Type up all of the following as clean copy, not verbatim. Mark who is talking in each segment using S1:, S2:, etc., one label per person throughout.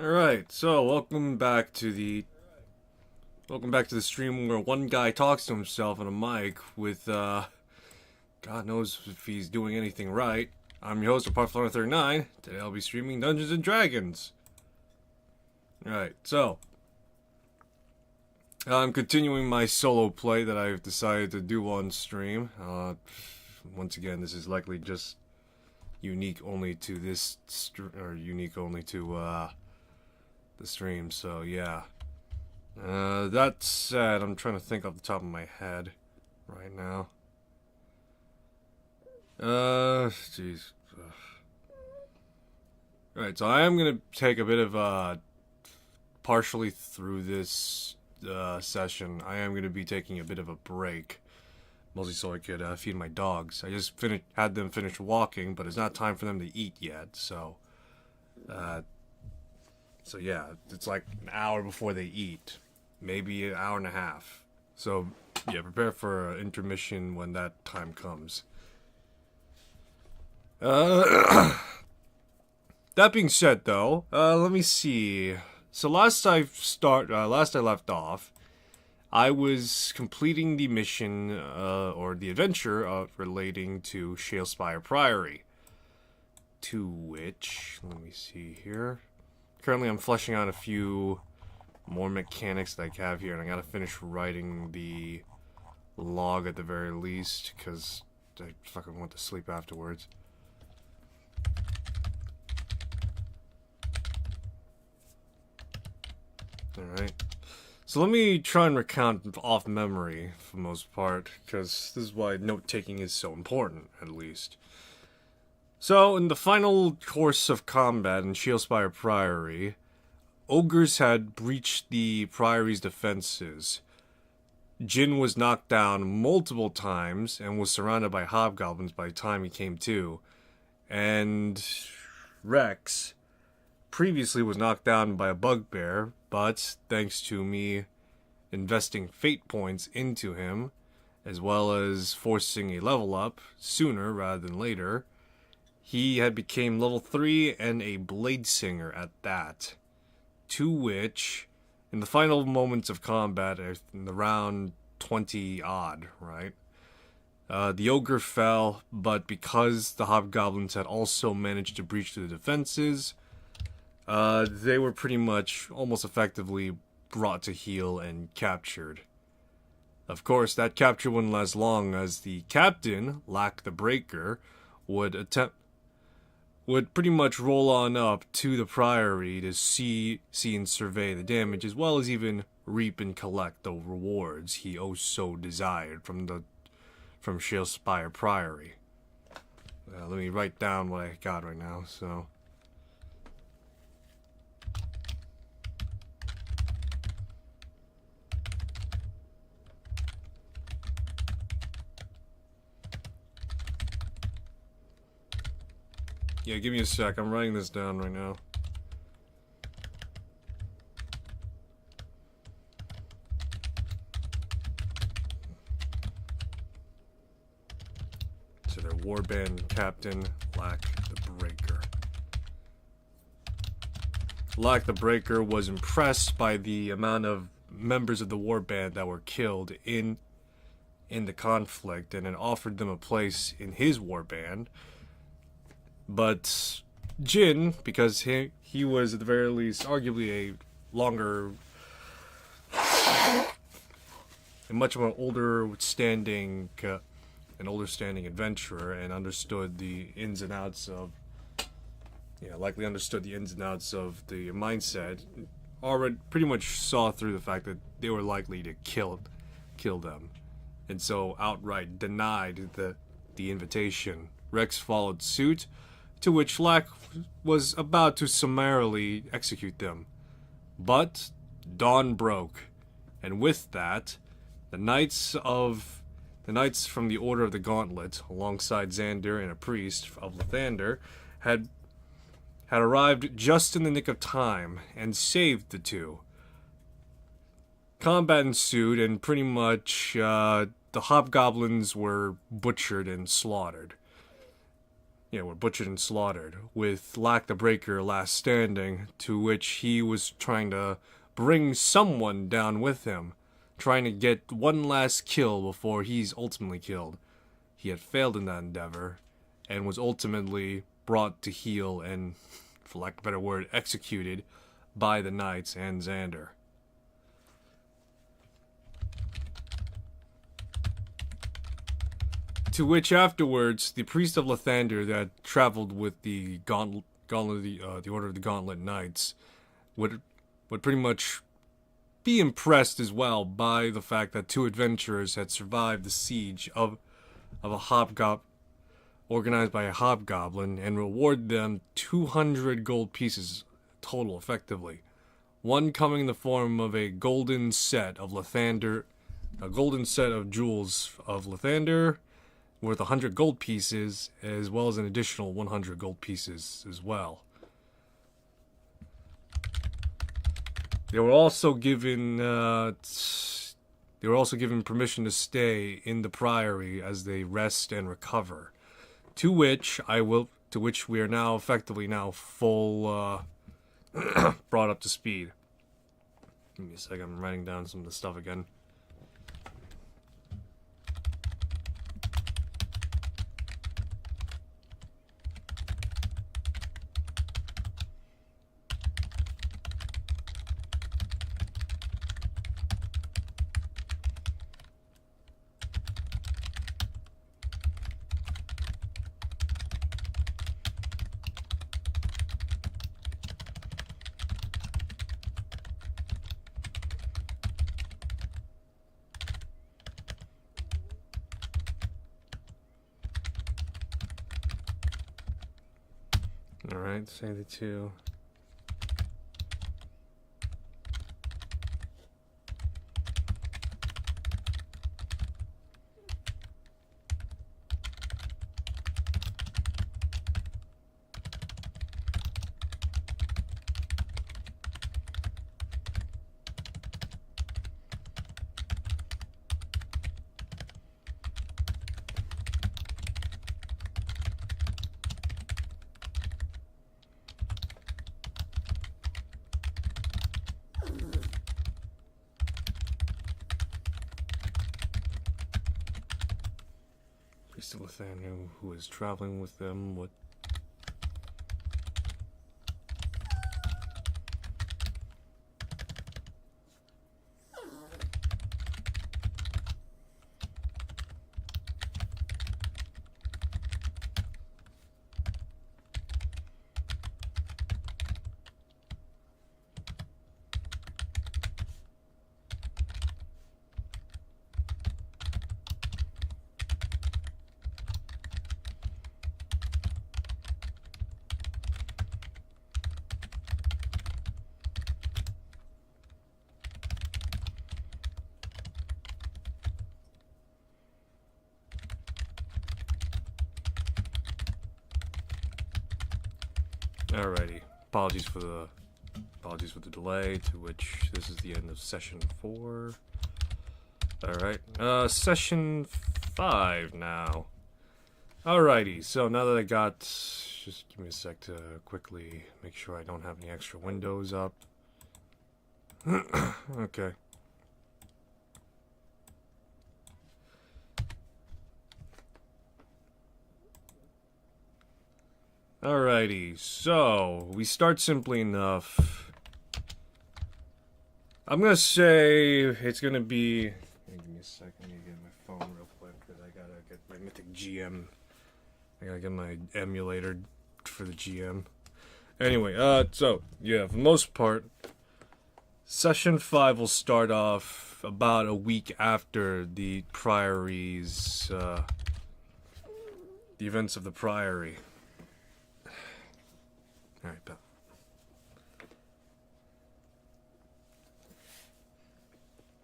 S1: Alright, so welcome back to the stream where one guy talks to himself on a mic with God knows if he's doing anything right. I'm your host of Part 39. Today I'll be streaming Dungeons and Dragons. Alright, so I'm continuing my solo play that I've decided to do on stream. Once again, this is likely just unique only to unique only to the stream, so yeah. That said, I'm trying to think off the top of my head right now. Jeez. Alright, so I am gonna take a bit of, partially through this, session, I am gonna be taking a bit of a break. Mostly so I could, feed my dogs. I just had them finish walking, but it's not time for them to eat yet, so, so yeah, it's like an hour before they eat. Maybe an hour and a half. So, yeah, prepare for an intermission when that time comes. That being said, though, let me see. So last I left off, I was completing the mission, or the adventure, relating to Shalespire Priory. To which, let me see here. Currently, I'm fleshing out a few more mechanics that I have here, and I gotta finish writing the log at the very least, because I fucking want to sleep afterwards. Alright. So let me try and recount off memory, for the most part, because this is why note-taking is so important, at least. So, in the final course of combat in Shalespire Priory, ogres had breached the Priory's defenses. Jin was knocked down multiple times and was surrounded by hobgoblins by the time he came to. And Rex previously was knocked down by a bugbear, but thanks to me investing fate points into him, as well as forcing a level up sooner rather than later, he had become level 3 and a blade singer at that. To which, in the final moments of combat, in the round 20 odd, right? The ogre fell, but because the hobgoblins had also managed to breach the defenses, they were pretty much almost effectively brought to heel and captured. Of course, that capture wouldn't last long, as the captain, Lack the Breaker, would pretty much roll on up to the Priory to see and survey the damage, as well as even reap and collect the rewards he oh so desired from Shalespire Priory. Let me write down what I got right now, so. Yeah, give me a sec. I'm writing this down right now. So their warband captain, Lack the Breaker. Lack the Breaker was impressed by the amount of members of the warband that were killed in the conflict, and had offered them a place in his warband. But Jin, because he was at the very least arguably a much more older standing adventurer, and understood the ins and outs of, likely understood the ins and outs of the mindset, already pretty much saw through the fact that they were likely to kill them, and so outright denied the invitation. Rex followed suit, to which Lack was about to summarily execute them. But dawn broke, and with that, the knights from the Order of the Gauntlet, alongside Xander and a priest of Lathander, had arrived just in the nick of time and saved the two. Combat ensued, and pretty much the hobgoblins were butchered and slaughtered. were butchered and slaughtered, with Lack the Breaker last standing, to which he was trying to bring someone down with him, trying to get one last kill before he's ultimately killed. He had failed in that endeavor, and was ultimately brought to heel and, for lack of a better word, executed by the Knights and Xander. To which afterwards, the priest of Lathander that traveled with the the Order of the Gauntlet Knights would pretty much be impressed as well by the fact that two adventurers had survived the siege of a hobgoblin organized by a hobgoblin, and reward them 200 gold pieces total, effectively. One coming in the form of a golden set of Lathander, a golden set of jewels of Lathander, worth 100 gold pieces, as well as an additional 100 gold pieces as well. They were also given permission to stay in the priory as they rest and recover. To which we are now effectively full brought up to speed. Give me a second, I'm writing down some of the stuff again. Alright, say the two. Priest of Lathander, who is traveling with them, what? Alrighty. Apologies for the delay, to which this is the end of session 4. Alright. Session 5 now. Alrighty, so now that I got, just give me a sec to quickly make sure I don't have any extra windows up. Okay. Alrighty, so we start simply enough. I'm gonna say it's gonna be. Give me a second, I need to get my phone real quick because I gotta get my Mythic GM. I gotta get my emulator for the GM. Anyway, so yeah, for the most part, session 5 will start off about a week after the Priory's, the events of the Priory. Alright, pal.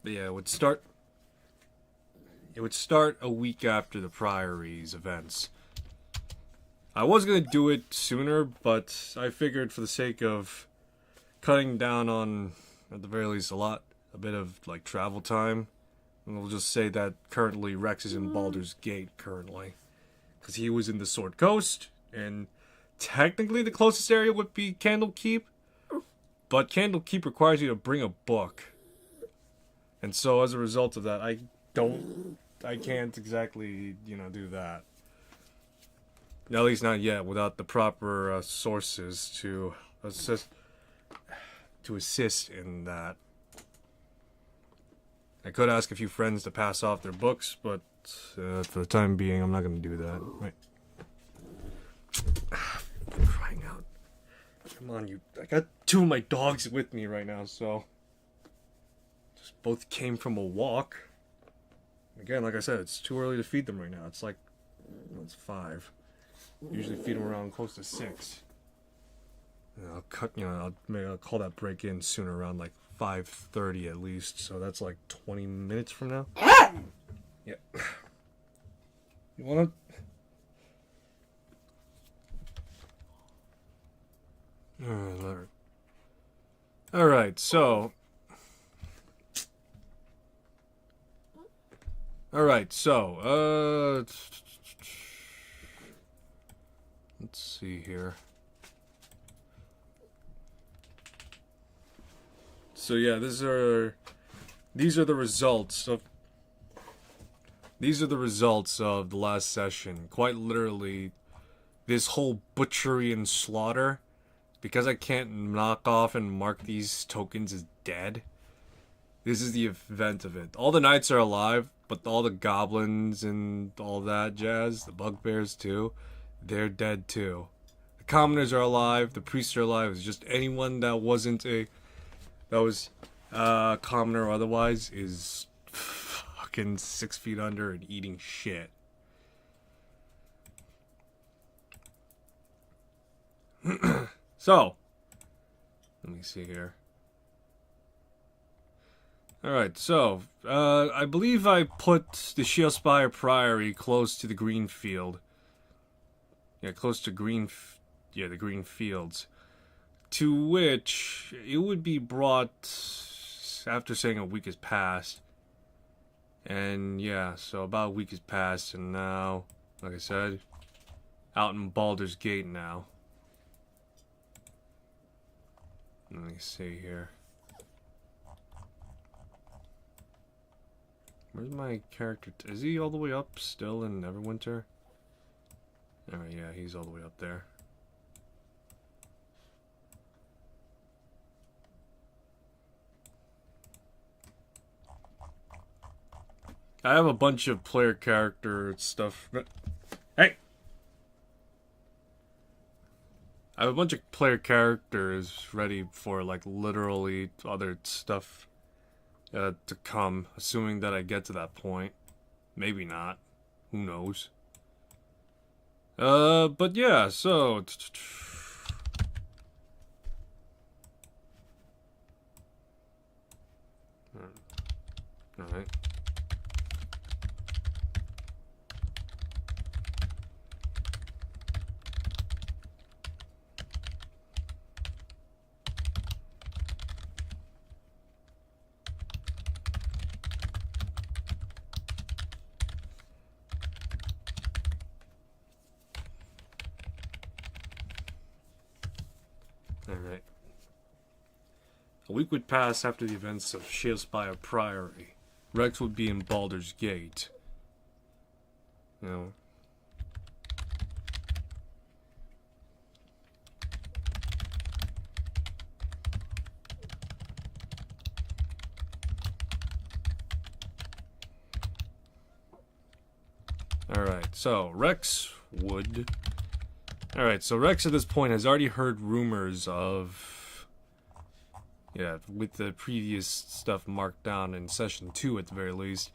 S1: But yeah, it would start a week after the Priory's events. I was gonna do it sooner, but I figured for the sake of cutting down on, at the very least, a bit of like travel time, and we'll just say that currently Rex is in Baldur's Gate currently, because he was in the Sword Coast, And technically the closest area would be Candlekeep, but Candlekeep requires you to bring a book. And so as a result of that, I can't exactly, do that. At least not yet, without the proper sources to assist in that. I could ask a few friends to pass off their books, but for the time being, I'm not going to do that. Right. I'm crying out. Come on, you. I got two of my dogs with me right now, so. Just both came from a walk. Again, like I said, it's too early to feed them right now. It's like, it's 5. Usually feed them around close to 6. I'll cut, I'll call that break in sooner, around like 5:30 at least. So that's like 20 minutes from now. Yeah. You wanna? All right. So. All right. So. Let's see here. So yeah, these are the results of the last session. Quite literally, this whole butchery and slaughter, because I can't knock off and mark these tokens as dead. This is the event of it. All the knights are alive, but all the goblins and all that jazz, the bugbears too, they're dead too. The commoners are alive, the priests are alive. It's just anyone that wasn't commoner or otherwise is fucking 6 feet under and eating shit. So, let me see here. Alright, so, I believe I put the Shieldspire Priory close to the green field. Yeah, close to the green fields. To which it would be brought after saying a week has passed. And yeah, so about a week has passed, and now, like I said, out in Baldur's Gate now. Let me see here. Where's my character? Is he all the way up still in Neverwinter? Alright, yeah, he's all the way up there. I have a bunch of player character stuff. Hey! I have a bunch of player characters ready for, like, literally other stuff to come, assuming that I get to that point. Maybe not. Who knows? But yeah, so... Alright. Alright. A week would pass after the events of Shieldspire Priory. Rex would be in Baldur's Gate. You know. Alright, so Rex would... Alright, so Rex at this point has already heard rumors of... Yeah, with the previous stuff marked down in Session 2 at the very least.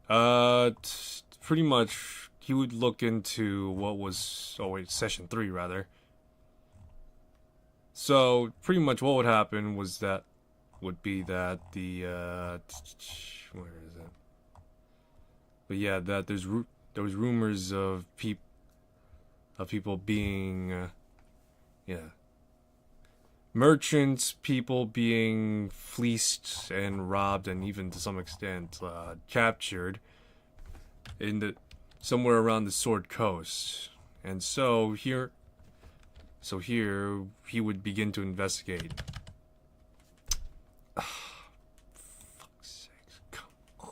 S1: Pretty much, he would look into what was... Oh wait, Session 3 rather. So, pretty much what would happen was that... Would be that the... Where is it? But yeah, that there was rumors of people being, merchants, people being fleeced and robbed, and even to some extent captured in somewhere around the Sword Coast. And so here he would begin to investigate. Fuck's sakes, come on.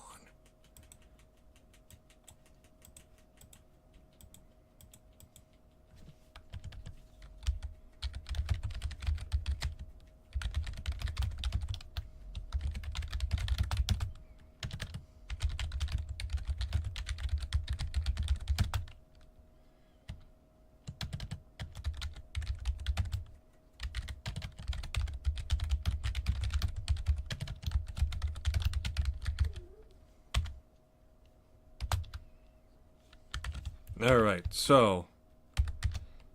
S1: Alright, so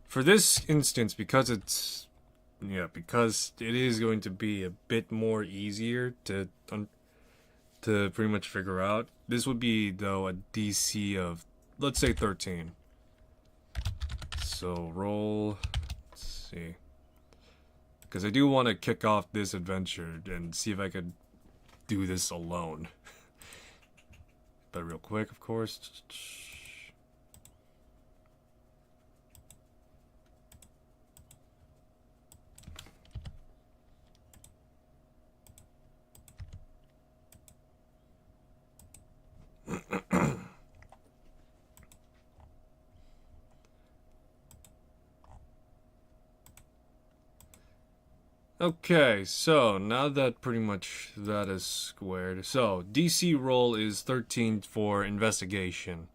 S1: for this instance, because it is going to be a bit more easier to pretty much figure out, this would be, though, a DC of, let's say, 13. So roll, let's see, because I do want to kick off this adventure and see if I could do this alone. But real quick, of course. Okay, so now that pretty much that is squared, so DC roll is 13 for investigation.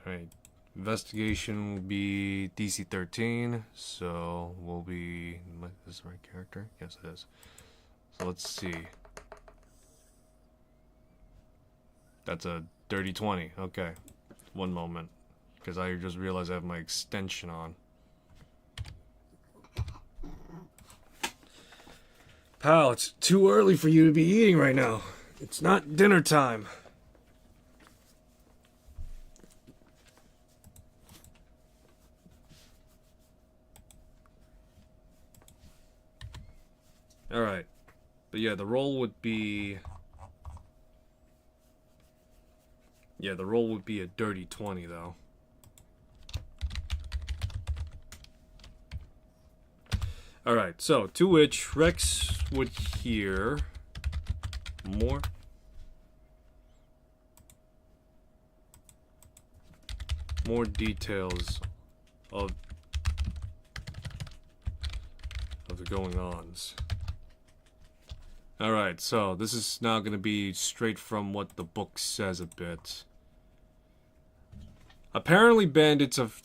S1: Alright, investigation will be DC 13, so we'll be, is this the right character? Yes it is. So let's see. That's a dirty 20. Okay. One moment. Because I just realized I have my extension on. Pal, it's too early for you to be eating right now. It's not dinner time. Alright. But yeah, the roll would be... Yeah, the roll would be a dirty 20, though. Alright, so, to which Rex would hear more details of the going-ons. Alright, so this is now going to be straight from what the book says a bit. Apparently bandits have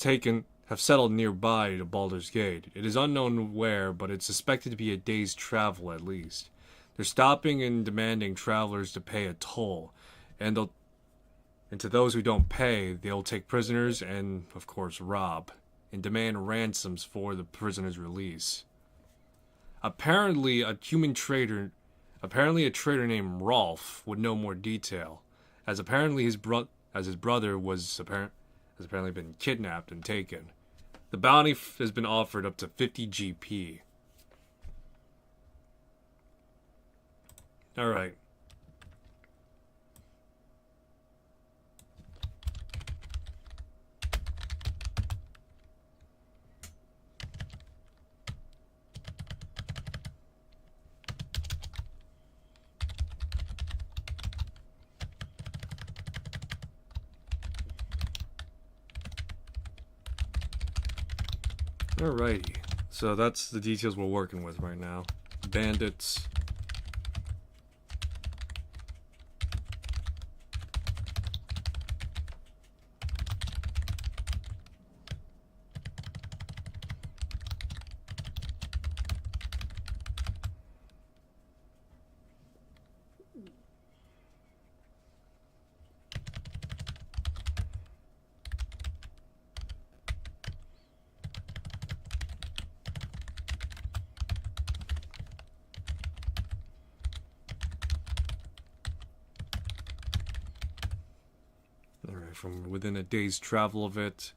S1: settled nearby to Baldur's Gate. It is unknown where, but it's suspected to be a day's travel at least. They're stopping and demanding travelers to pay a toll, and to those who don't pay, they'll take prisoners and, of course, rob, and demand ransoms for the prisoners' release. Apparently, a trader named Rolf would know more detail, as apparently his brother has apparently been kidnapped and taken. The bounty has been offered up to 50 GP. Alright. Alrighty, so that's the details we're working with right now. Bandits. From within a day's travel of it.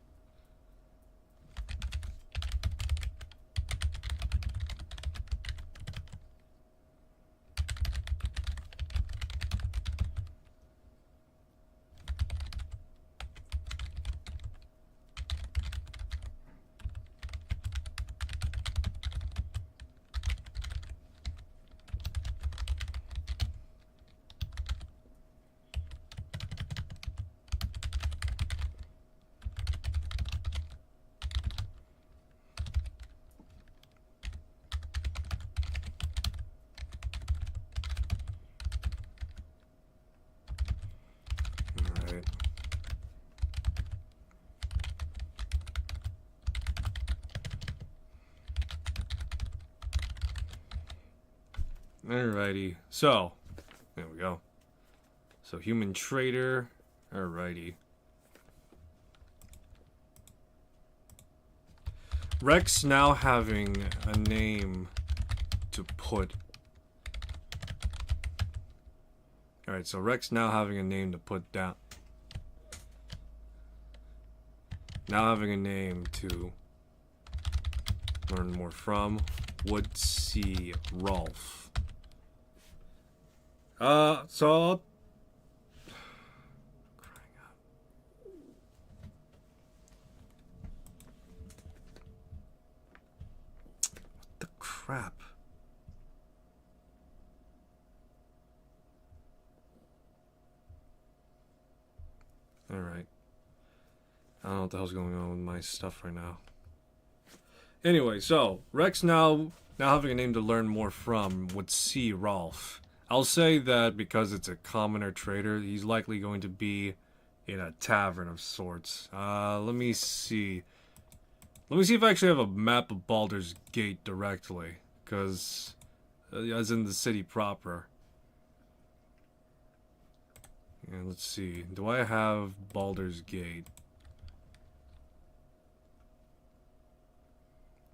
S1: Alrighty. So, there we go. So, human trader. Alrighty. Rex now having a name to put. Alright, so Rex now having a name to put down. Now having a name to learn more from would see Rolf. So I'll... What the crap? Alright. I don't know what the hell's going on with my stuff right now. Anyway, so Rex now having a name to learn more from would see Rolf. I'll say that because it's a commoner trader, he's likely going to be in a tavern of sorts. Let me see. Let me see if I actually have a map of Baldur's Gate directly, because as in the city proper. Yeah, let's see. Do I have Baldur's Gate?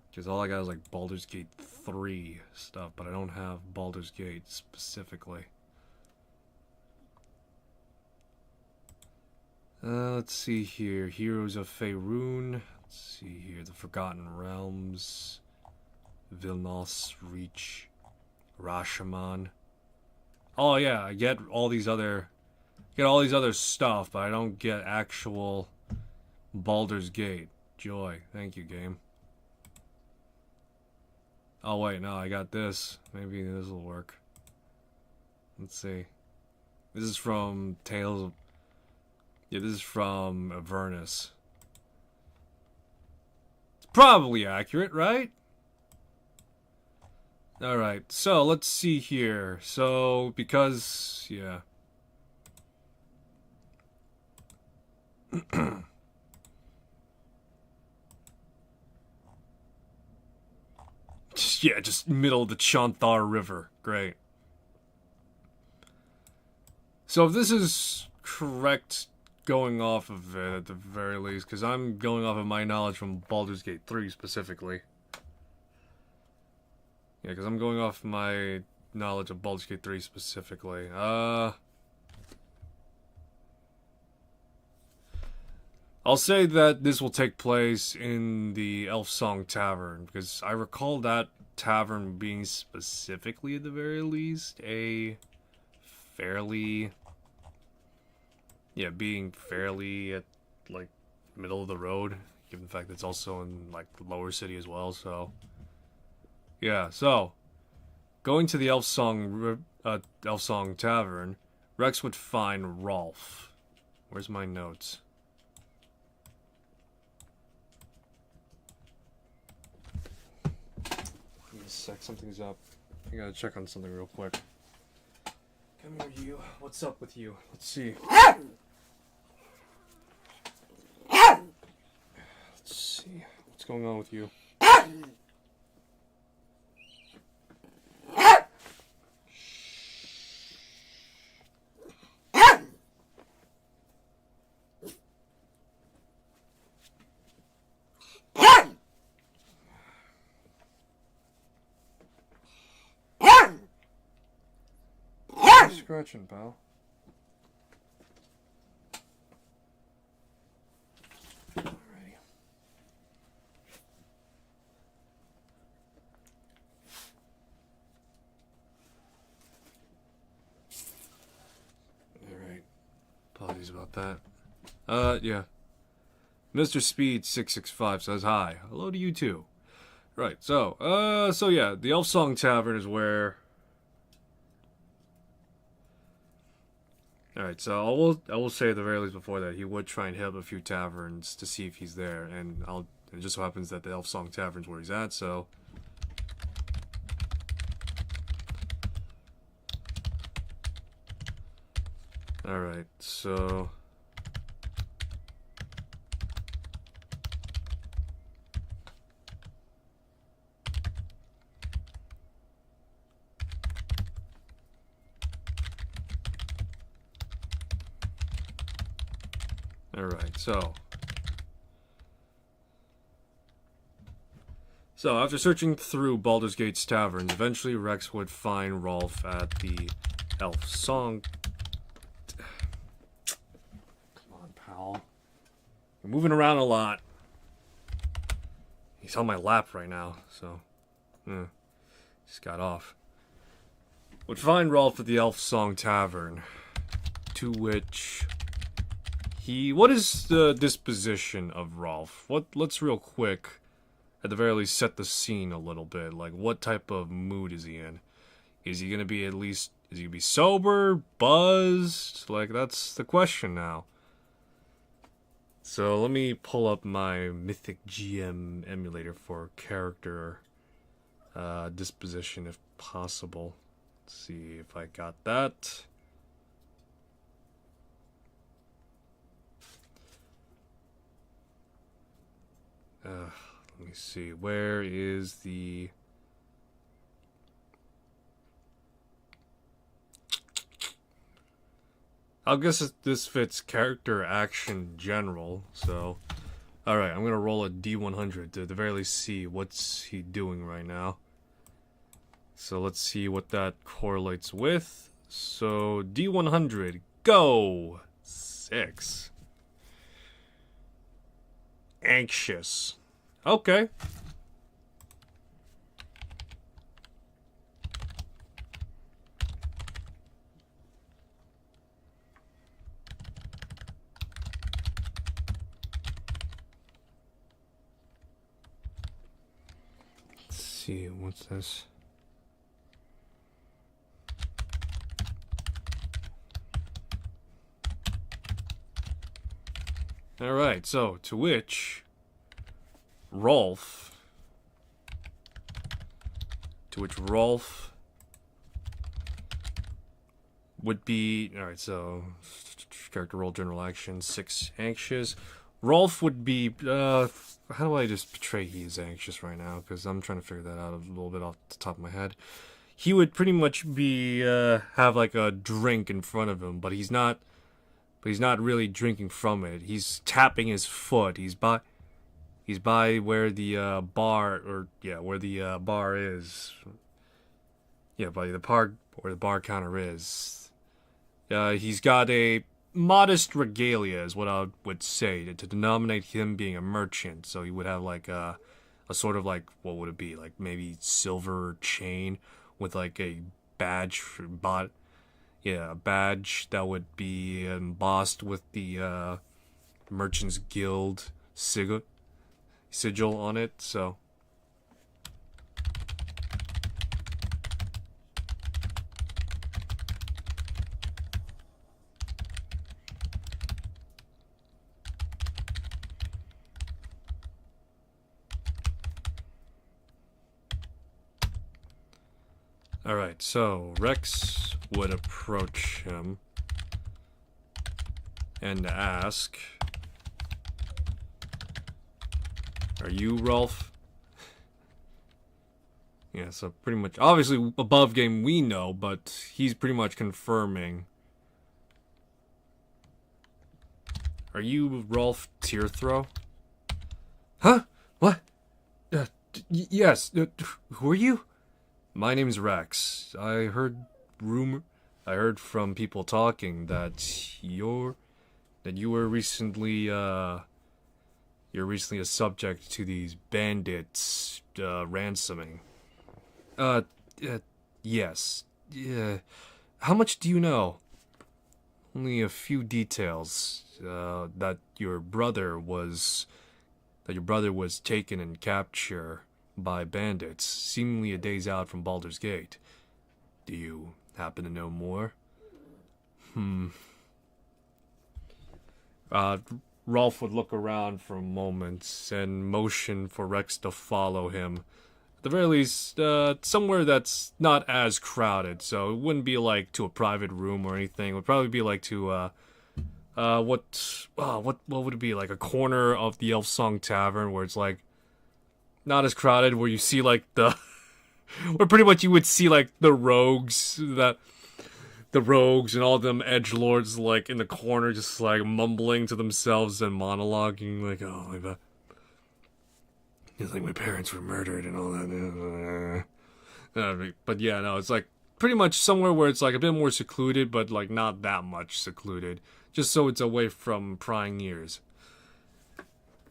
S1: Because all I got is like Baldur's Gate 3 stuff, but I don't have Baldur's Gate specifically. Let's see here. Heroes of Faerun. Let's see here. The Forgotten Realms. Vilnos, Reach. Rashomon. Oh yeah, I get all these other stuff, but I don't get actual Baldur's Gate. Joy. Thank you, game. Oh wait, no, I got this. Maybe this will work. Let's see. This is from Tales of... Yeah, this is from Avernus. It's probably accurate, right? Alright, so let's see here. So, because... yeah. Yeah, just middle of the Chanthar River. Great. So if this is correct going off of it at the very least, because I'm going off of my knowledge from Baldur's Gate 3 specifically. Yeah, because I'm going off my knowledge of Baldur's Gate 3 specifically. I'll say that this will take place in the Elf Song Tavern, because I recall that tavern being specifically, at the very least, a fairly... yeah, being fairly at, like, middle of the road, given the fact that it's also in, like, the lower city as well, so... yeah, so, going to the Elf Song Tavern, Rex would find Rolf. Where's my notes? Sec, something's up. I gotta check on something real quick. Come here, you. What's up with you? Let's see. Let's see. What's going on with you? Scratching, pal. Alrighty. Alright. Apologies about that. Yeah. Mr. Speed 665 says hi. Hello to you too. Right, so yeah, the Elf Song Tavern is where... Alright, so I will say at the very least before that he would try and hit up a few taverns to see if he's there, and it just so happens that the Elf Song Tavern's where he's at, so... Alright, so... Alright, so after searching through Baldur's Gate's taverns, eventually Rex would find Rolf at the Elf Song. Come on, pal. We're moving around a lot. He's on my lap right now, so just got off. Would find Rolf at the Elf Song Tavern, to which what is the disposition of Rolf? Let's real quick, at the very least, set the scene a little bit. Like, what type of mood is he in? Is he gonna be is he gonna be sober, buzzed? Like, that's the question now. So let me pull up my Mythic GM emulator for character disposition if possible. Let's see if I got that. Let me see. Where is the... I guess this fits character action general, so... Alright, I'm gonna roll a D100 to at the very least see what's he doing right now. So let's see what that correlates with. So, D100, go! 6. Anxious. Okay. Let's see, what's this? Alright, so, to which Rolf would be... Alright, so character role, general action, 6 anxious. Rolf would be... how do I just portray he's anxious right now? Because I'm trying to figure that out a little bit off the top of my head. He would pretty much be... have like a drink in front of him, but he's not really drinking from it. He's tapping his foot. He's by where the bar, where the bar is. Yeah, by the park where the bar counter is. He's got a modest regalia, is what I would say, to denominate him being a merchant. So he would have like a sort of like, what would it be? Like maybe silver chain with like a badge a badge that would be embossed with the Merchants Guild sigil on it, so... Alright, so Rex would approach him and ask, "Are you Rolf?" Yeah, so pretty much, obviously above game we know, but he's pretty much confirming. "Are you Rolf Tearthrow?" Huh? What? Yes. Who are you? "My name's Rex. I heard from people talking that you were recently you're recently a subject to these bandits ransoming." Yes. Yeah. How much do you know?" "Only a few details. That your brother was taken in capture by bandits, seemingly a days out from Baldur's Gate. Do you happen to know more?" Rolf would look around for a moment and motion for Rex to follow him. At the very least, somewhere that's not as crowded, so it wouldn't be like to a private room or anything. It would probably be like to what would it be, like a corner of the Elf Song Tavern where it's like not as crowded, where you see like the where pretty much you would see like the rogues the rogues and all them edgelords like in the corner, just like mumbling to themselves and monologuing, like, oh, like, it's like my parents were murdered and all that. But yeah, no, it's like pretty much somewhere where it's like a bit more secluded, but like not that much secluded, just so it's away from prying ears.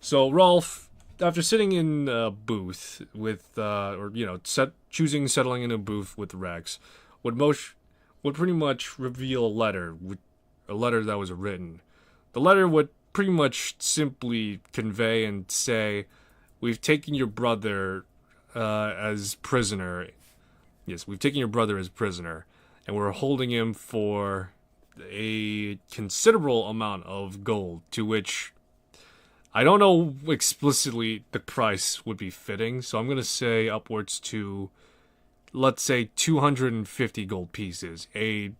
S1: So Rolf, after sitting in a booth with, or you know, choosing settling in a booth with Rex, would pretty much reveal a letter that was written. The letter would pretty much simply convey and say, "We've taken your brother as prisoner. Yes, we've taken your brother as prisoner, and we're holding him for a considerable amount of gold, to which I don't know explicitly the price would be fitting, so I'm going to say upwards to, let's say, 250 gold pieces, a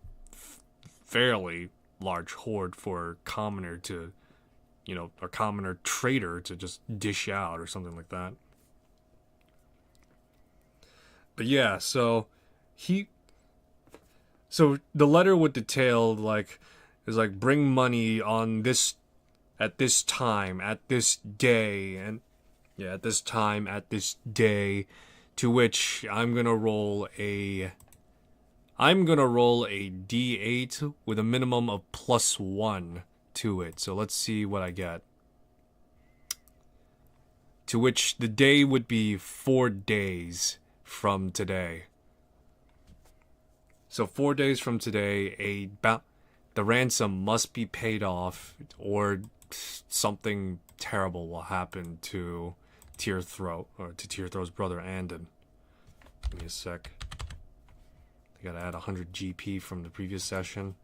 S1: fairly large hoard for a commoner to, you know, a commoner trader to just dish out or something like that. But yeah, so the letter would detail like, is like, bring money on this, at this time, at this day, and yeah, at this time, at this day, to which I'm gonna roll a D8 with a minimum of +1 to it. So let's see what I get. To which the day would be 4 days from today. So 4 days from today, the ransom must be paid off, or something terrible will happen to Tearthroat, or to Tearthroat's brother Andon. Give me a sec. I gotta add 100 GP from the previous session.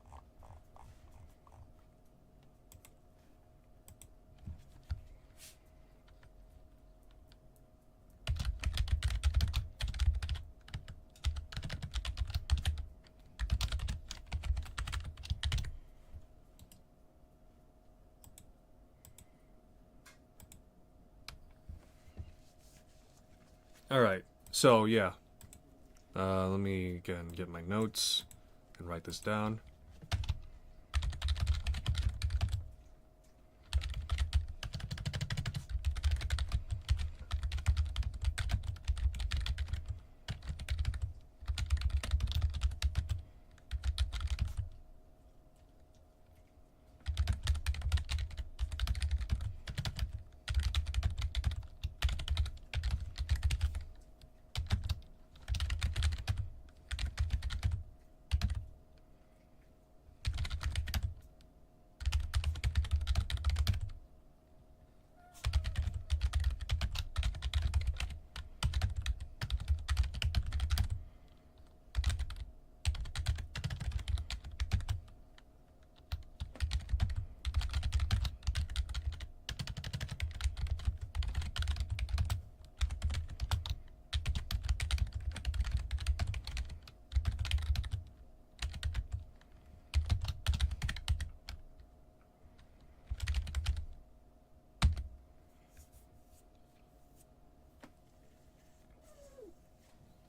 S1: Alright, so yeah. Let me again get my notes and write this down.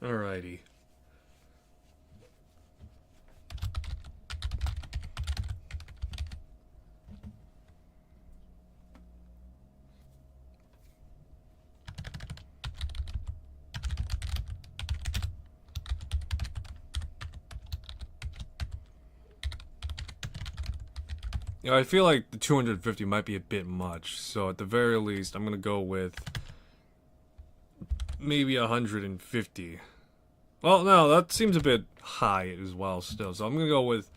S1: Alrighty. You know, I feel like the 250 might be a bit much, so at the very least, I'm gonna go with maybe 150. Well, no, that seems a bit high as well still, so I'm gonna go with,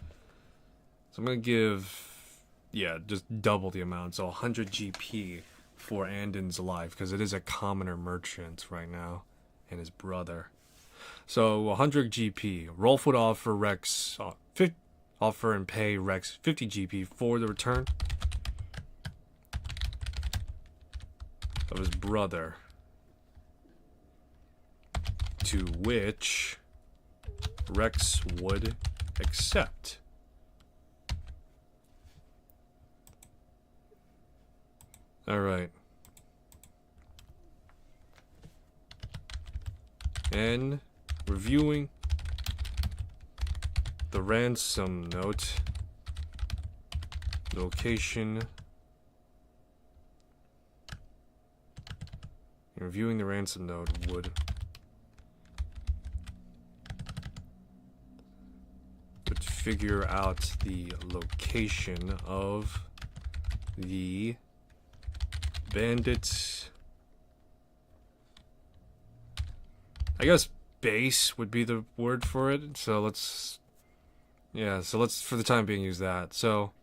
S1: so I'm gonna give, yeah, just double the amount, so 100 GP for Andon's life, because it is a commoner merchant right now, and his brother. So 100 GP. Rolf would offer Rex, offer and pay Rex 50 GP for the return of his brother, to which Rex would accept. Alright. And reviewing the ransom note. Location. Reviewing the ransom note would figure out the location of the bandits. I guess base would be the word for it. So let's, yeah, so let's for the time being use that. So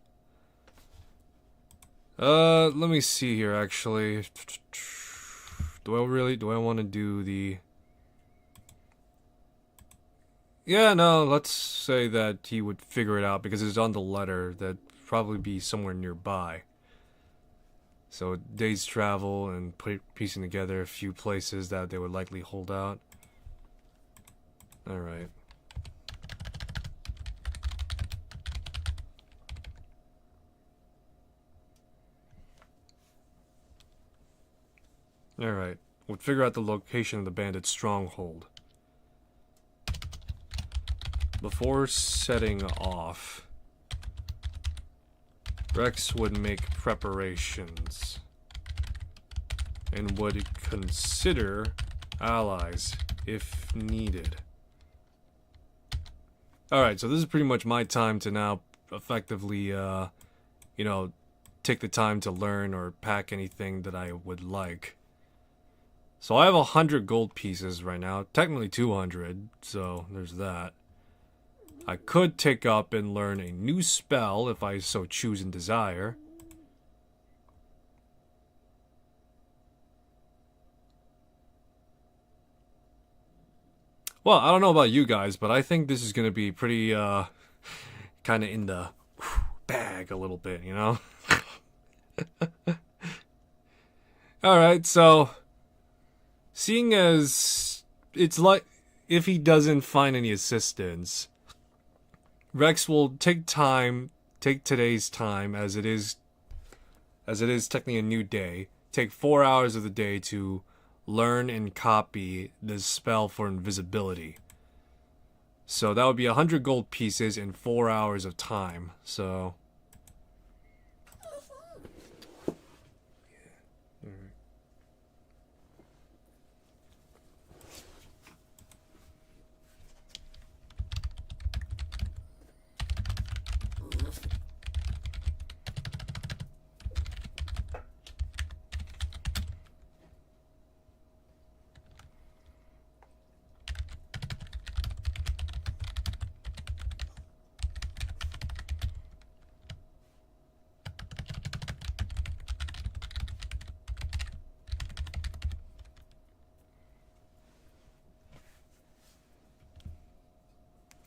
S1: let me see here actually. Do I want to do the... Yeah, no, let's say that he would figure it out because it's on the letter. That'd probably be somewhere nearby. So day's travel and piecing together a few places that they would likely hold out. Alright. Alright. Would figure out the location of the bandit's stronghold. Before setting off, Rex would make preparations and would consider allies if needed. Alright, so this is pretty much my time to now effectively, you know, take the time to learn or pack anything that I would like. So I have 100 gold pieces right now, technically 200, so there's that. I could take up and learn a new spell if I so choose and desire. Well, I don't know about you guys, but I think this is going to be pretty, kind of in the bag a little bit, you know? Alright, so... Seeing as it's like if he doesn't find any assistance, Rex will take today's time as it is technically a new day, take 4 hours of the day to learn and copy the spell for invisibility. So that would be 100 gold pieces in 4 hours of time. So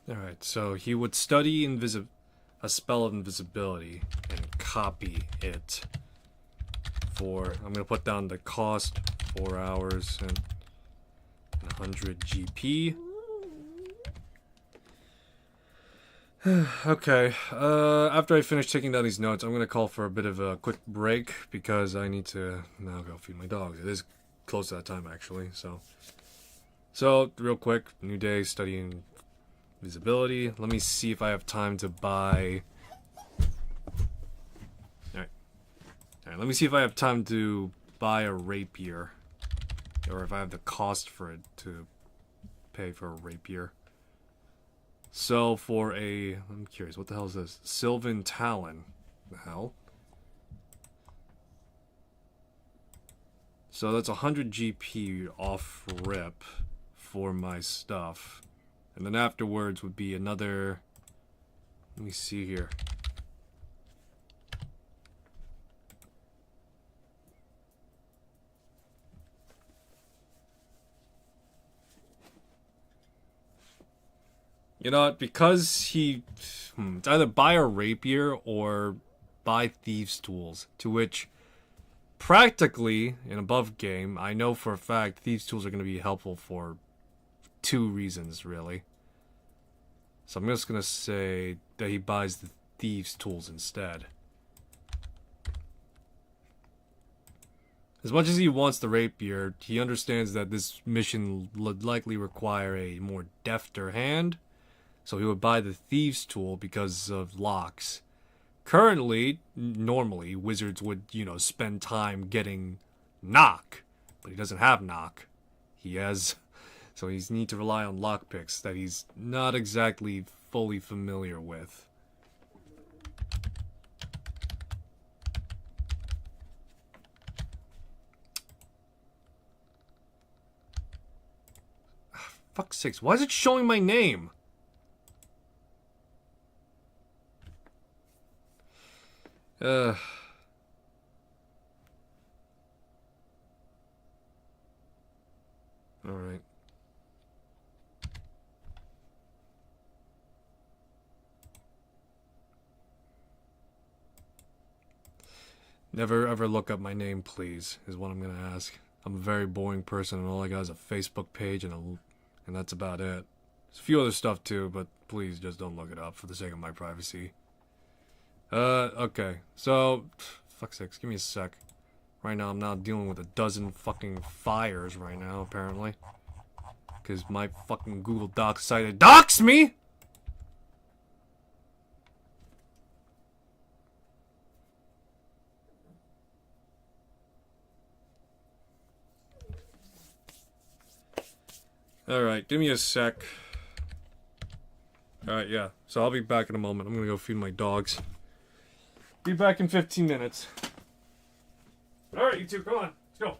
S1: alright, so he would study a spell of invisibility and copy it for, I'm going to put down the cost, 4 hours and 100 GP. Okay, after I finish taking down these notes, I'm going to call for a bit of a quick break because I need to now go feed my dogs. It is close to that time actually, so real quick, new day, studying visibility. Let me see if I have time to buy... Alright, let me see if I have time to buy a rapier. Or if I have the cost for it to pay for a rapier. So for a... I'm curious, what the hell is this? Sylvan Talon. The hell? So that's 100 GP off rip for my stuff. And then afterwards would be another... Let me see here. You know what? Because he... it's either buy a rapier or buy thieves' tools. To which, practically, in above game, I know for a fact thieves' tools are going to be helpful for 2 reasons, really. So I'm just going to say that he buys the thieves' tools instead. As much as he wants the rapier, he understands that this mission would likely require a more defter hand. So he would buy the thieves' tool because of locks. Currently, normally, wizards would, spend time getting knock. But he doesn't have knock. He has... So he's need to rely on lockpicks that he's not exactly fully familiar with. Fuck's sakes, why is it showing my name? Alright. Never ever look up my name, please, is what I'm gonna ask. I'm a very boring person and all I got is a Facebook page and that's about it. There's a few other stuff too, but please just don't look it up for the sake of my privacy. Okay. So, fuck's sakes, give me a sec. Right now I'm now dealing with a dozen fucking fires right now, apparently. Because my fucking Google Docs decided to dox me! Alright, give me a sec. Alright, yeah. So I'll be back in a moment. I'm gonna go feed my dogs. Be back in 15 minutes. Alright, you two, come on. Let's go.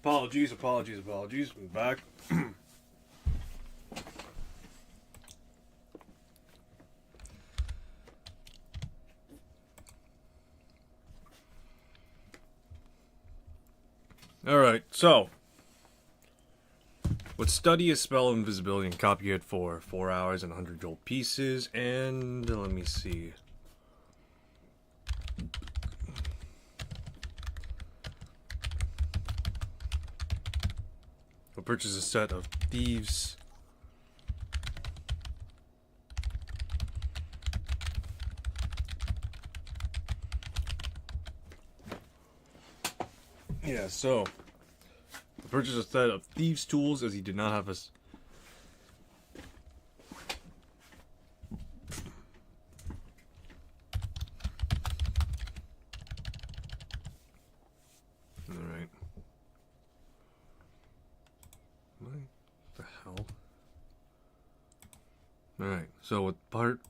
S1: Apologies. I'm back. Alright, so. Would study a spell of invisibility and copy it for 4 hours and 100 gold pieces, and let me see. We'll purchase a set of thieves. Yeah, so purchase a set of thieves' tools as he did not have a. Alright. What the hell? Alright, so with part.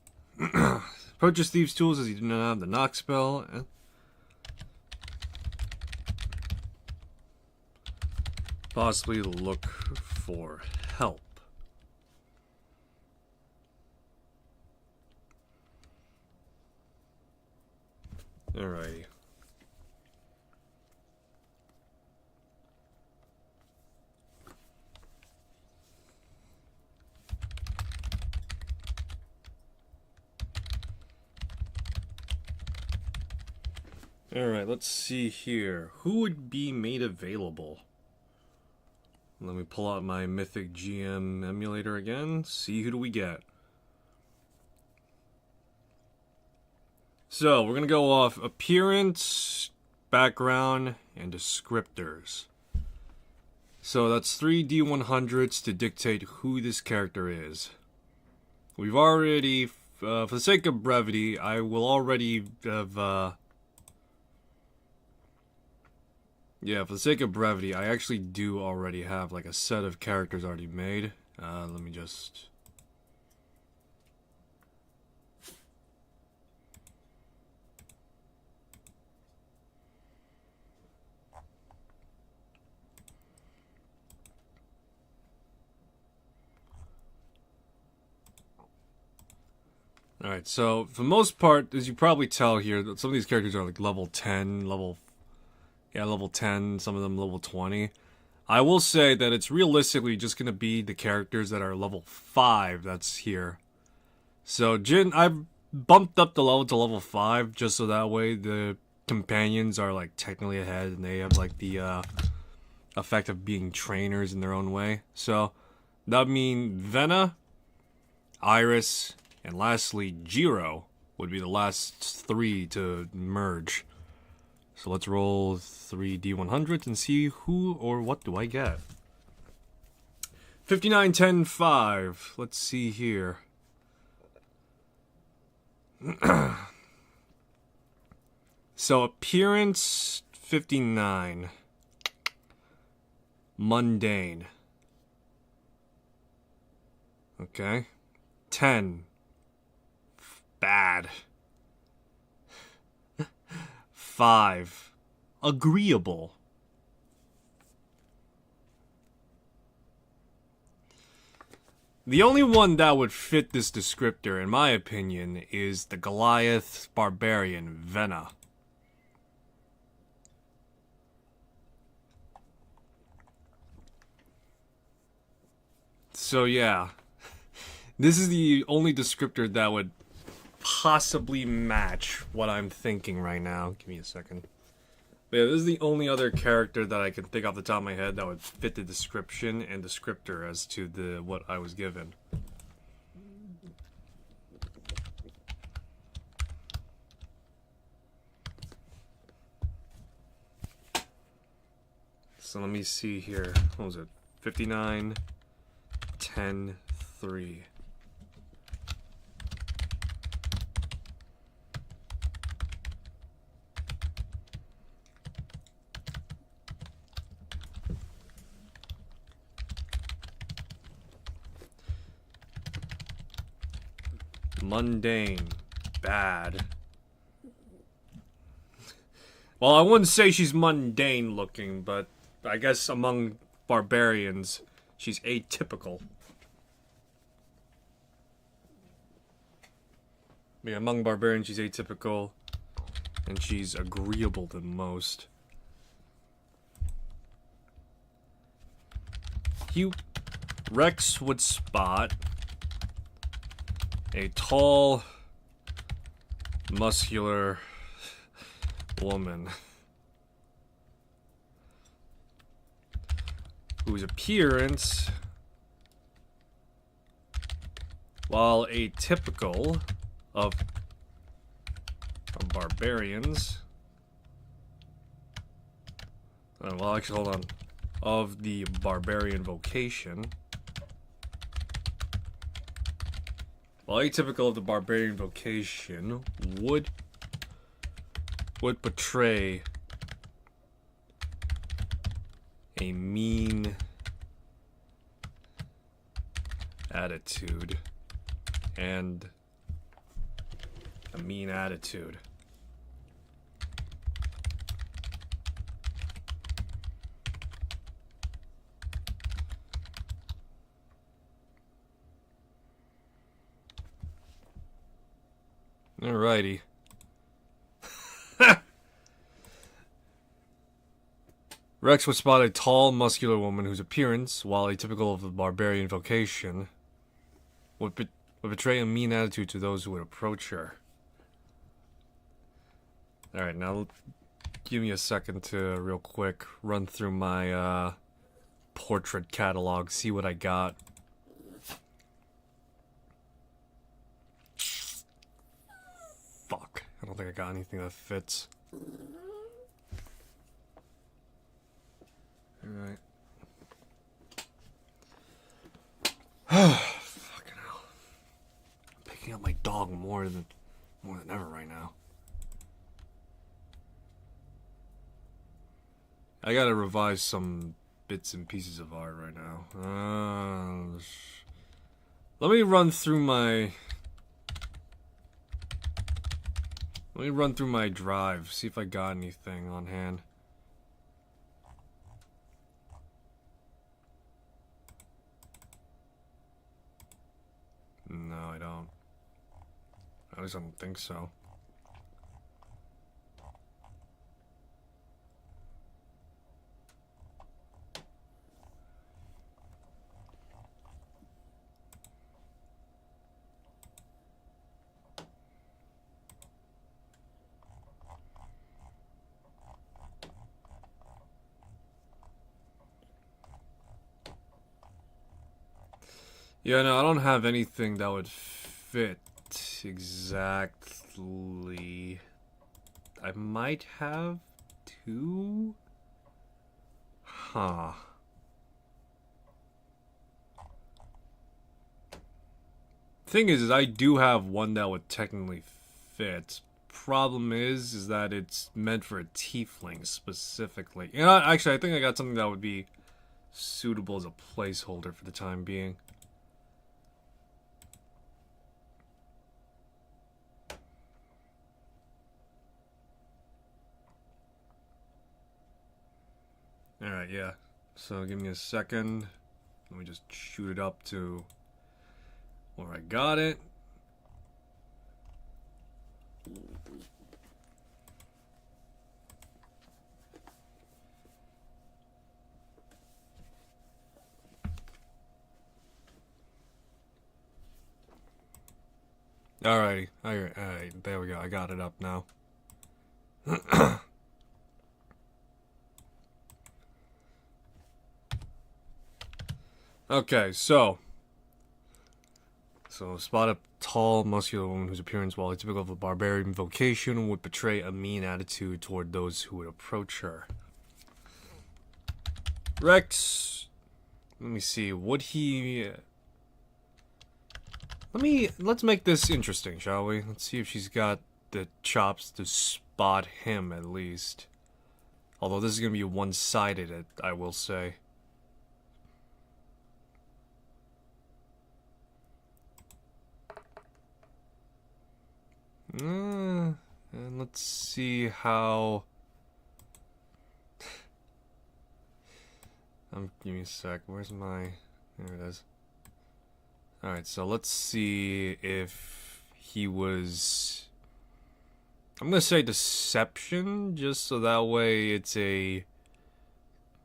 S1: Purchase thieves' tools as he did not have the knock spell. Possibly look for help. Alrighty. Alright, let's see here. Who would be made available? Let me pull out my Mythic GM emulator again. See who do we get. So, we're going to go off appearance, background, and descriptors. So that's 3 D100s to dictate who this character is. We've already, for the sake of brevity, I will already have, yeah, for the sake of brevity, I actually do already have like a set of characters already made. Let me just... Alright, so for the most part, as you probably tell here, some of these characters are like level 10, level 10, some of them level 20. I will say that it's realistically just going to be the characters that are level 5 that's here. So Jin, I've bumped up the level to level 5 just so that way the companions are like technically ahead and they have like the effect of being trainers in their own way. So that would mean Vena, Iris, and lastly Jiro would be the last 3 to merge. So let's roll 3 D100s and see who or what do I get. 59, 10, 5. Let's see here. So appearance 59. Mundane. Okay. 10. Bad. 5. Agreeable. The only one that would fit this descriptor, in my opinion, is the Goliath Barbarian, Vena. So yeah, this is the only descriptor that would possibly match what I'm thinking right now. Give me a second. But yeah, this is the only other character that I can think off the top of my head that would fit the description and descriptor as to what I was given. So let me see here. What was it? 59, 10, 3. Mundane. Bad. Well, I wouldn't say she's mundane looking, but I guess among barbarians, she's atypical. Yeah, among barbarians, she's atypical, and she's agreeable than most. Rex would spot a tall, muscular woman whose appearance, while atypical of barbarians, well, actually, hold on, of the barbarian vocation, while atypical of the barbarian vocation, would portray a mean attitude and a mean attitude. Alrighty. Rex would spot a tall, muscular woman whose appearance, while atypical of the barbarian vocation, would betray a mean attitude to those who would approach her. Alright, now give me a second to real quick run through my portrait catalog, see what I got. Fuck, I don't think I got anything that fits. Alright. Fucking hell. I'm picking up my dog more than ever right now. I gotta revise some bits and pieces of art right now. Let me run through my drive, see if I got anything on hand. No, I don't. At least I don't think so. Yeah, no, I don't have anything that would fit exactly. I might have two? Huh. Thing is I do have one that would technically fit. Problem is that it's meant for a tiefling specifically. You know, actually, I think I got something that would be suitable as a placeholder for the time being. Alright, yeah. So give me a second. Let me just shoot it up to where I got it. Alrighty. Alright, there we go. I got it up now. Okay, so spot a tall, muscular woman whose appearance, while typical of a barbarian vocation, would betray a mean attitude toward those who would approach her. Rex, let me see, would he... Let's make this interesting, shall we? Let's see if she's got the chops to spot him, at least. Although this is going to be one-sided, I will say. And let's see how... Give me a sec. Where's my... There it is. Alright, so let's see if he was... I'm gonna say deception, just so that way it's a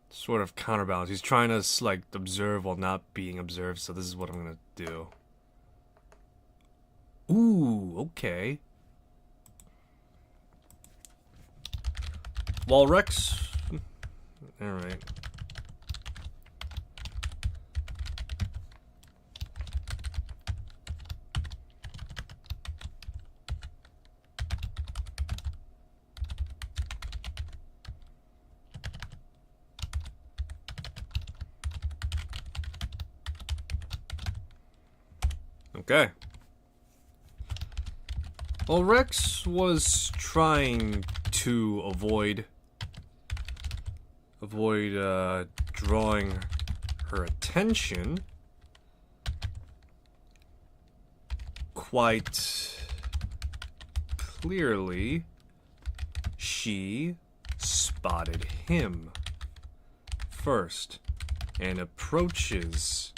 S1: sort of counterbalance. He's trying to, like, observe while not being observed, so this is what I'm gonna do. Ooh, okay. Well, Rex... Alright. Okay. Well, Rex was trying to avoid drawing her attention quite clearly. She spotted him first and approaches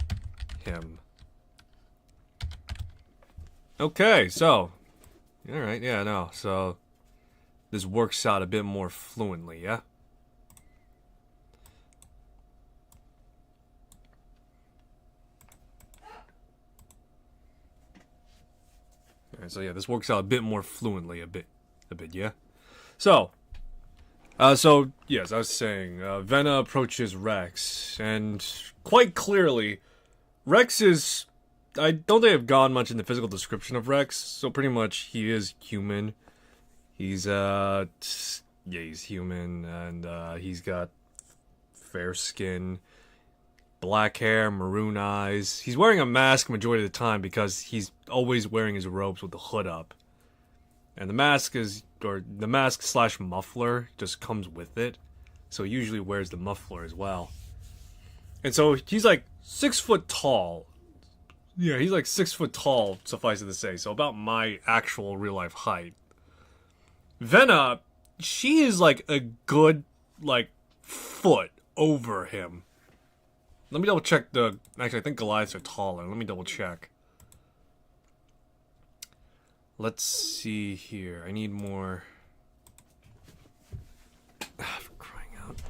S1: him. Okay, so, alright, yeah, no, so this works out a bit more fluently, yeah? Alright, so yeah, this works out a bit more fluently, a bit, yeah? So, yes, I was saying, Venna approaches Rex, and quite clearly, Rex is... I don't think I've gone much in the physical description of Rex, so pretty much he is human. He's, yeah, he's human, and, he's got fair skin, black hair, maroon eyes. He's wearing a mask majority of the time because he's always wearing his robes with the hood up. And the mask is, or the mask slash muffler just comes with it, so he usually wears the muffler as well. And so he's like 6 foot tall. Yeah, he's like 6 foot tall, suffice it to say, so about my actual real life height. Venna, she is like a good, like, foot over him. Let me double check the... Actually, I think Goliaths are taller. Let me double check. Let's see here. I need more... For crying out.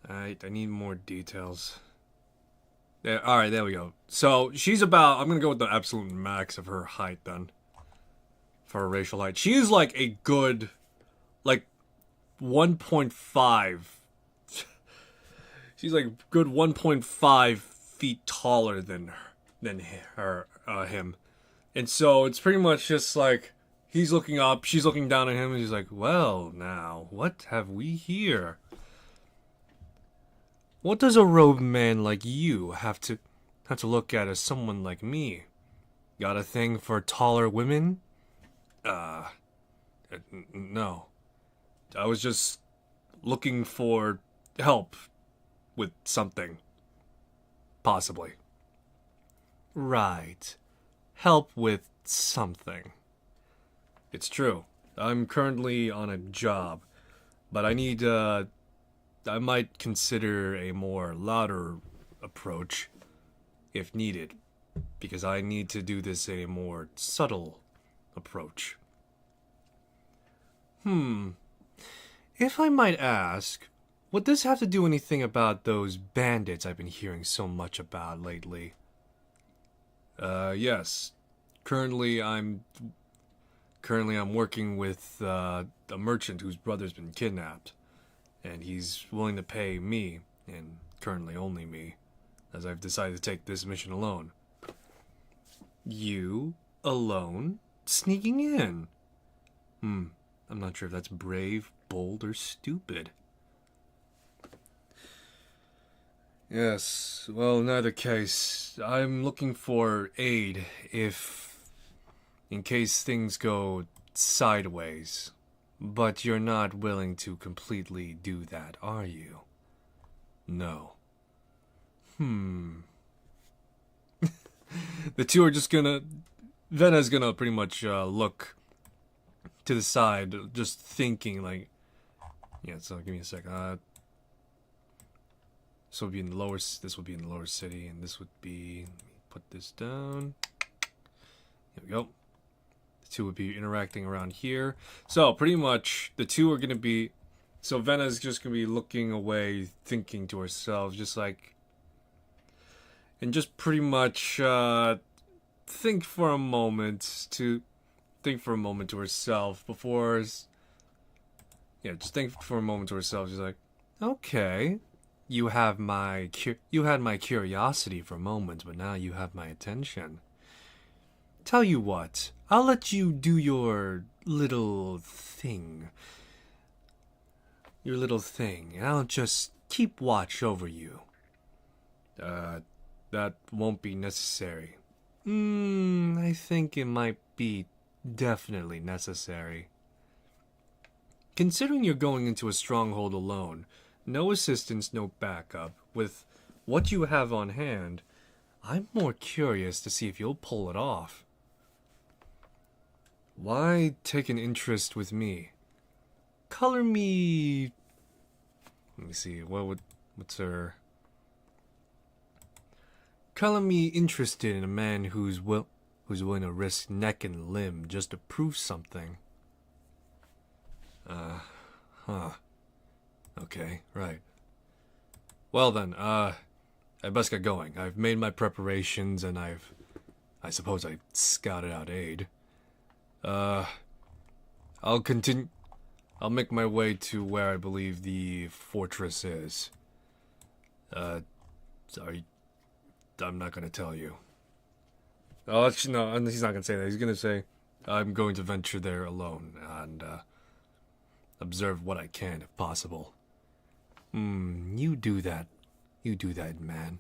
S1: Alright, I need more details. There, alright, there we go. So, she's about... I'm gonna go with the absolute max of her height, then. For her racial height. She is, like, a good... Like, 1.5. She's, like, good 1.5 feet taller than him. And so, it's pretty much just, like... He's looking up, she's looking down at him, and he's like, well, now, what have we here? What does a robed man like you have to look at as someone like me? Got a thing for taller women? No. I was just looking for help with something. Possibly. Right. Help with something. It's true. I'm currently on a job, but I need, I might consider a more louder approach, if needed, because I need to do this in a more subtle approach. If I might ask, would this have to do anything about those bandits I've been hearing so much about lately? Yes. Currently I'm working with, a merchant whose brother's been kidnapped. And he's willing to pay me, and currently only me, as I've decided to take this mission alone. You? Alone? Sneaking in? I'm not sure if that's brave, bold, or stupid. Yes, well, in either case, I'm looking for aid in case things go sideways. But you're not willing to completely do that, are you? No. The two are just gonna... Venna's gonna pretty much look to the side, just thinking, like, Yeah, so give me a sec. This would be in the lower. This would be in the lower city, and this would be. Let me put this down. Here we go. The two would be interacting around here. So pretty much the two are gonna be. So Vena's just gonna be looking away, thinking to herself, just like. And just pretty much think for a moment to herself before. Yeah, just think for a moment to herself. She's like, okay. You had my curiosity for a moment, but now you have my attention. Tell you what, I'll let you do your little thing. And I'll just keep watch over you. That won't be necessary. I think it might be definitely necessary. Considering you're going into a stronghold alone, no assistance, no backup, with what you have on hand, I'm more curious to see if you'll pull it off. Why take an interest with me? Color me... Let me see, what's her... Color me interested in a man who's willing to risk neck and limb just to prove something. Okay, right. Well then, I best get going. I've made my preparations and I suppose I scouted out aid. I'll make my way to where I believe the fortress is. Sorry, I'm not gonna tell you. Oh, actually, no, he's not gonna say that. He's gonna say, I'm going to venture there alone and, observe what I can if possible. You do that. You do that, man.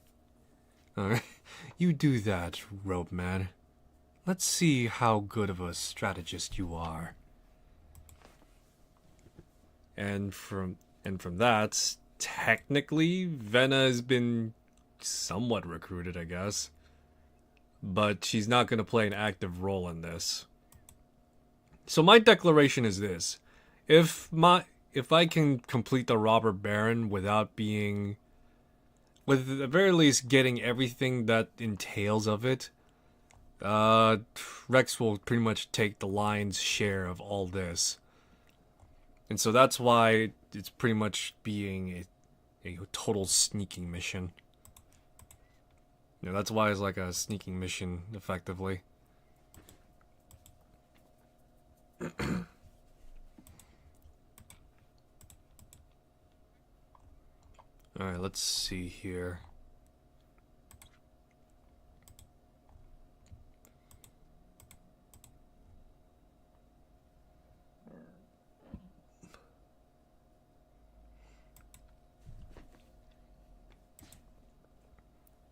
S1: Alright, you do that, rope man. Let's see how good of a strategist you are. And from that, technically, Vena has been somewhat recruited, I guess. But she's not going to play an active role in this. So my declaration is this. If I can complete the Robber Baron without being... with at the very least getting everything that entails of it, Rex will pretty much take the lion's share of all this. And so that's why it's pretty much being a total sneaking mission. You know, that's why it's like a sneaking mission, effectively. Alright, let's see here.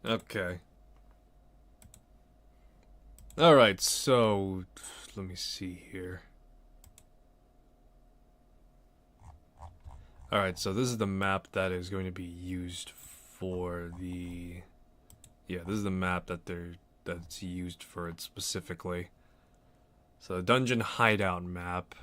S1: Okay. Alright, so let me see here. Alright, so this is the map that is going to be used for the... Yeah, this is the map that's used for it specifically. So the dungeon hideout map.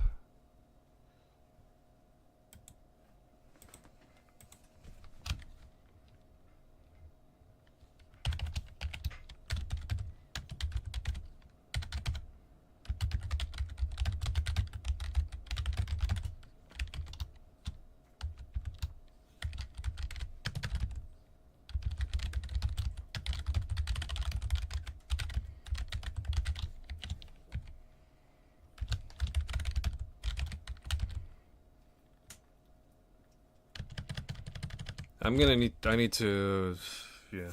S1: I need to, yeah.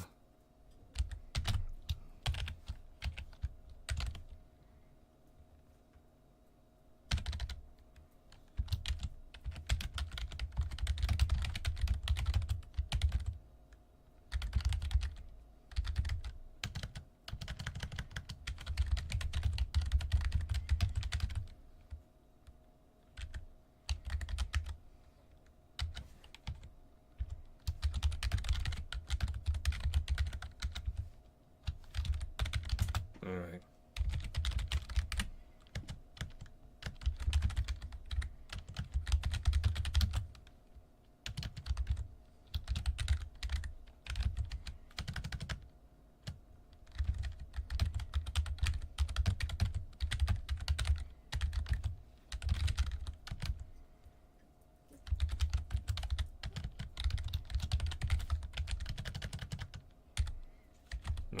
S1: Alright.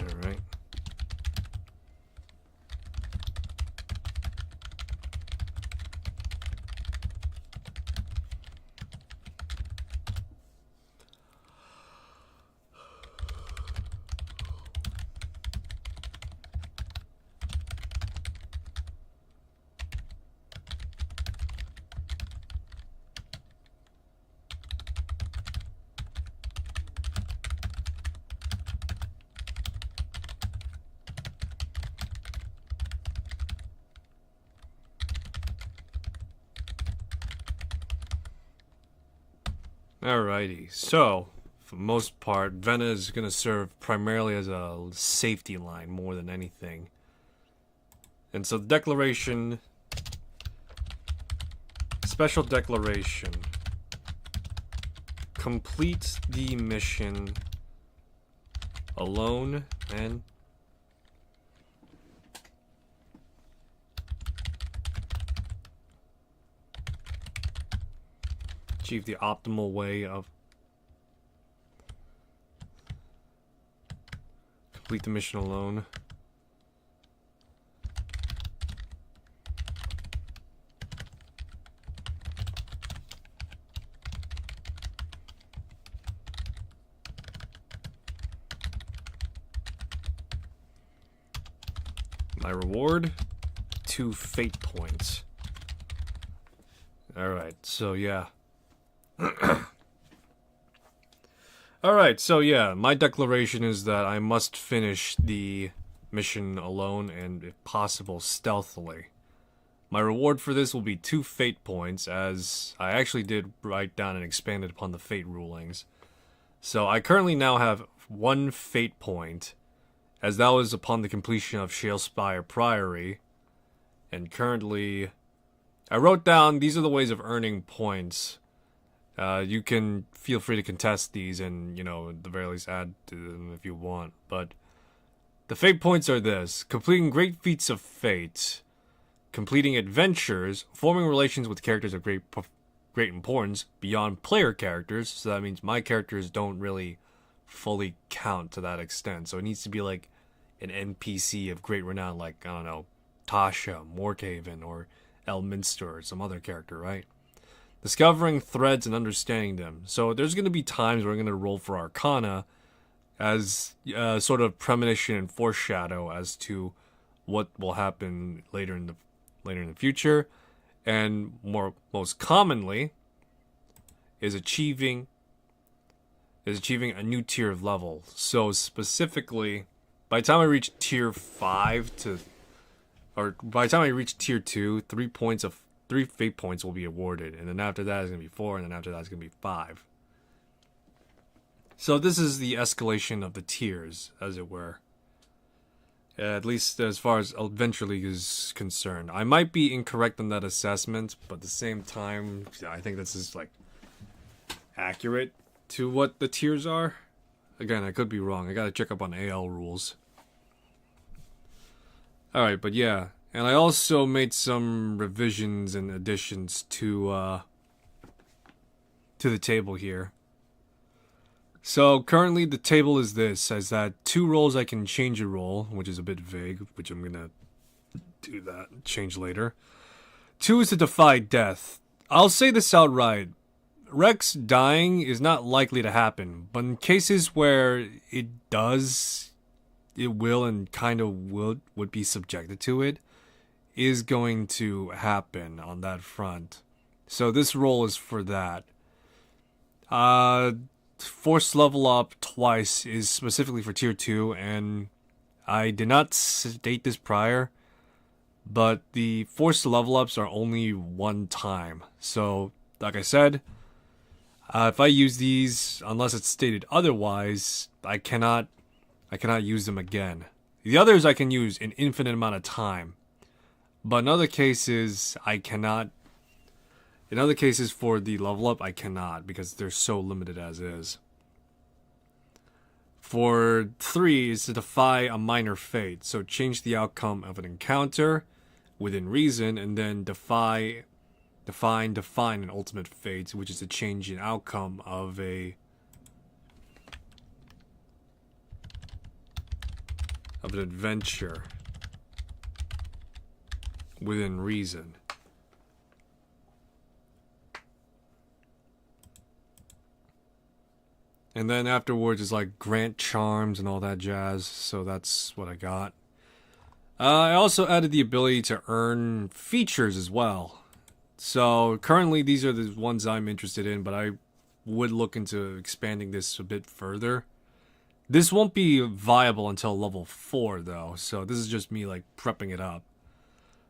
S1: Alright. Alrighty, so for the most part, Vena is going to serve primarily as a safety line more than anything. And so the declaration, special declaration, complete the mission alone and achieve the optimal way of complete the mission alone. My reward, 2 fate points. Alright, so yeah. Alright, so yeah, my declaration is that I must finish the mission alone and, if possible, stealthily. My reward for this will be 2 fate points, as I actually did write down and expanded upon the fate rulings. So I currently now have 1 fate point, as that was upon the completion of Shalespire Priory. And currently, I wrote down, these are the ways of earning points. You can feel free to contest these and, you know, at the very least add to them if you want. But the fate points are this: completing great feats of fate, completing adventures, forming relations with characters of great importance beyond player characters. So that means my characters don't really fully count to that extent. So it needs to be like an NPC of great renown, like, I don't know, Tasha, Morkhaven, or Elminster, or some other character, right? Discovering threads and understanding them. So there's going to be times where I'm going to roll for Arcana as sort of premonition and foreshadow as to what will happen later in the future, and most commonly is achieving a new tier of level. So specifically, by the time I reach tier 5 by the time I reach tier 2, 3 fate points will be awarded, and then after that is going to be 4, and then after that is going to be 5. So this is the escalation of the tiers, as it were. At least as far as Adventure League is concerned. I might be incorrect on that assessment, but at the same time, I think this is, like, accurate to what the tiers are. Again, I could be wrong. I gotta check up on AL rules. Alright, but yeah. And I also made some revisions and additions to the table here. So currently the table is this: says that 2 roles I can change a role, which is a bit vague, which I'm gonna do that, change later. 2 is to defy death. I'll say this outright: Rex dying is not likely to happen, but in cases where it does, it will and kind of would be subjected to it, is going to happen on that front. So this role is for that. Force level up twice is specifically for tier 2, and I did not state this prior, but the force level ups are only 1 time. So, like I said, if I use these, unless it's stated otherwise, I cannot use them again. The others I can use an infinite amount of time. But in other cases, I cannot. In other cases, for the level up, I cannot, because they're so limited as is. For 3 is to defy a minor fate, so change the outcome of an encounter within reason, and then define an ultimate fate, which is to change an outcome of a of an adventure within reason. And then afterwards is like grant charms and all that jazz, so that's what I got. I also added the ability to earn features as well. So currently these are the ones I'm interested in, but I would look into expanding this a bit further. This won't be viable until level 4 though, so this is just me like prepping it up.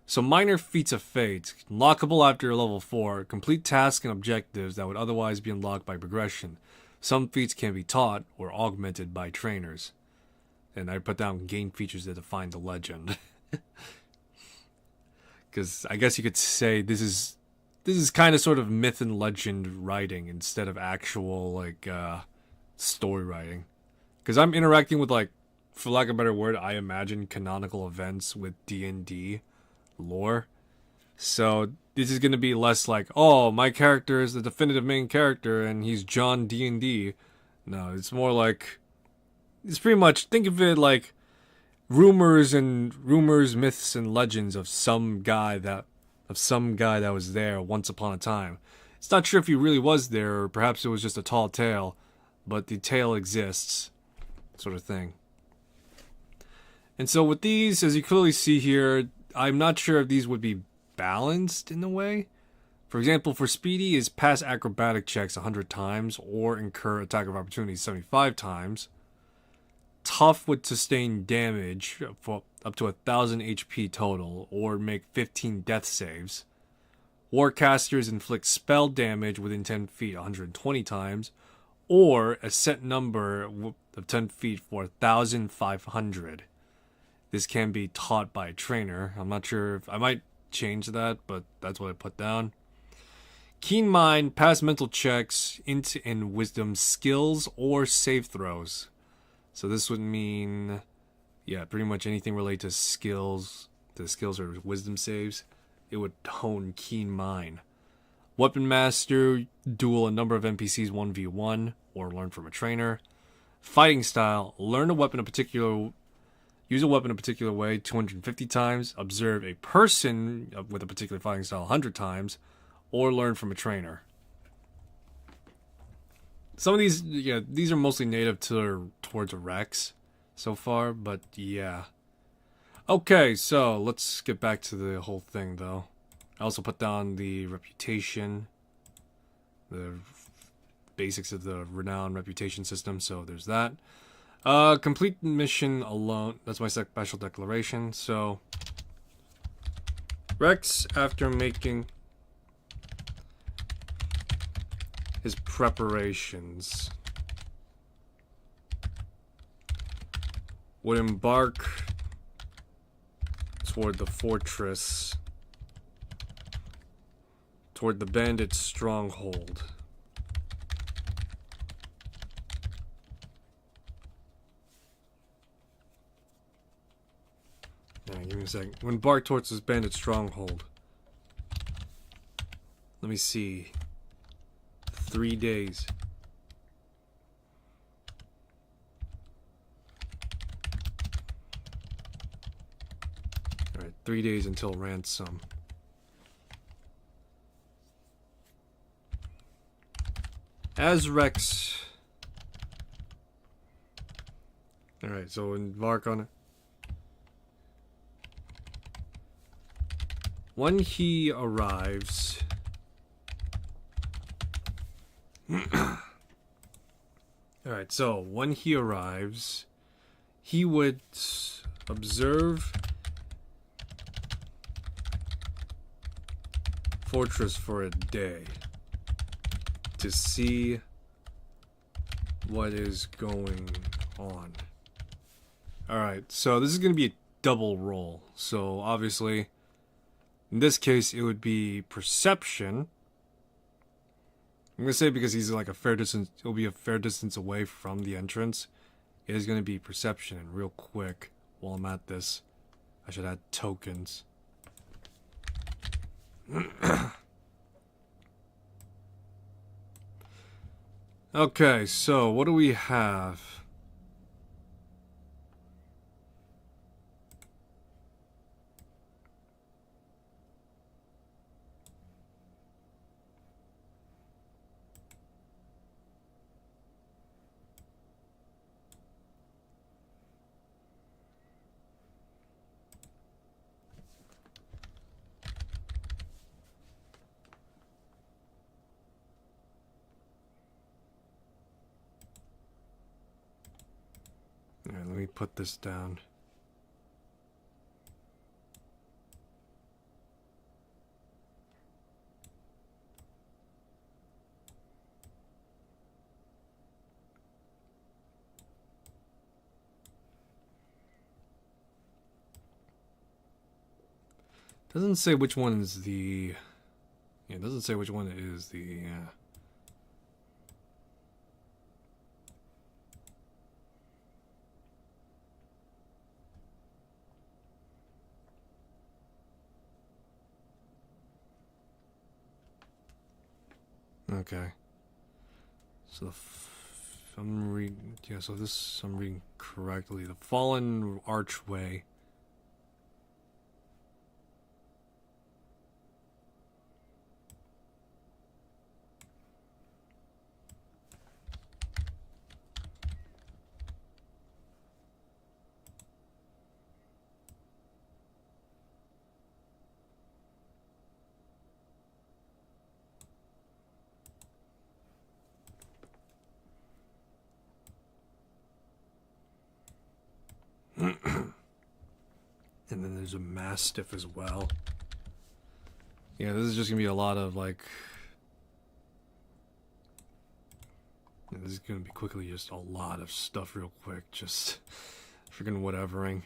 S1: So minor feats of fate, unlockable after level 4, complete tasks and objectives that would otherwise be unlocked by progression. Some feats can be taught or augmented by trainers. And I put down gain features that define the legend. Because I guess you could say this is kind of sort of myth and legend writing instead of actual like story writing. Because I'm interacting with, like, for lack of a better word, I imagine canonical events with D&D lore. So this is going to be less like, oh, my character is the definitive main character and he's John D&D. No, it's more like, it's pretty much, think of it like rumors, myths, and legends of some guy that was there once upon a time. It's not sure if he really was there, or perhaps it was just a tall tale, but the tale exists, sort of thing. And so with these, as you clearly see here, I'm not sure if these would be balanced in a way. For example, for Speedy is pass acrobatic checks 100 times or incur attack of opportunity 75 times. Tough would sustain damage for up to 1000 HP total or make 15 death saves. Warcasters inflict spell damage within 10 feet 120 times or a set number of 10 feet for 1500. This can be taught by a trainer. I'm not sure if I might change that, but that's what I put down. Keen Mind, pass mental checks, int and wisdom skills or save throws. So this would mean, yeah, pretty much anything related to skills or wisdom saves. It would hone Keen Mind. Weapon Master, duel a number of NPCs 1v1 or learn from a trainer. Fighting Style, learn a weapon use a weapon a particular way 250 times, observe a person with a particular fighting style 100 times, or learn from a trainer. Some of these, yeah, these are mostly native towards Rex so far, but yeah. Okay, so let's get back to the whole thing though. I also put down the reputation, the basics of the renown reputation system, so there's that. Complete mission alone. That's my special declaration. So, Rex, after making his preparations, would embark toward the fortress, toward the bandit stronghold. Give me a second. When embark towards this bandit stronghold. Let me see. 3 days. Alright, 3 days until ransom. As Rex. Alright, so embark on it. When he arrives, alright, so when he arrives, he would observe fortress for a day to see what is going on. Alright, so this is going to be a double roll. So obviously, in this case, it would be perception. I'm going to say because he's like a fair distance, it'll be a fair distance away from the entrance. It is going to be perception. And real quick, while I'm at this, I should add tokens. Okay, so what do we have? Alright, let me put this down. Doesn't say which one is the... Yeah, it doesn't say which one is the... Okay. So if I'm reading... Yeah, so this I'm reading correctly. The fallen archway... And then there's a mastiff as well. Yeah, this is just gonna be a lot of like... Yeah, this is gonna be quickly just a lot of stuff real quick. Just freaking whatevering.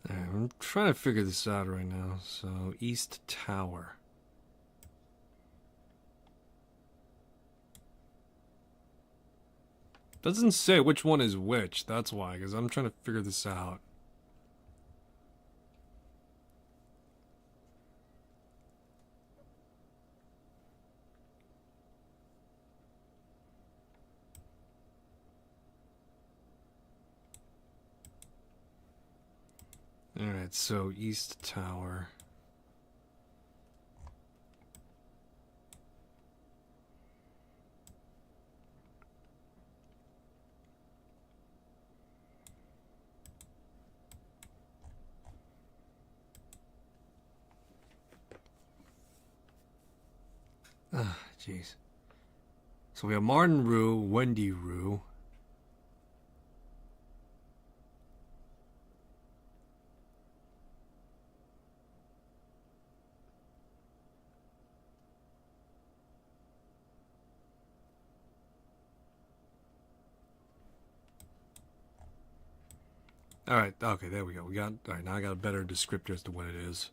S1: I'm trying to figure this out right now. So, East Tower. Doesn't say which one is which, that's why, because I'm trying to figure this out. Alright, so East Tower. Ah, jeez. So we have Martin Rue, Wendy Rue. Alright, okay, there we go. Alright, now I got a better descriptor as to what it is.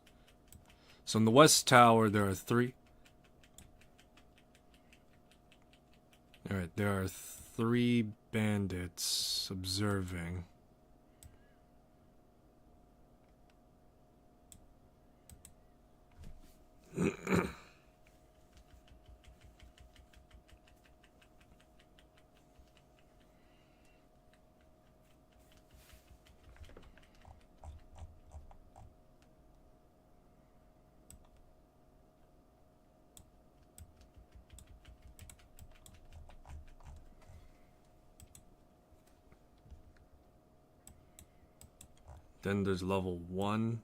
S1: So in the West Tower, there are three. Alright, there are three bandits observing. Then there's level 1.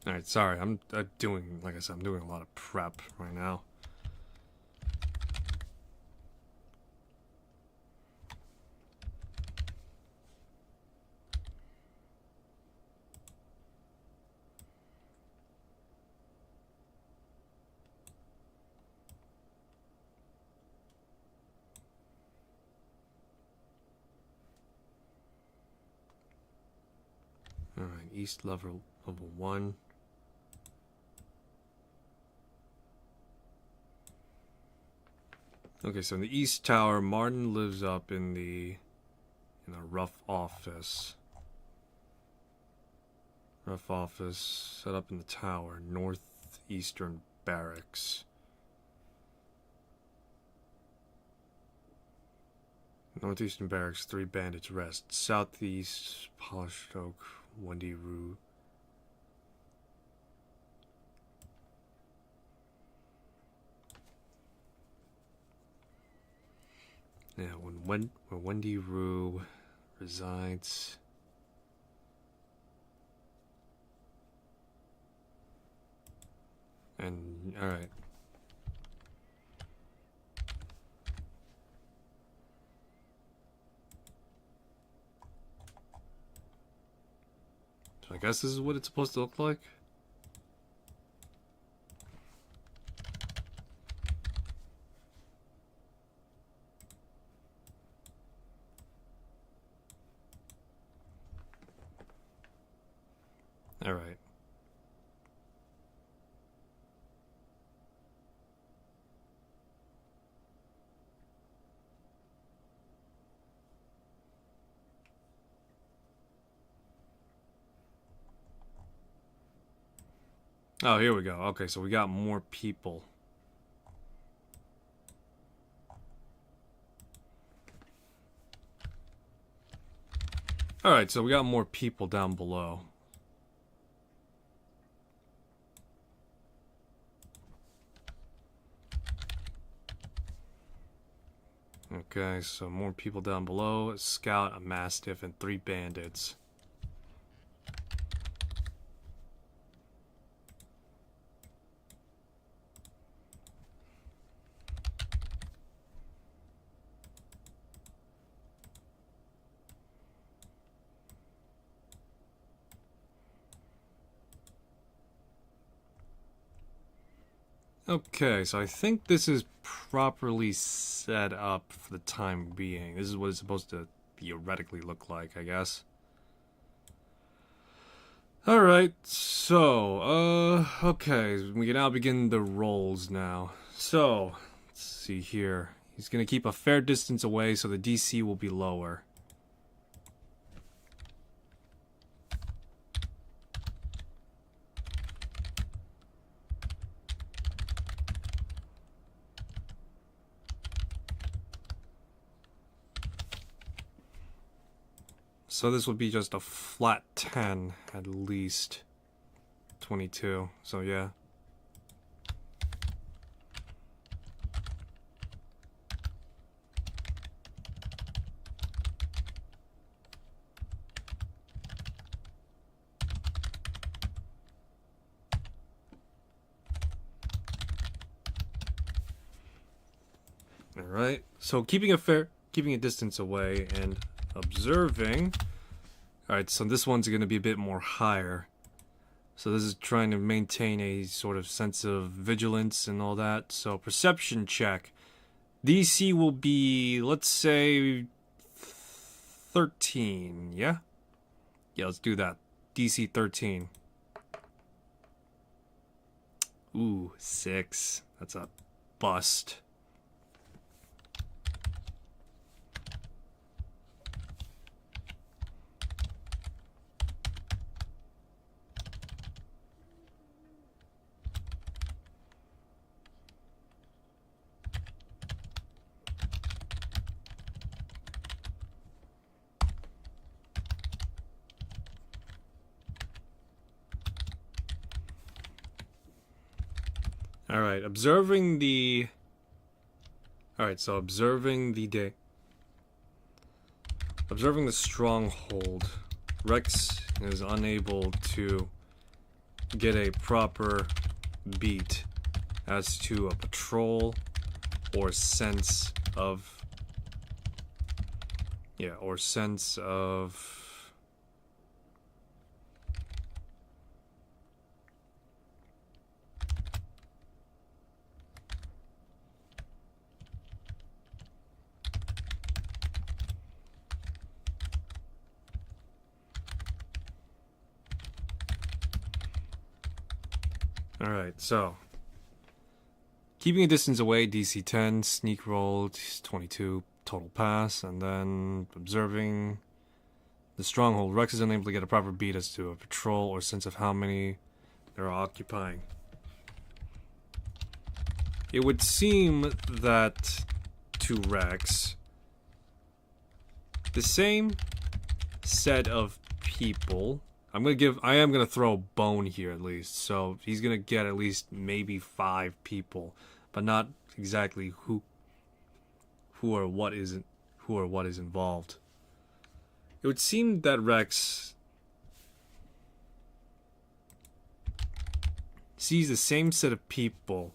S1: Alright, sorry, I'm doing, like I said, I'm doing a lot of prep right now. Alright, East level 1. Okay, so in the East Tower, Martin lives up in a rough office. Rough office set up in the tower, northeastern barracks. Northeastern Barracks, 3 bandits rest. Southeast, Polished Oak, Wendy Rue. Yeah, where Wendy Rue resides. And, alright. So I guess this is what it's supposed to look like? Alright. Oh, here we go. Okay, so we got more people. Alright, so we got more people down below. Okay, so more people down below. A scout, a mastiff, and 3 bandits. Okay, so I think this is properly set up for the time being. This is what it's supposed to theoretically look like, I guess. Alright, so, okay, we can now begin the rolls now. So, let's see here. He's gonna keep a fair distance away so the DC will be lower. So this would be just a flat 10 at least. 22, so yeah. Alright, so keeping a distance away and observing. Alright, so this one's going to be a bit more higher. So this is trying to maintain a sort of sense of vigilance and all that. So perception check. DC will be, let's say, 13, yeah? Yeah, let's do that. DC 13. Ooh, 6. That's a bust. Alright, observing the... Alright, so observing the stronghold. Rex is unable to get a proper beat as to a patrol or sense of... Yeah, or sense of... Alright, so keeping a distance away, DC 10, sneak roll, 22, total pass, and then observing the stronghold. Rex is unable to get a proper beat as to a patrol or sense of how many they're occupying. It would seem that to Rex, the same set of people. I am gonna throw a bone here at least, so he's gonna get at least maybe 5 people, but not exactly who or what is involved. It would seem that Rex sees the same set of people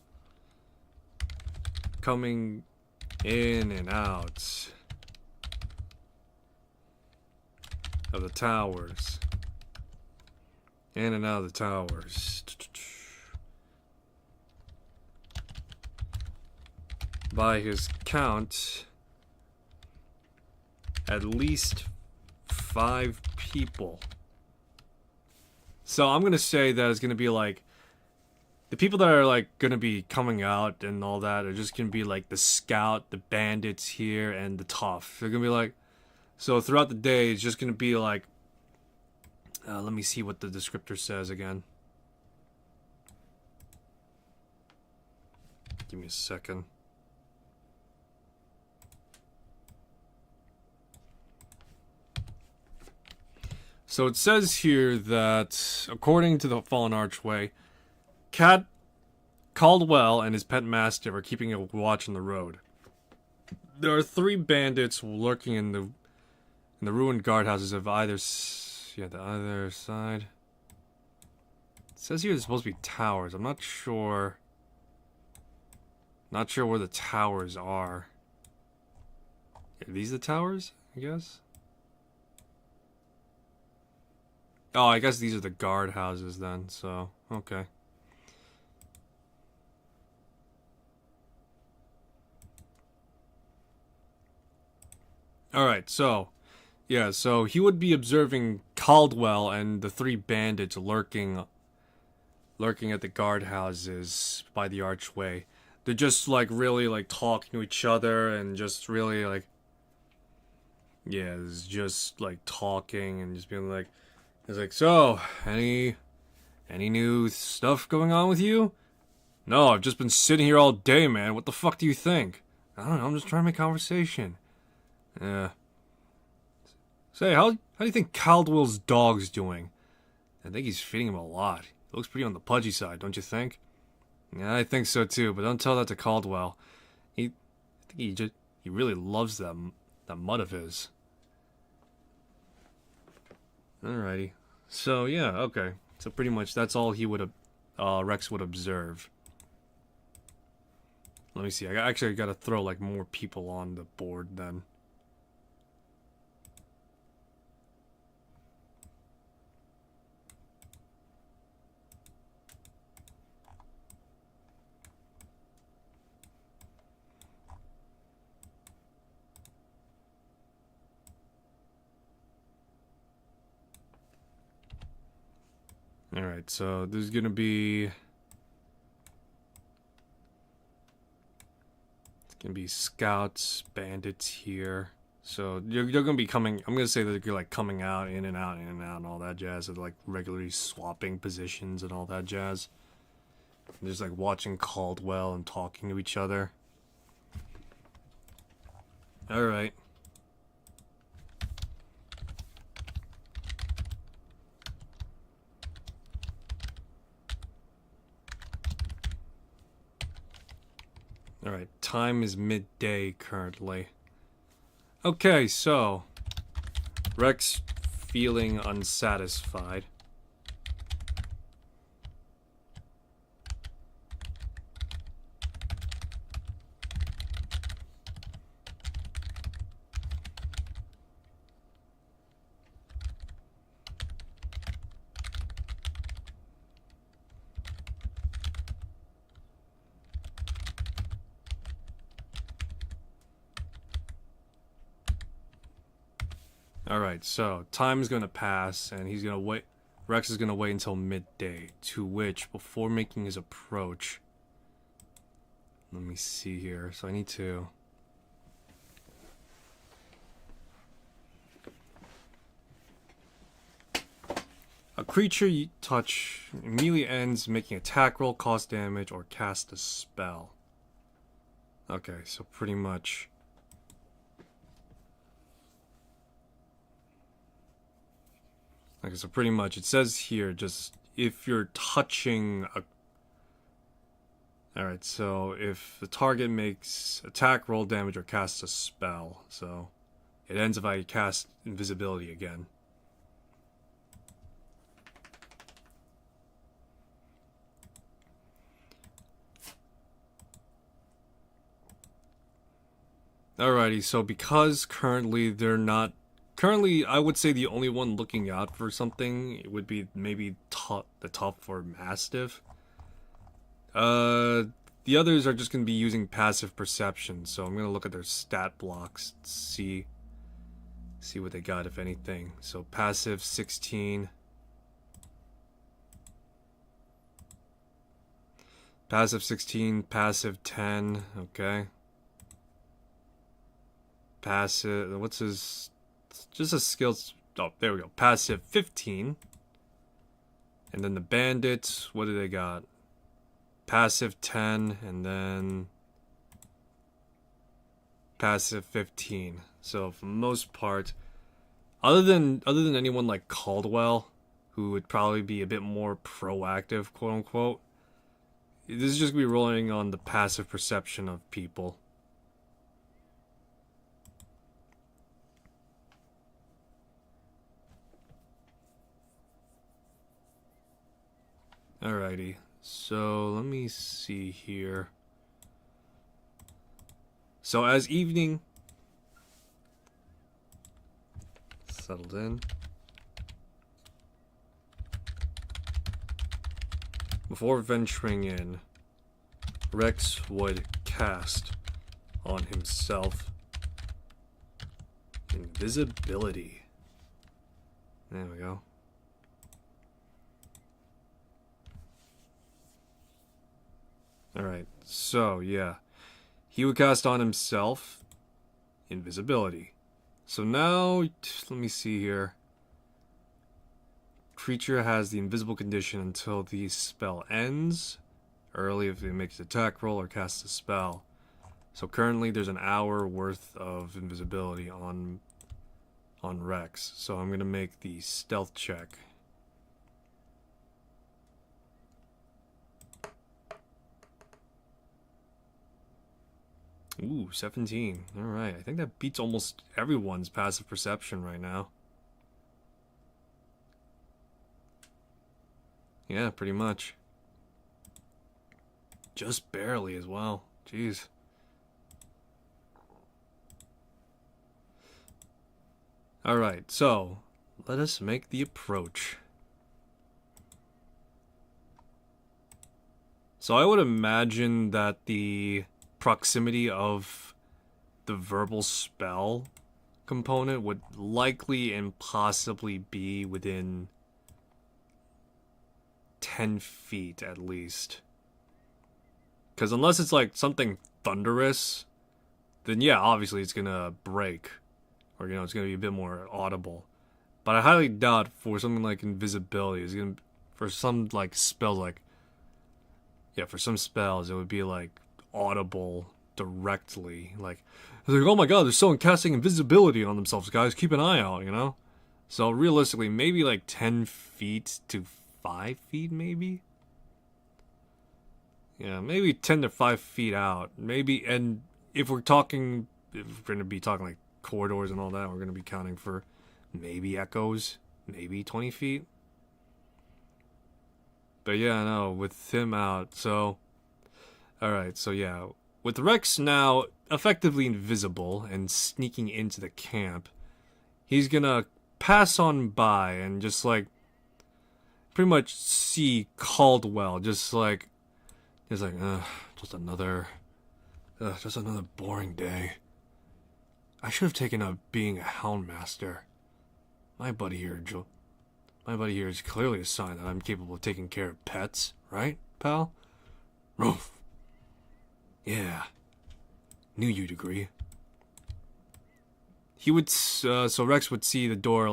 S1: coming in and out of the towers. In and out of the towers. By his count, at least 5 people. So I'm gonna say that it's gonna be like the people that are like gonna be coming out and all that are just gonna be like the scout, the bandits here, and the tough. They're gonna be like, so throughout the day it's just gonna be like, let me see what the descriptor says again. Give me a second. So it says here that, according to the Fallen Archway, Cat Caldwell and his pet mastiff are keeping a watch on the road. There are 3 bandits lurking in the ruined guardhouses of either the other side. It says here there's supposed to be towers. I'm not sure. Not sure where the towers are. Are these the towers? I guess. Oh, I guess these are the guard houses then, so, okay. Alright, so, yeah, so he would be observing Caldwell and the 3 bandits lurking at the guard houses by the archway. They're just, like, really, like, talking to each other and just really, like, yeah, it's just, like, talking and just being like, it's like, so, any new stuff going on with you? No, I've just been sitting here all day, man. What the fuck do you think? I don't know, I'm just trying to make conversation. Yeah. Say, how do you think Caldwell's dog's doing? I think he's feeding him a lot. He looks pretty on the pudgy side, don't you think? Yeah, I think so too, but don't tell that to Caldwell. I think he really loves that mud of his. Alrighty. So, yeah, okay. So pretty much that's all he would Rex would observe. Let me see. I actually gotta throw, like, more people on the board then. Alright, so there's gonna be... It's gonna be scouts, bandits here. So they're gonna be coming... I'm gonna say that they're like coming out, in and out, and all that jazz. They're like regularly swapping positions and all that jazz. And just like watching Caldwell and talking to each other. Alright. Alright, time is midday currently. Okay, so Rex feeling unsatisfied. Alright, so time is gonna pass and he's gonna wait. Rex is gonna wait until midday, to which, before making his approach, let me see here. So I need to... A creature you touch immediately ends making attack roll, cost damage, or cast a spell. Okay, so pretty much... Okay, so pretty much it says here just if you're touching a... Alright, so if the target makes attack, roll damage, or casts a spell. So it ends if I cast invisibility again. Alrighty, so because currently they're not... Currently, I would say the only one looking out for something would be maybe the tough or mastiff. The others are just going to be using passive perception, so I'm going to look at their stat blocks, see what they got, if anything. So passive 16. Passive 16, passive 10, okay. Passive, what's his... Just a skills... Oh, there we go. Passive 15. And then the bandits, what do they got? Passive 10, and then... Passive 15. So, for the most part... Other than anyone like Caldwell, who would probably be a bit more proactive, quote-unquote, this is just going to be rolling on the passive perception of people. Alrighty, so let me see here. So as evening settled in, before venturing in, Rex would cast on himself invisibility. There we go. Alright, so yeah, he would cast on himself invisibility. So now, let me see here. Creature has the invisible condition until the spell ends. Early if it makes an attack roll or casts a spell. So currently there's an hour worth of invisibility on Rex. So I'm going to make the stealth check. Ooh, 17. Alright, I think that beats almost everyone's passive perception right now. Yeah, pretty much. Just barely as well. Jeez. Alright, so let us make the approach. So I would imagine that the proximity of the verbal spell component would likely and possibly be within 10 feet at least. Because unless it's like something thunderous, then yeah, obviously it's gonna break. Or, it's gonna be a bit more audible. But I highly doubt for something like invisibility, it's gonna... For some, like, spells, like... Yeah, for some spells, it would be, like, audible directly. Like, oh my god, there's someone casting invisibility on themselves, guys. Keep an eye out, So, realistically, maybe, like, 10 feet to 5 feet, maybe? Yeah, maybe 10 to 5 feet out. Maybe, and if we're going to be talking, like, corridors and all that, we're going to be counting for maybe echoes, maybe 20 feet. But yeah, no, with him out, so... Alright, so yeah, with Rex now effectively invisible and sneaking into the camp, he's gonna pass on by and just, like, pretty much see Caldwell, just like, just another boring day. I should have taken up being a Houndmaster. My buddy here is clearly a sign that I'm capable of taking care of pets, right, pal? Roof. Yeah. Knew you'd agree. He would, so Rex would see the door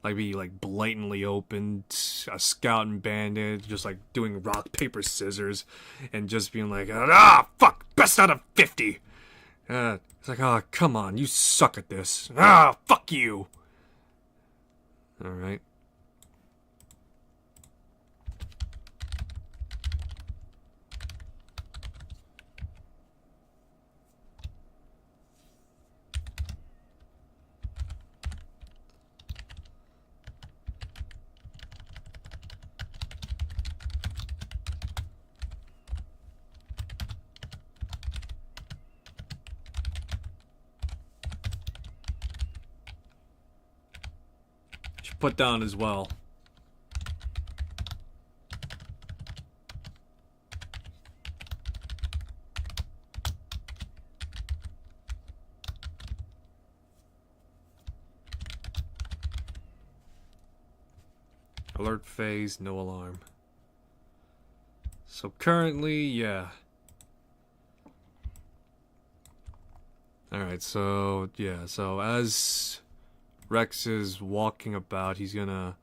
S1: be blatantly opened, a scout and bandit, just like doing rock, paper, scissors, and just being like, fuck, best out of 50. It's like, come on, you suck at this. Fuck you. Alright. put down as well. Alert phase, no alarm. So currently, yeah. Alright, so, yeah, so as Rex is walking about, he's gonna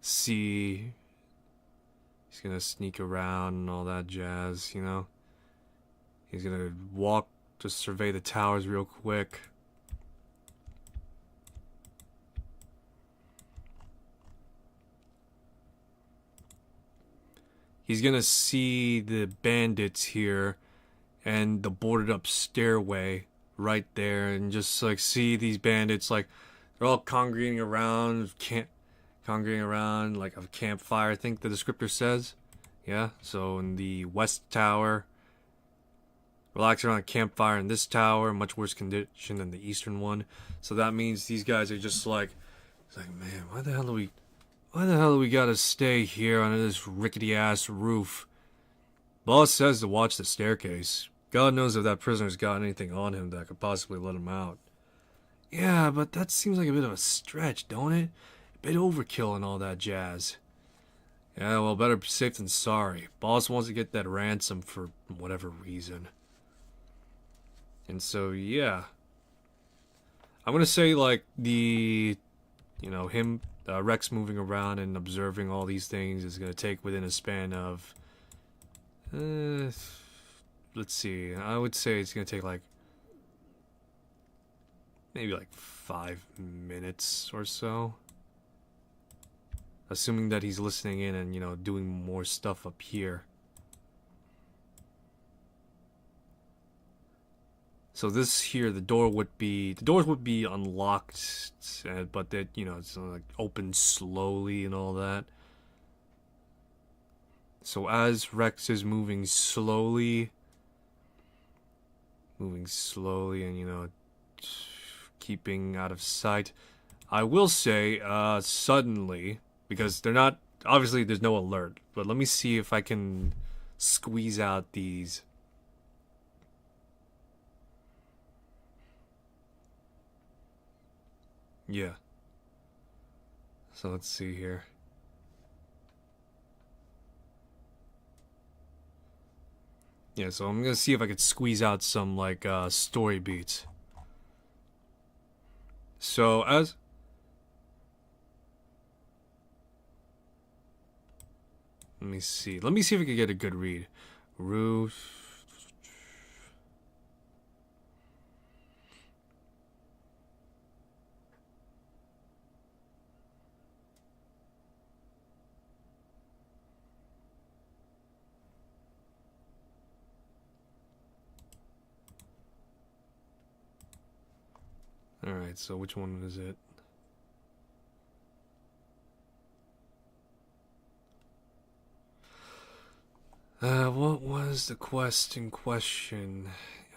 S1: see... He's gonna sneak around and all that jazz, you know? He's gonna walk to survey the towers real quick. He's gonna see the bandits here and the boarded up stairway right there, and just like see these bandits, like they're all congregating around like a campfire, I think the descriptor says. Yeah, so in the west tower, relax around a campfire in this tower, much worse condition than the eastern one. So that means these guys are just like, it's like, man, why the hell do we gotta stay here under this rickety ass roof? Boss says to watch the staircase. God knows if that prisoner's got anything on him that could possibly let him out. Yeah, but that seems like a bit of a stretch, don't it? A bit overkill and all that jazz. Yeah, well, better safe than sorry. Boss wants to get that ransom for whatever reason. And so, yeah. I'm gonna say, like, Rex moving around and observing all these things is gonna take within a span of... let's see, I would say it's gonna take, like, maybe, like, 5 minutes or so. Assuming that he's listening in and, doing more stuff up here. So this here, the doors would be unlocked, but that, it's like open slowly and all that. So as Rex is moving slowly and, keeping out of sight, I will say, suddenly, because they're not, obviously there's no alert, but let me see if I can squeeze out these. Yeah. So let's see here. Yeah, so I'm gonna see if I could squeeze out some, like, story beats. So, let me see if I can get a good read. Roof. Alright, so which one is it? What was the quest in question?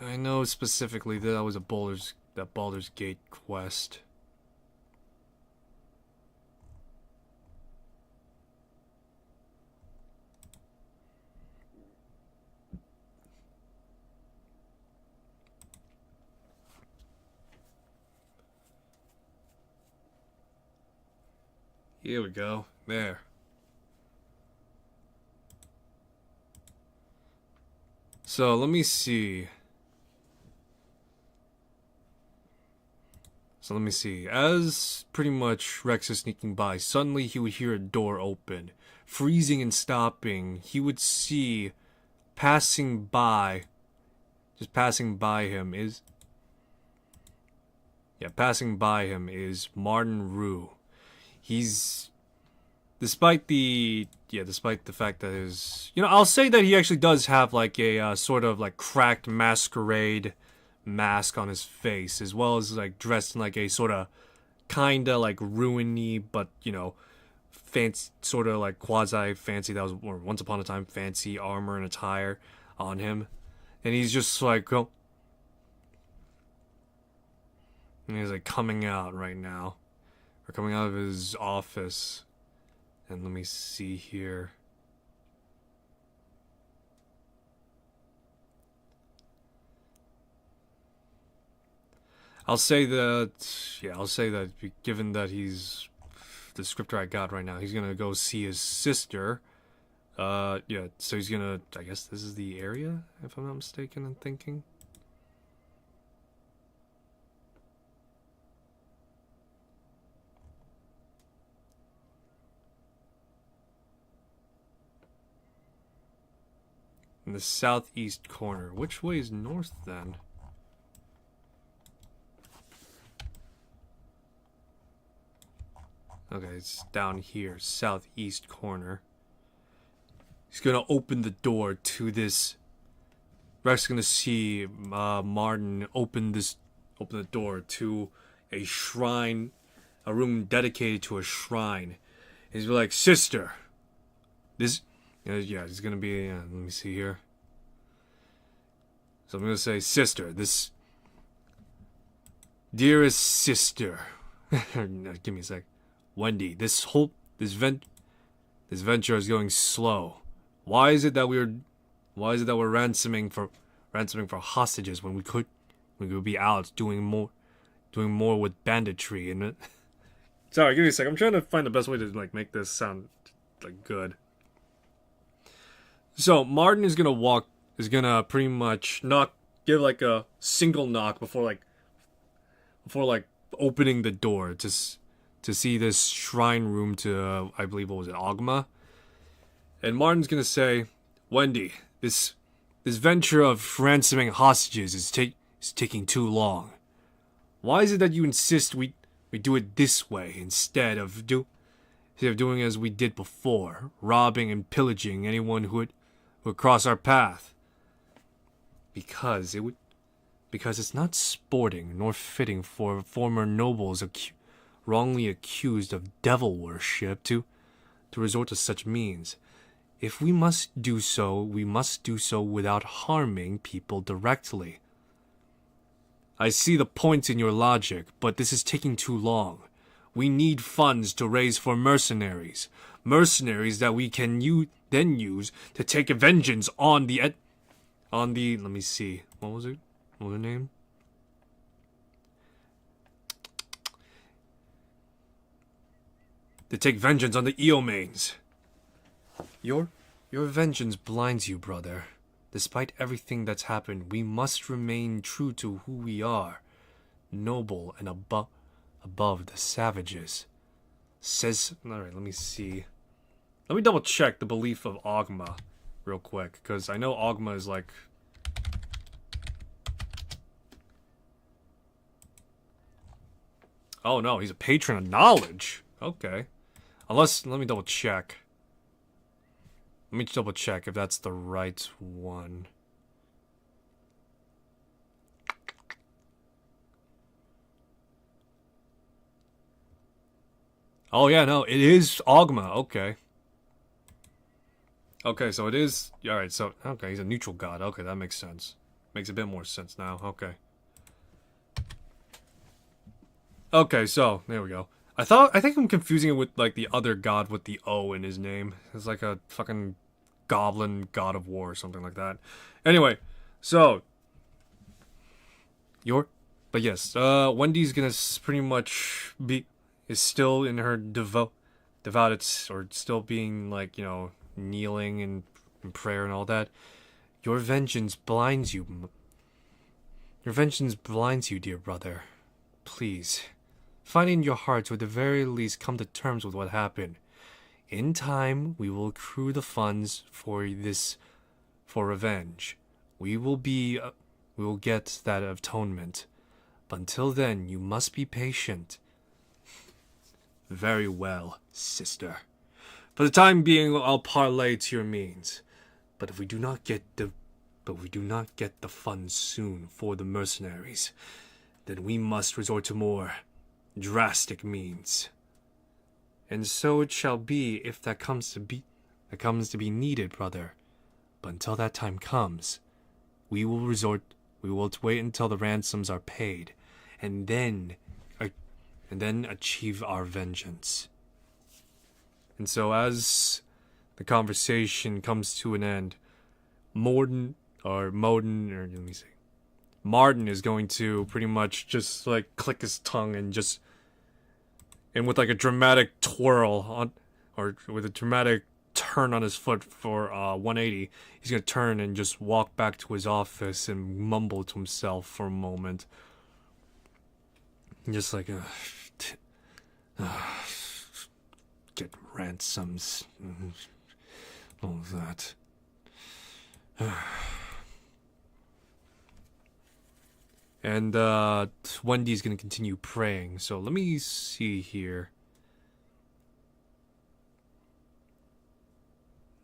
S1: I know specifically that was that Baldur's Gate quest. Here we go. There. So, let me see. As pretty much Rex is sneaking by, suddenly he would hear a door open. Freezing and stopping, he would see passing by him is Martin Rue. He's, despite the fact that I'll say that he actually does have like a sort of like cracked masquerade mask on his face, as well as like dressed in like a sort of kinda like ruiny but fancy, sort of like quasi fancy, that was, or once upon a time fancy armor and attire on him, and he's just like, and he's like coming out right now. are coming out of his office. And let me see here. I'll say that given that he's the scripter I got right now, he's gonna go see his sister. Yeah, so he's gonna, I guess this is the area, if I'm not mistaken, I'm thinking. In the southeast corner. Which way is north then? Okay, it's down here, southeast corner. He's gonna open the door to this. Rex gonna see Martin open the door to a shrine, a room dedicated to a shrine. He's like, sister, this, yeah, it's gonna be. Let me see here. So I'm gonna say, sister, this, dearest sister. Give me a sec. Wendy, this venture is going slow. Why is it that we're ransoming for hostages when we could be out doing more with banditry and it? Sorry, give me a sec. I'm trying to find the best way to like make this sound like good. So Martin is gonna pretty much give like a single knock before opening the door to see this shrine room to, I believe, what was it, Ogma? And Martin's gonna say, Wendy, this venture of ransoming hostages is taking too long. Why is it that you insist we do it this way instead of doing as we did before, robbing and pillaging anyone who would cross our path? Because it's not sporting nor fitting for former nobles wrongly accused of devil worship to resort to such means. If we must do so, we must do so without harming people directly. I see the point in your logic, but this is taking too long. We need funds to raise for mercenaries. Mercenaries that we can then use to take vengeance on the, let me see, what was it? What was her name? To take vengeance on the Eomanes. Your vengeance blinds you, brother. Despite everything that's happened, we must remain true to who we are. Noble and above the savages. Alright, let me see. Let me double check the belief of Ogma real quick, because I know Ogma is like... Oh no, he's a patron of knowledge. Okay. Unless, let me double check. Let me double check if that's the right one. Oh yeah, no, it is Ogma, okay. Okay, so it is, alright, so, okay, he's a neutral god, okay, that makes sense. Makes a bit more sense now, okay. Okay, so, there we go. I think I'm confusing it with, like, the other god with the O in his name. It's like a fucking goblin god of war or something like that. Anyway, so... But yes, Wendy's gonna pretty much is still in her devout, or still being, like, you know, kneeling in prayer and all that. Your vengeance blinds you. Your vengeance blinds you, dear brother. Please. Find in your heart to at the very least come to terms with what happened. In time, we will accrue the funds for revenge. We will get that atonement. But until then, you must be patient. Very well, sister. For the time being, I'll parlay to your means. But if we do not get the funds soon for the mercenaries, then we must resort to more drastic means. And so it shall be if that comes to be needed, brother. But until that time comes, we will wait until the ransoms are paid, and then and then achieve our vengeance. And so as the conversation comes to an end, Martin is going to pretty much just like click his tongue and with like a dramatic twirl on, or with a dramatic turn on his foot for 180, he's gonna turn and just walk back to his office and mumble to himself for a moment. Just like, get ransoms, all of that. And Wendy's gonna continue praying, so let me see here.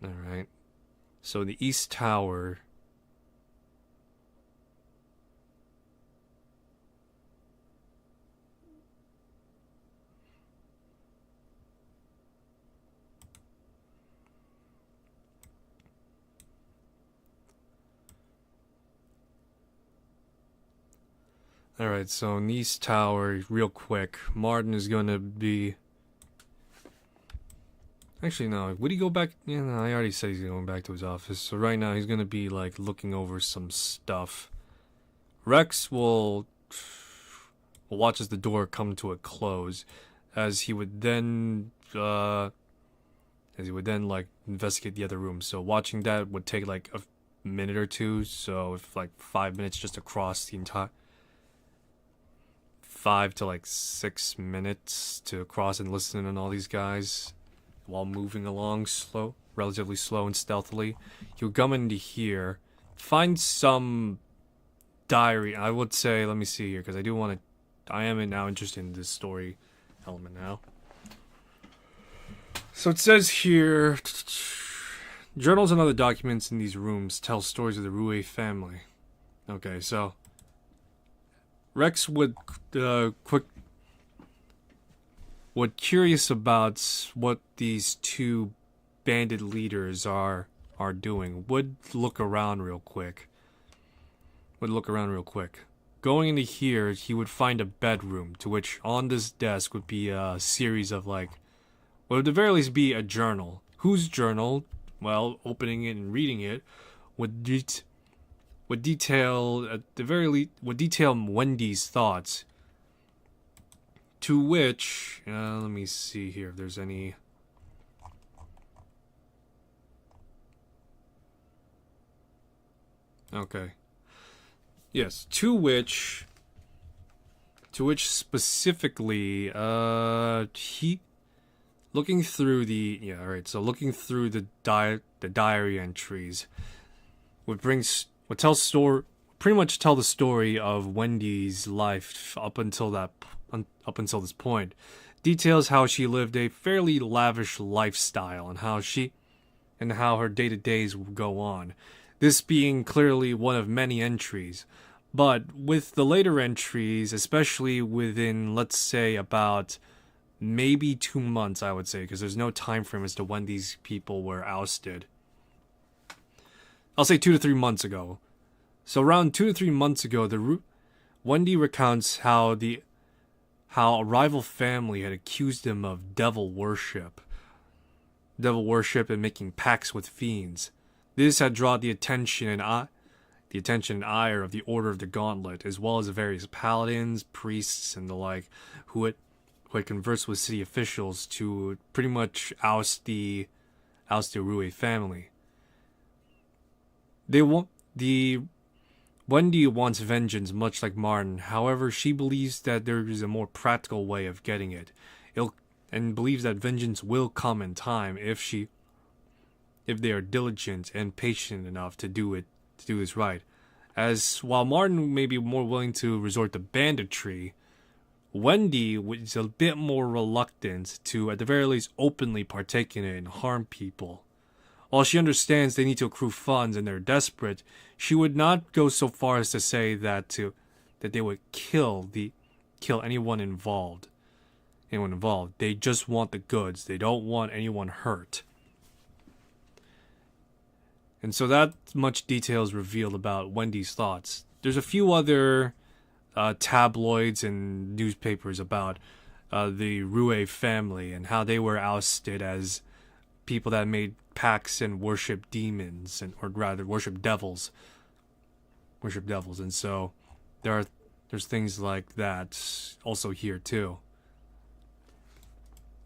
S1: Alright. So the East Tower. Alright, so in the East Tower, real quick, Martin is gonna be... Actually, no. Would he go back? Yeah, no, I already said he's going back to his office. So right now, he's going to be, like, looking over some stuff. Rex will watch as the door come to a close, as he would then, like, investigate the other room. So watching that would take, like, a minute or two. So if, like, 5 minutes just across the entire... 5 to, like, 6 minutes to cross and listen to all these guys... while moving along relatively slow and stealthily. You'll come into here, find some diary. I would say, let me see here, because I am now interested in this story element now. So it says here, journals and other documents in these rooms tell stories of the Rue family. Okay, so Rex would curious about what these two bandit leaders are doing, would look around real quick. Going into here, he would find a bedroom, to which on this desk would be a series of, like, well, at the very least be a journal. Whose journal? Well, opening it and reading it would detail Wendy's thoughts. To which, let me see here if there's any... Okay. Yes, to which specifically, he... Looking through the... Yeah, alright, so looking through the diary entries pretty much tell the story of Wendy's life up until this point. Details how she lived a fairly lavish lifestyle and how her day-to-days would go on. This being clearly one of many entries. But with the later entries, especially within, let's say, about maybe 2 months, I would say, because there's no time frame as to when these people were ousted. I'll say 2 to 3 months ago. So around 2 to 3 months ago, Wendy recounts how a rival family had accused him of devil worship and making pacts with fiends. This had drawn the attention and ire of the Order of the Gauntlet, as well as the various paladins, priests, and the like, who had conversed with city officials to pretty much oust the Rue family. Wendy wants vengeance, much like Martin. However, she believes that there is a more practical way of getting it, and believes that vengeance will come in time if they are diligent and patient enough to do this right. As while Martin may be more willing to resort to banditry, Wendy is a bit more reluctant to, at the very least, openly partake in it and harm people. While she understands they need to accrue funds and they're desperate, she would not go so far as to say that they would kill anyone involved. They just want the goods. They don't want anyone hurt. And so that much detail is revealed about Wendy's thoughts. There's a few other tabloids and newspapers about the Rue family and how they were ousted as people that made pacts and worship demons, or rather worship devils. And so there's things like that also here too.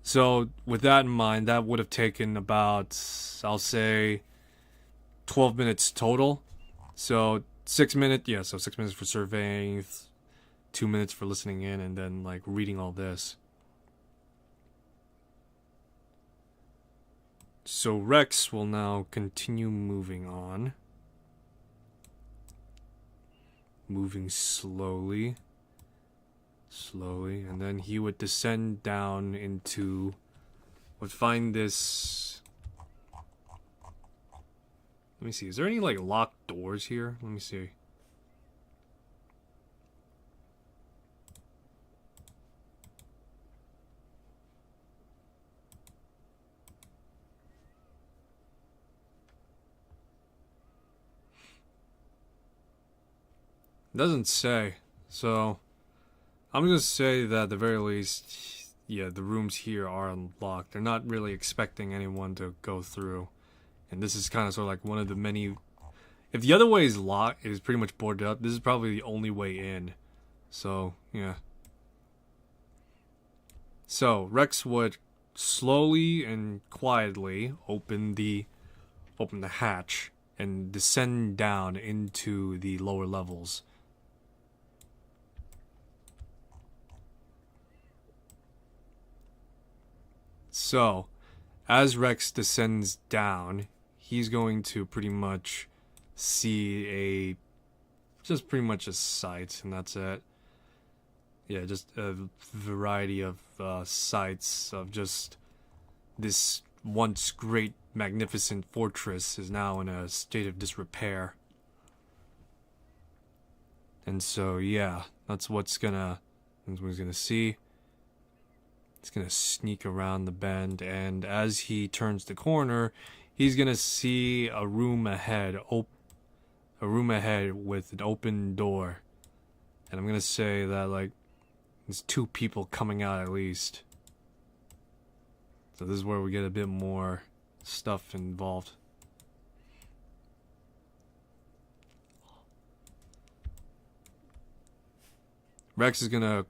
S1: So with that in mind, that would have taken about, I'll say, 12 minutes total. So 6 minutes, yeah, so 6 minutes for surveying, 2 minutes for listening in, and then like reading all this. So Rex will now continue moving on. Moving slowly, and then he would descend down into, would find this, let me see, is there any like locked doors here? Let me see. It doesn't say, so I'm gonna say that at the very least, yeah, the rooms here are unlocked. They're not really expecting anyone to go through, and this is kind of sort of like one of the many. If the other way is locked, it is pretty much boarded up. This is probably the only way in. So yeah. So Rex would slowly and quietly open the hatch and descend down into the lower levels. So, as Rex descends down, he's going to pretty much see just pretty much a sight, and that's it. Yeah, just a variety of sights of just this once great, magnificent fortress is now in a state of disrepair. And so, yeah, that's what he's gonna see. He's gonna sneak around the bend, and as he turns the corner, he's gonna see a room ahead with an open door. And I'm gonna say that like there's 2 people coming out at least. So this is where we get a bit more stuff involved. Rex is gonna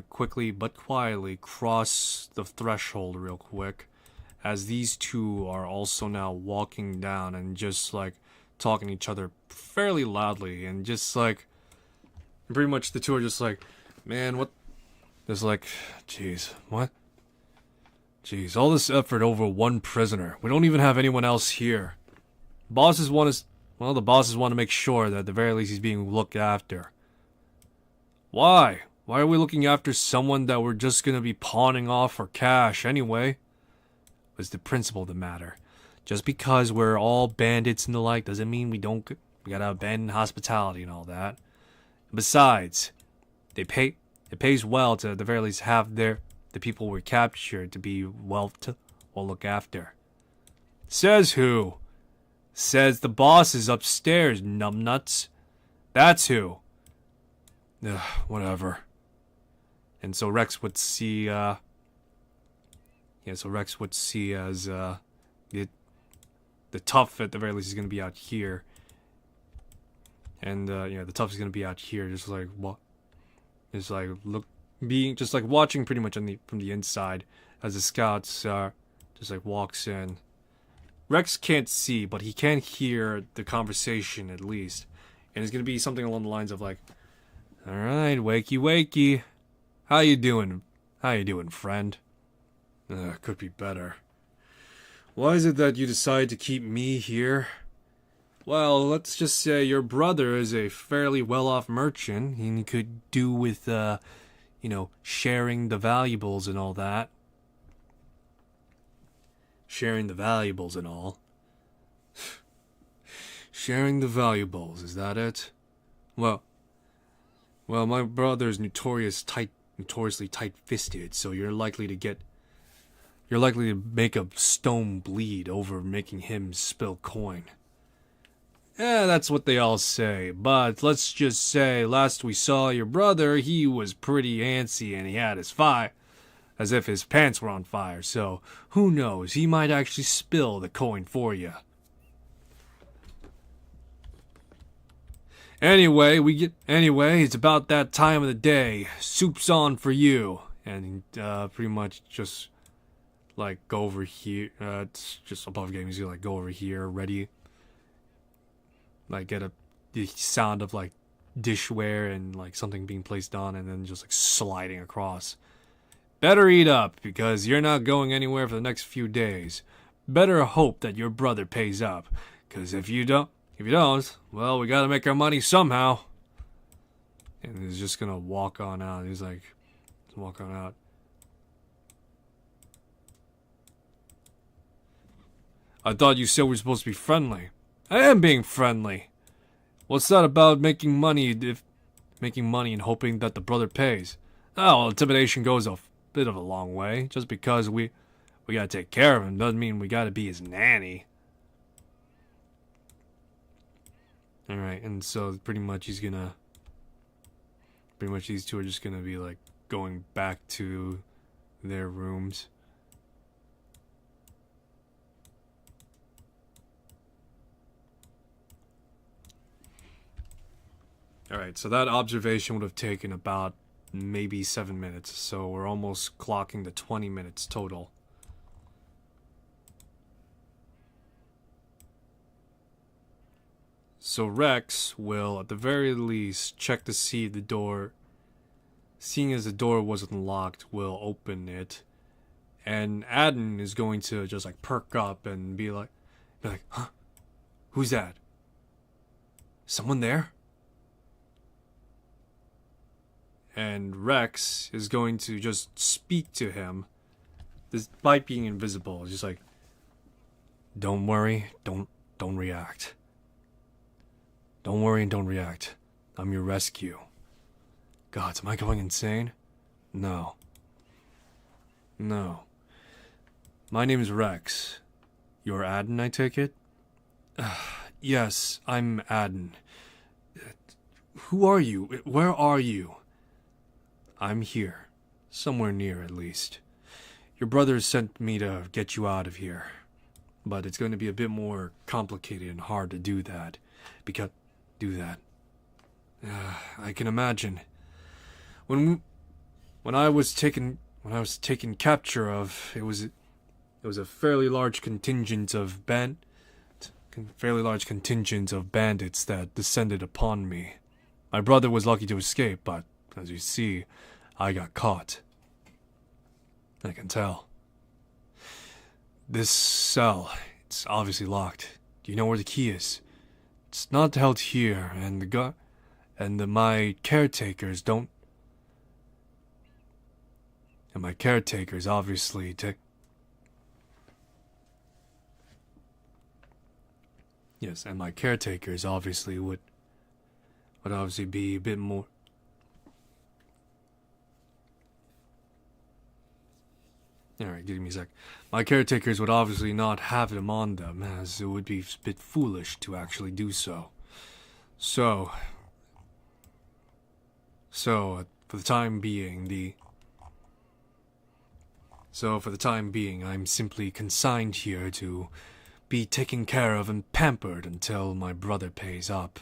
S1: quickly but quietly cross the threshold real quick, as these 2 are also now walking down and just like talking to each other fairly loudly, and just like pretty much the 2 are just like, man, what? There's like, jeez, what? Jeez, all this effort over one prisoner. We don't even have anyone else here. The bosses want to make sure that at the very least he's being looked after. Why? Why are we looking after someone that we're just gonna be pawning off for cash anyway? What's the principle of the matter? Just because we're all bandits and the like doesn't mean we gotta abandon hospitality and all that. Besides, it pays well to at the very least have the people we captured to be well looked after. Says who? Says the boss is upstairs, numbnuts. That's who. Ugh, whatever. And so Rex would see, as the tough at the very least is gonna be out here. And the tough is gonna be out here, just like what? Just like watching pretty much from the inside as the scouts just like walks in. Rex can't see, but he can hear the conversation at least, and it's gonna be something along the lines of like, "All right, wakey. How you doing, friend? Could be better. Why is it that you decide to keep me here? Well, let's just say your brother is a fairly well-off merchant, and he could do with, sharing the valuables and all that. Sharing the valuables and all. Sharing the valuables, is that it? Well, my brother's notoriously tight-fisted, so you're likely to make a stone bleed over making him spill coin. That's what they all say, but let's just say last we saw your brother, he was pretty antsy and he had his fight. as if his pants were on fire, so who knows, he might actually spill the coin for you. Anyway, it's about that time of the day. Soup's on for you. And pretty much just like go over here. It's just above game. He's gonna like go over here, ready. Like get the sound of like dishware and like something being placed on, and then just like sliding across. Better eat up, because you're not going anywhere for the next few days. Better hope that your brother pays up, because if you don't, well, we gotta make our money somehow. And he's just gonna walk on out. He's like, walk on out. I thought you said we were supposed to be friendly. I am being friendly. What's that about making money and hoping that the brother pays? Oh, well, intimidation goes a bit of a long way. Just because we gotta take care of him doesn't mean we gotta be his nanny. Alright, and so pretty much these two are just gonna be like going back to their rooms. Alright, so that observation would have taken about maybe 7 minutes, so we're almost clocking to 20 minutes total. So Rex will, at the very least, check to see the door. Seeing as the door wasn't locked, will open it. And Adden is going to just like perk up and be like, huh? Who's that? Someone there? And Rex is going to just speak to him, despite being invisible. Just like, don't worry, don't react. Don't worry and don't react. I'm your rescue. God, am I going insane? No. No. My name is Rex. You're Adden, I take it? Yes, I'm Adden. Who are you? Where are you? I'm here. Somewhere near, at least. Your brother sent me to get you out of here. But it's going to be a bit more complicated and hard to do that. I can imagine. When I was taken capture of, it was a fairly large contingent of bandits that descended upon me. My brother was lucky to escape, but as you see, I got caught. I can tell. This cell, it's obviously locked. Do you know where the key is? It's not held here, and my caretakers don't. And my caretakers obviously Yes, and my caretakers obviously would obviously be a bit more. Alright, give me a sec. My caretakers would obviously not have them on them, as it would be a bit foolish to actually do so. So, for the time being, I'm simply consigned here to be taken care of and pampered until my brother pays up.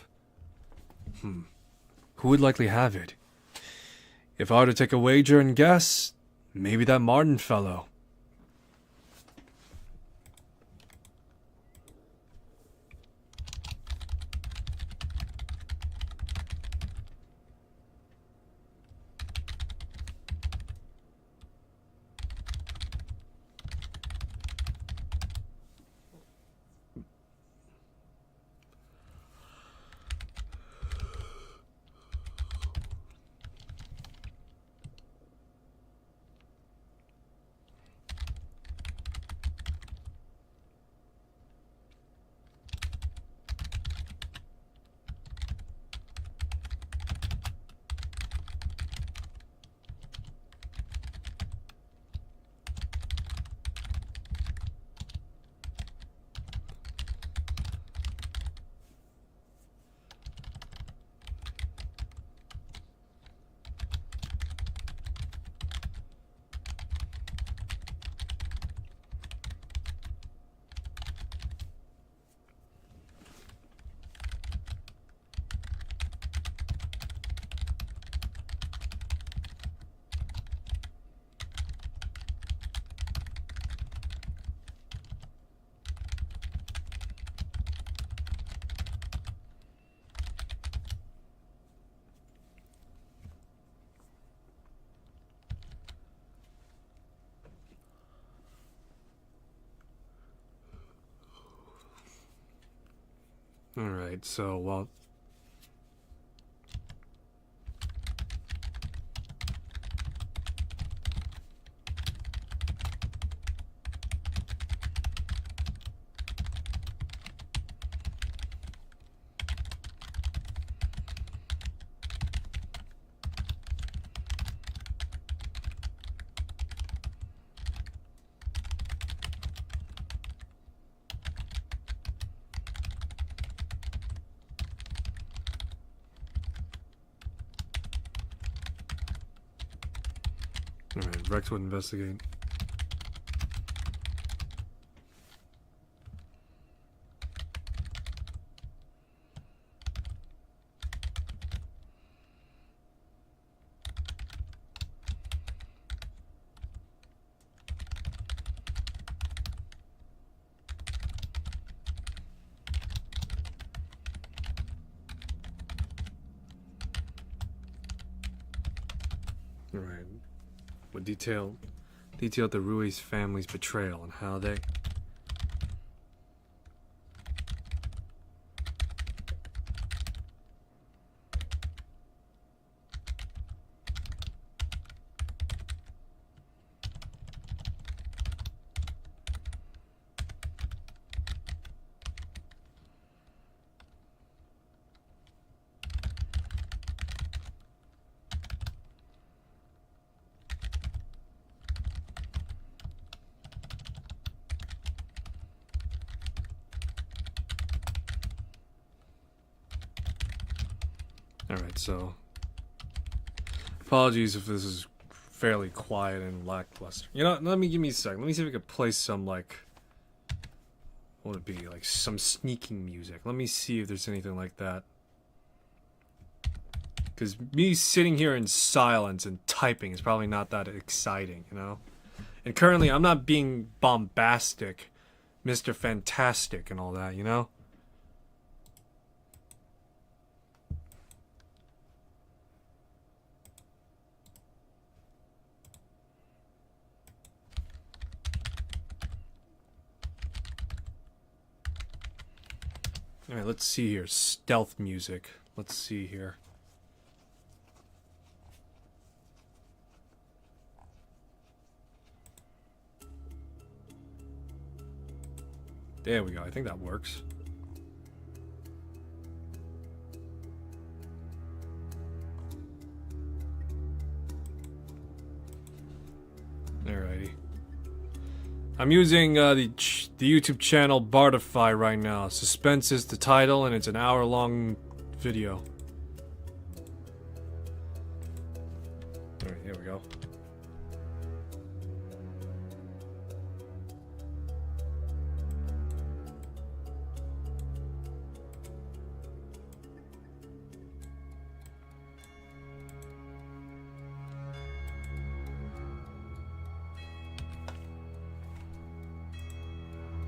S1: Who would likely have it? If I were to take a wager and guess, maybe that Martin fellow. Alright, so, well... Alright, Rex would investigate. Alright. Would detail the Ruiz family's betrayal and how they... Alright, so... Apologies if this is fairly quiet and lackluster. You know, give me a second. Let me see if I could play some, like... What would it be? Like, some sneaking music. Let me see if there's anything like that. Because me sitting here in silence and typing is probably not that exciting, you know? And currently, I'm not being bombastic, Mr. Fantastic and all that, you know? Alright, let's see here. Stealth music. Let's see here. There we go. I think that works. Alrighty. I'm using the YouTube channel Bardify right now. Suspense is the title, and it's an hour-long video. Alright, here we go.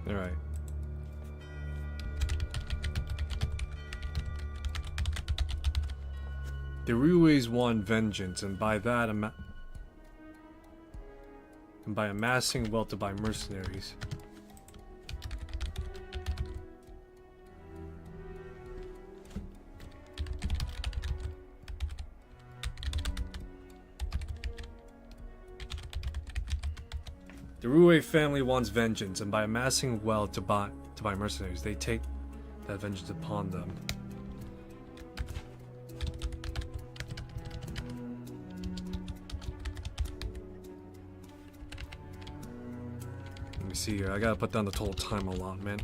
S1: Alright. The Ruiz want vengeance, and by that by amassing wealth to buy mercenaries. The Ruiz family wants vengeance, and by amassing wealth to buy mercenaries, they take that vengeance upon them. Let me see here. I gotta put down the total time allotment.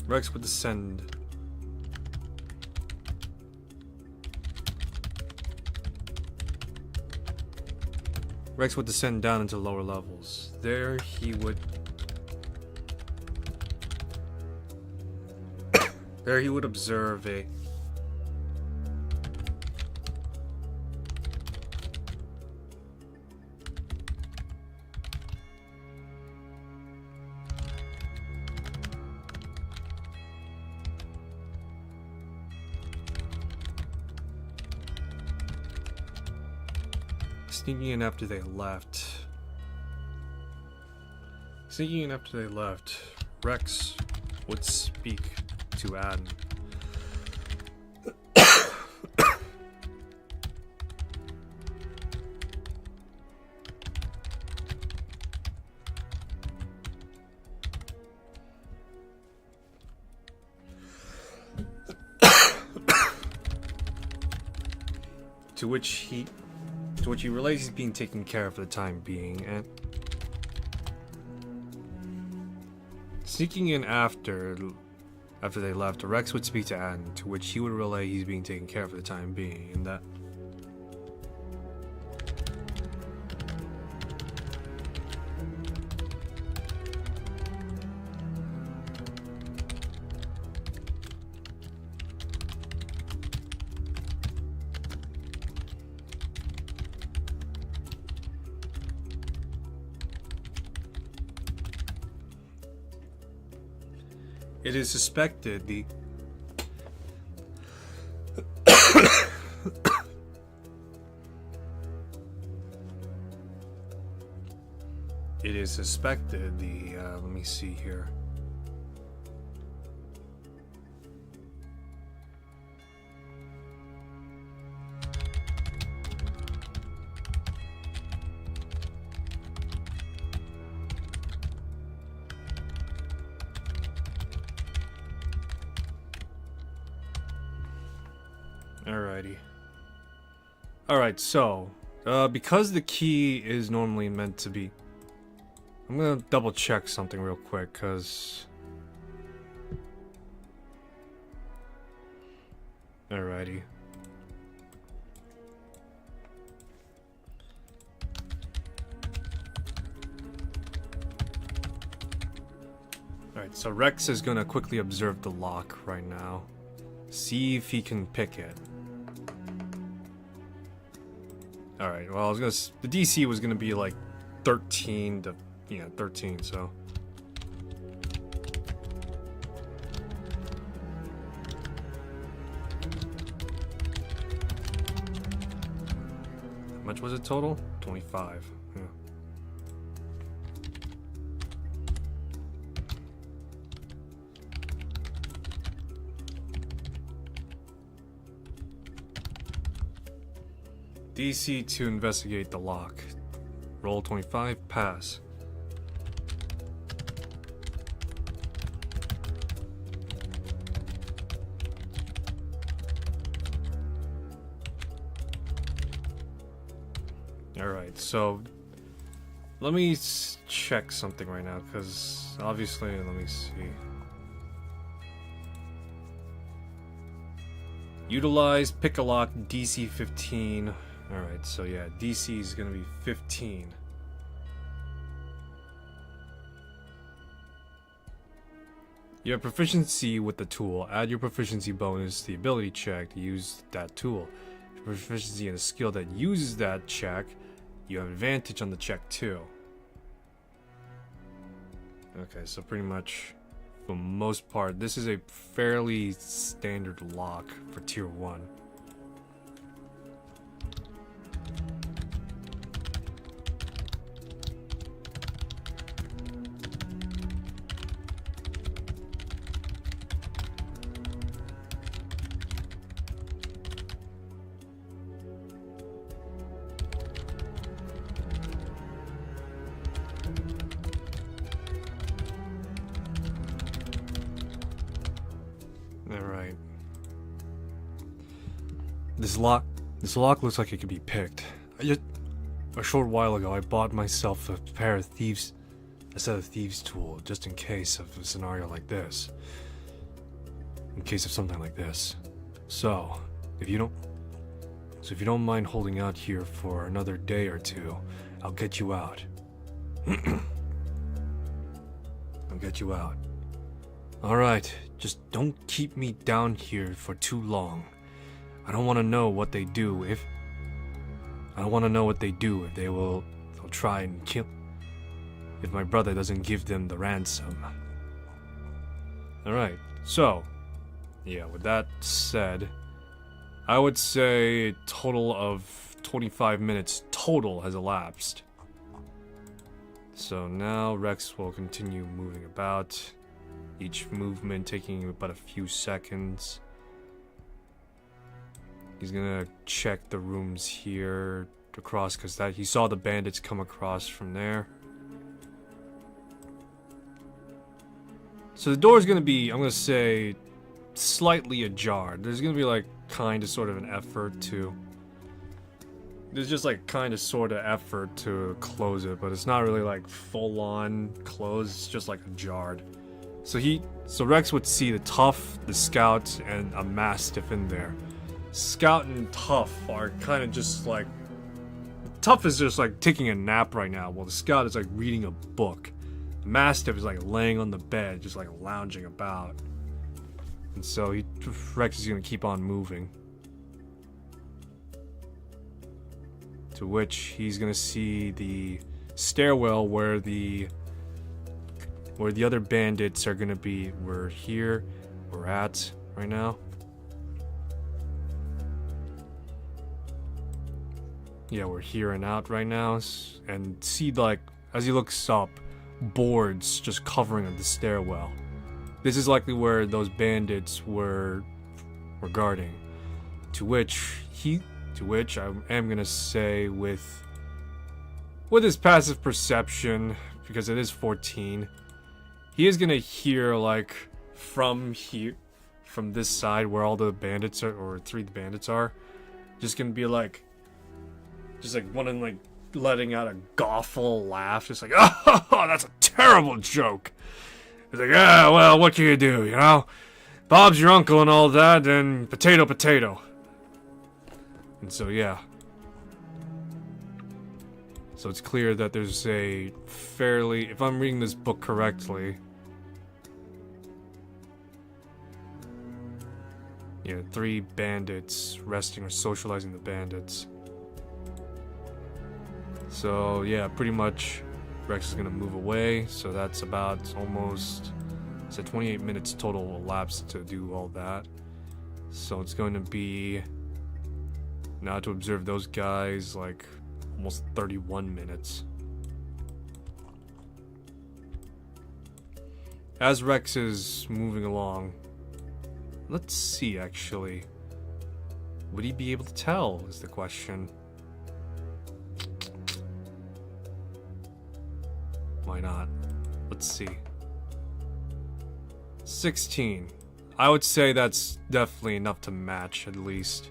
S1: Rex would descend. Rex would descend down into lower levels. There he would observe a sneaking in after they left. Sneaking in after they left, Rex would speak to Adam. To which he relates he's being taken care of for the time being, and sneaking in after they left, Rex would speak to Adam, to which he would relay he's being taken care of for the time being, and that it is suspected let me see here. Alrighty. Alright, so, because the key is normally meant to be... I'm gonna double check something real quick, cause... Alrighty. Alright, so Rex is gonna quickly observe the lock right now. See if he can pick it. Alright, well, the DC was gonna be like 13 to, 13, so. How much was it total? 25, yeah. DC to investigate the lock. Roll 25, pass. Alright, so let me check something right now, because obviously, let me see. Utilize, pick a lock, DC 15. Alright, so yeah, DC is gonna be 15. You have proficiency with the tool. Add your proficiency bonus to the ability check to use that tool. If you have proficiency in a skill that uses that check, you have advantage on the check too. Okay, so pretty much, for the most part, this is a fairly standard lock for tier 1. Alright. This lock looks like it could be picked. A short while ago, I bought myself a set of thieves' tool, just in case of a scenario like this. In case of something like this. So, if you don't mind holding out here for another day or two, I'll get you out. I'll get you out. Alright, just don't keep me down here for too long. I don't want to know what they do if they'll try and kill, if my brother doesn't give them the ransom. Alright, so, yeah, with that said, I would say a total of 25 minutes total has elapsed. So now Rex will continue moving about, each movement taking about a few seconds. He's gonna check the rooms here across, because that he saw the bandits come across from there. So the door is gonna be, I'm gonna say, slightly ajar. There's gonna be like kind of sort of an effort to, there's just like kind of sort of effort to close it, but it's not really like full on closed. It's just like ajarred. So Rex would see the Tough, the Scout, and a Mastiff in there. Scout and Tough are kind of just like, Tough is just like taking a nap right now, while the Scout is like reading a book. The Mastiff is like laying on the bed, just like lounging about. And so Rex is gonna keep on moving. To which he's gonna see the stairwell where the other bandits are gonna be. We're at right now. Yeah, we're here and out right now, and see, like, as he looks up, boards just covering the stairwell. This is likely where those bandits were guarding. To which I am gonna say with his passive perception, because it is 14, he is gonna hear, like, from here, from this side where all the bandits are, or 3 bandits are, just gonna be like, just like one of them, like, letting out a gawful laugh, just like, oh, that's a terrible joke. It's like, ah, well, what can you do, you know? Bob's your uncle and all that, and potato, potato. And so, yeah. So it's clear that there's a fairly, if I'm reading this book correctly, yeah, 3 bandits resting or socializing the bandits. So, yeah, pretty much Rex is gonna move away, so that's about almost, it's 28 minutes total elapsed to do all that. So it's going to be, now to observe those guys, like, almost 31 minutes. As Rex is moving along, let's see, actually. Would he be able to tell, is the question. Why not? Let's see. 16. I would say that's definitely enough to match, at least.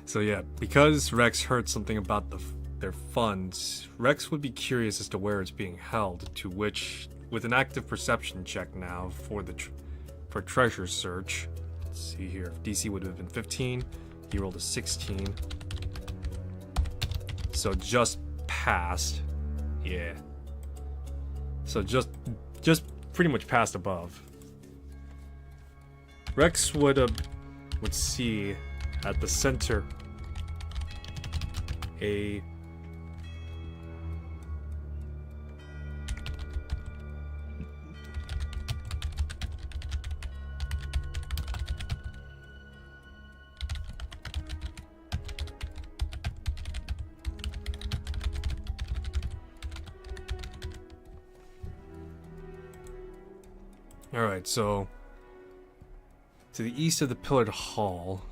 S1: So yeah, because Rex heard something about their funds, Rex would be curious as to where it's being held, to which, with an active perception check now for treasure search, let's see here, if DC would have been 15, he rolled a 16. So just passed. Yeah. So just pretty much passed above. Rex would see at the center a Alright, so to the east of the pillared hall,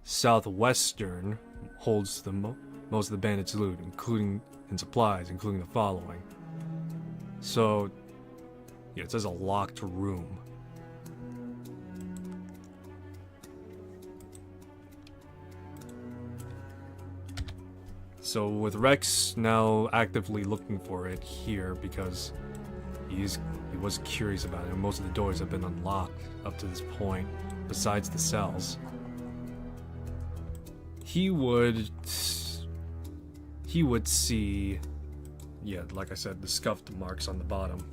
S1: southwestern holds the most of the bandits' loot, including and supplies, including the following. So, yeah, it says a locked room. So with Rex now actively looking for it here because he was curious about it, and most of the doors have been unlocked up to this point, besides the cells. He would see, yeah, like I said, the scuffed marks on the bottom.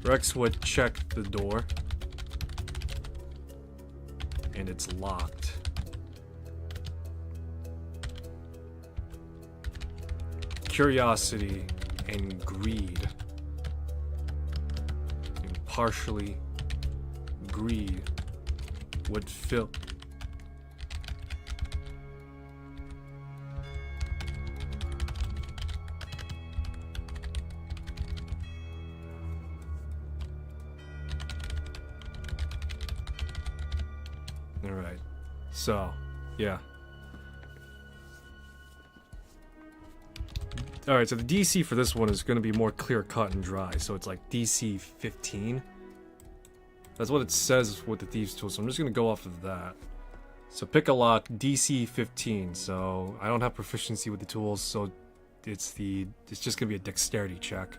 S1: Rex would check the door, and it's locked. Curiosity and greed, and partially greed, would fill. Alright, so, yeah. Alright, so the DC for this one is going to be more clear cut and dry, so it's like DC 15. That's what it says with the Thieves tool, so I'm just going to go off of that. So pick a lock, DC 15, so I don't have proficiency with the tools, so it's just going to be a dexterity check.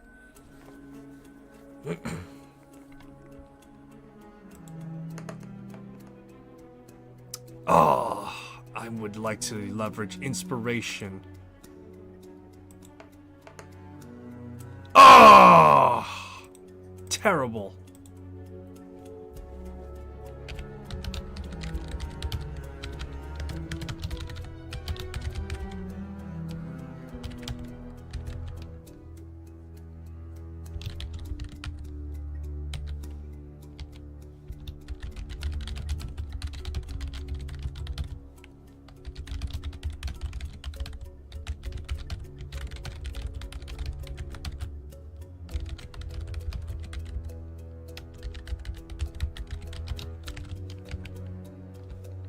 S1: Oh, I would like to leverage inspiration. Oh, terrible.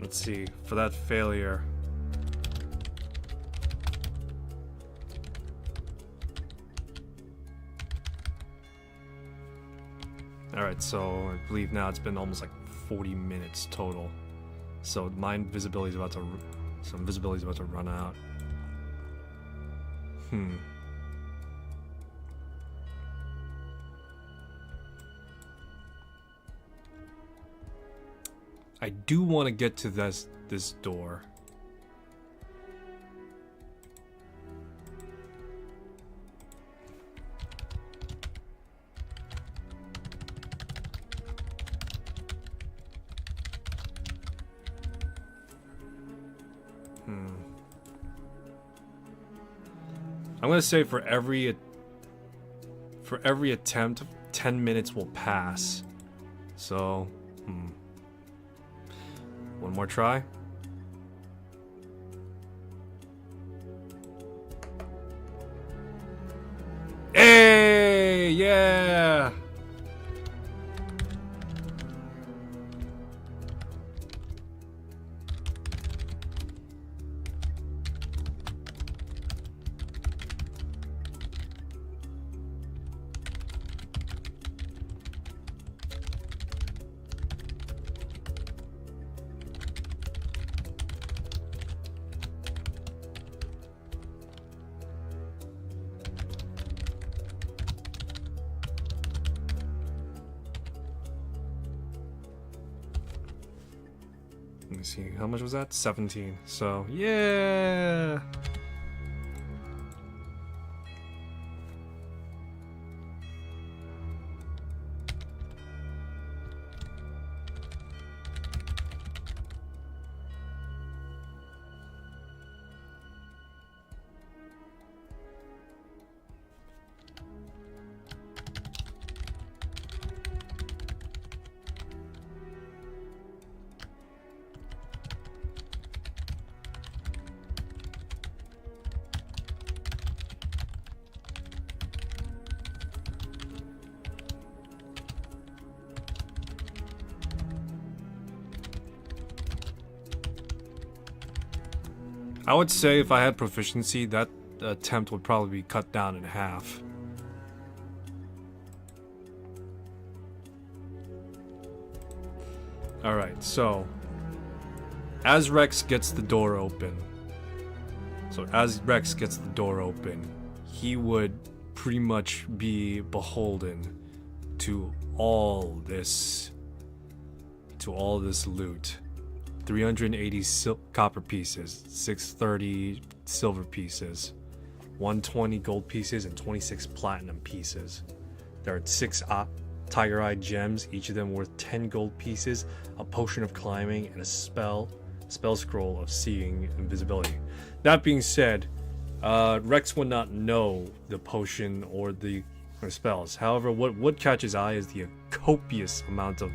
S1: Let's see, for that failure. Alright, so I believe now it's been almost like 40 minutes total. So my invisibility is about to, some invisibility is about to run out. I do want to get to this door. I'm gonna say for every attempt, 10 minutes will pass. So, one more try. Hey, yeah. Let me see, how much was that? 17. So, yeah! I would say if I had proficiency, that attempt would probably be cut down in half. Alright, so as Rex gets the door open, he would pretty much be beholden to all this loot. 380 copper pieces, 630 silver pieces, 120 gold pieces, and 26 platinum pieces. There are 6 tiger-eye gems, each of them worth 10 gold pieces, a potion of climbing, and a spell scroll of seeing invisibility. That being said, Rex would not know the potion or the spells. However, what would catch his eye is the copious amount of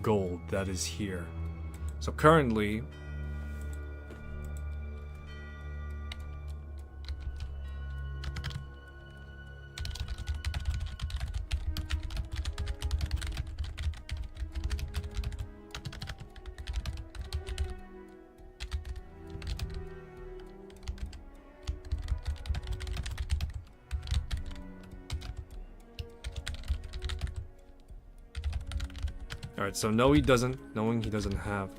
S1: gold that is here. So currently, alright, so no, he doesn't. Knowing he doesn't have.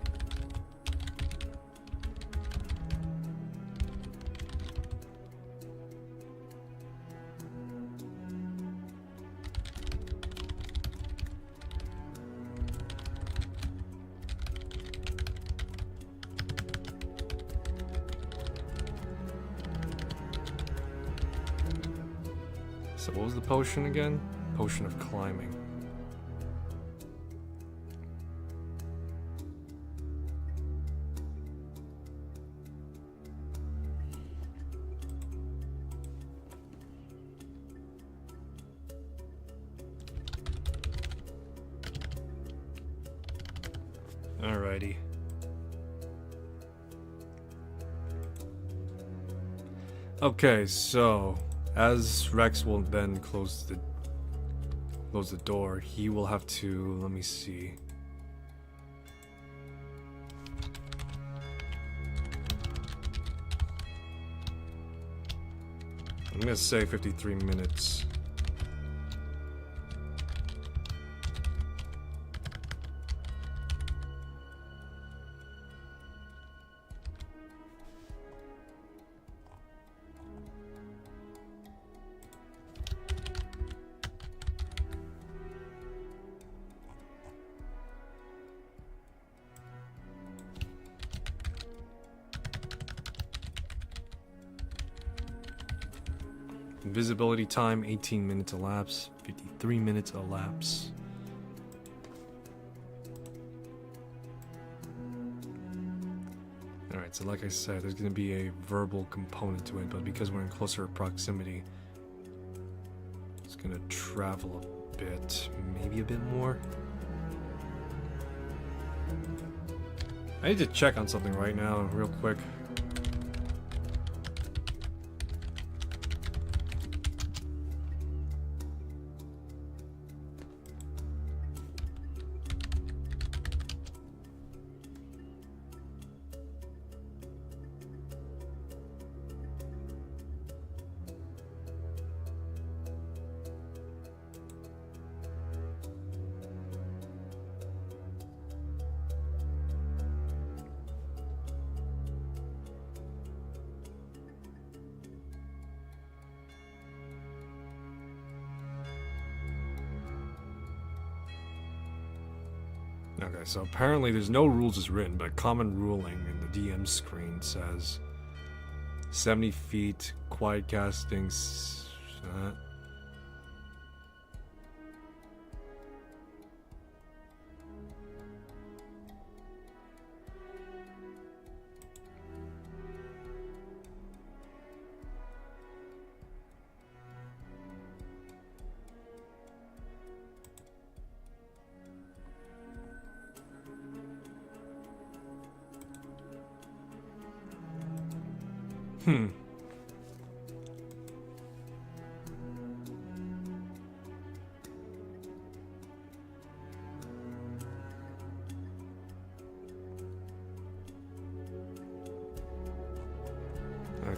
S1: So what was the potion again? Potion of climbing. Alrighty. Okay, so as Rex will then close the door, he will have to, let me see. I'm gonna say 53 minutes. Invisibility time, 18 minutes elapse, 53 minutes elapse. Alright, so like I said, there's going to be a verbal component to it, but because we're in closer proximity, it's going to travel a bit, maybe a bit more. I need to check on something right now, real quick. Okay, so apparently there's no rules as written, but a common ruling in the DM screen says 70 feet, quiet casting.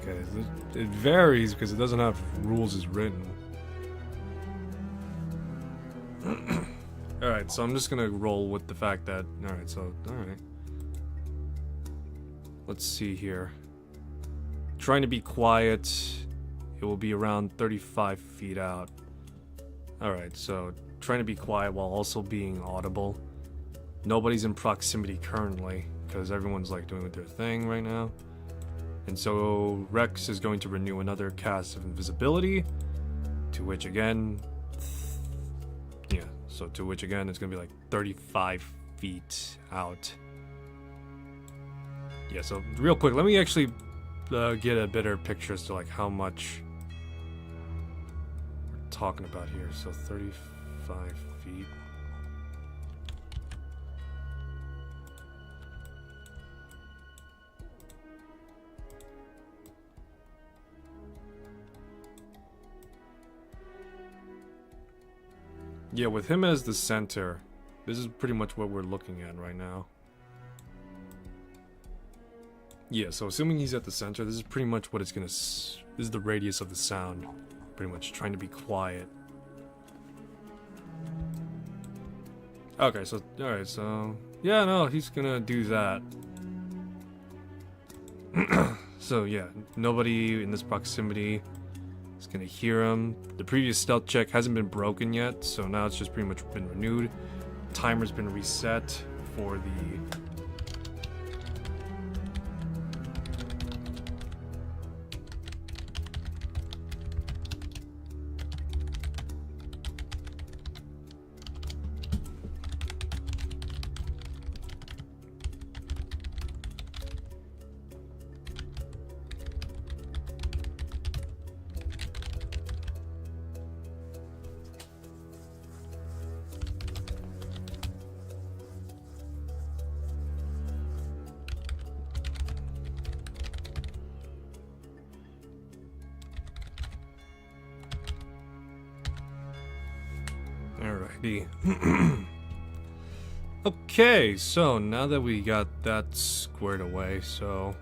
S1: Okay, it varies because it doesn't have rules as written. Alright, so I'm just gonna roll with the fact that... alright. Let's see here. Trying to be quiet. It will be around 35 feet out. Alright, so trying to be quiet while also being audible. Nobody's in proximity currently, because everyone's like doing their thing right now. And so Rex is going to renew another cast of invisibility, to which again... yeah, so to which again it's going to be like 35 feet out. Yeah, so real quick, let me actually get a better picture as to like how much we're talking about here. So 35 feet. Yeah, with him as the center, this is pretty much what we're looking at right now. Yeah, so assuming he's at the center, this is pretty much what it's gonna... this is the radius of the sound. Pretty much trying to be quiet. Okay, so... alright, so... yeah, no, he's gonna do that. So, yeah, nobody in this proximity is gonna hear him. The previous stealth check hasn't been broken yet, so now it's just pretty much been renewed. Timer's been reset for the... Alrighty. Okay, so now that we got that squared away, so...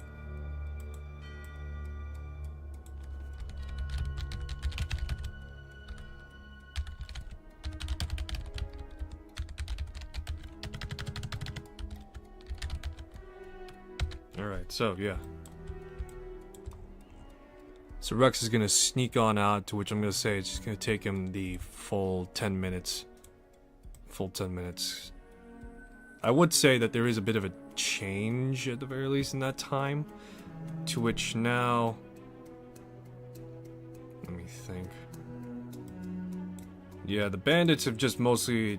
S1: alright, so yeah. So Rex is gonna sneak on out, to which I'm gonna say it's just gonna take him the full 10 minutes. Full 10 minutes. I would say that there is a bit of a change, at the very least, in that time. To which now... let me think. Yeah, the bandits have just mostly...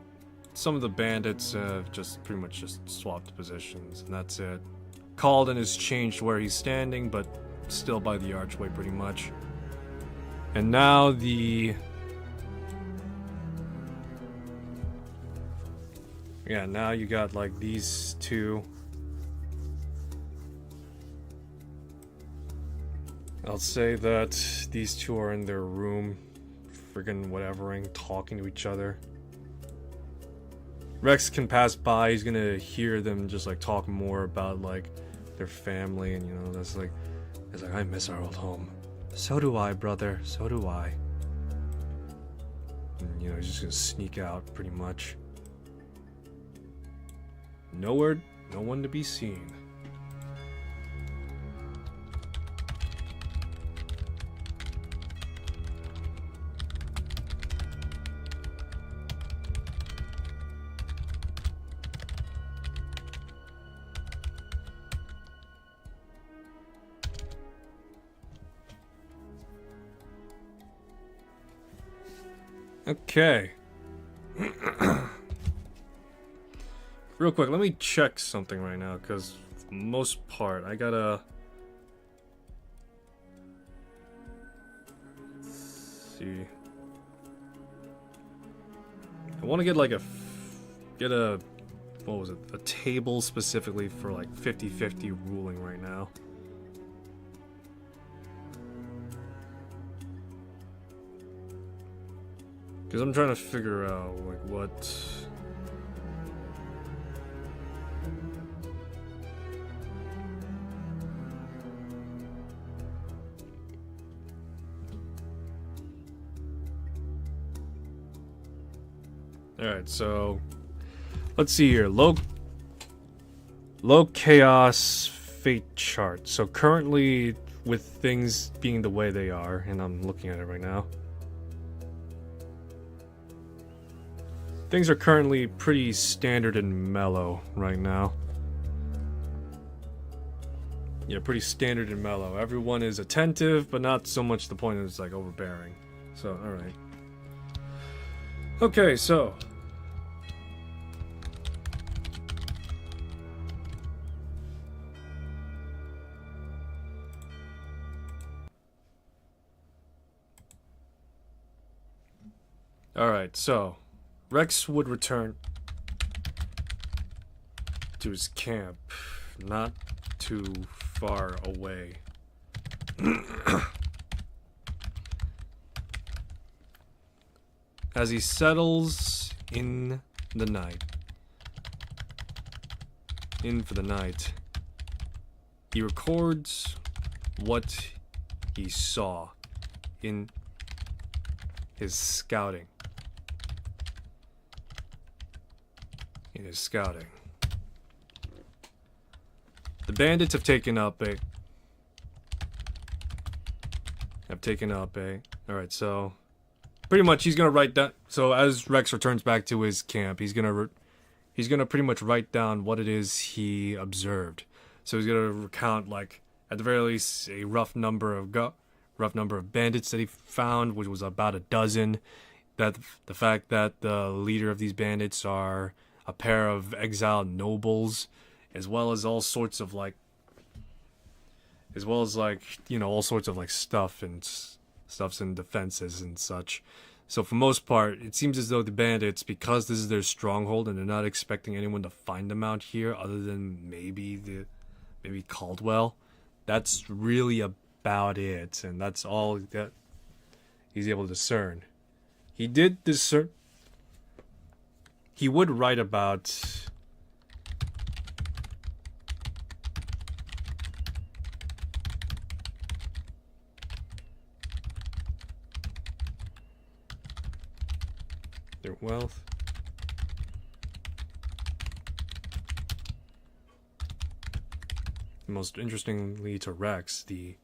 S1: some of the bandits have just pretty much just swapped positions, and that's it. Calden has changed where he's standing, but still by the archway pretty much. And now the... yeah, now you got like these two. I'll say that these two are in their room, friggin' whatevering, talking to each other. Rex can pass by, he's gonna hear them just like talk more about like their family, and you know, that's like, it's like, I miss our old home. So do I, brother, so do I. And, you know, he's just gonna sneak out pretty much. Nowhere, no one to be seen. Okay. Real quick, let me check something right now, because for the most part, I gotta... let's see. I want to get like a... what was it? A table specifically for like 50-50 ruling right now. Because I'm trying to figure out like what... Alright, so let's see here. Low chaos fate chart. So currently, with things being the way they are, and I'm looking at it right now, things are currently pretty standard and mellow right now. Yeah, pretty standard and mellow. Everyone is attentive, but not so much the point that it's like overbearing. So, alright. Okay, so alright, so Rex would return to his camp, not too far away. As he settles in the night, for the night, he records what he saw in his scouting. The bandits have taken up a... Alright, so... Pretty much he's gonna write down... So as Rex returns back to his camp, he's gonna pretty much write down what it is he observed. So he's gonna recount, like, at the very least, a rough number of bandits that he found, which was about a dozen. That the fact that the leader of these bandits are a pair of exiled nobles, as well as all sorts of like, all sorts of like stuffs and defenses and such. So for most part, it seems as though the bandits, because this is their stronghold and they're not expecting anyone to find them out here other than maybe Caldwell, that's really about it, and that's all that he's able to discern. He would write about their wealth. Most interestingly to Rex, the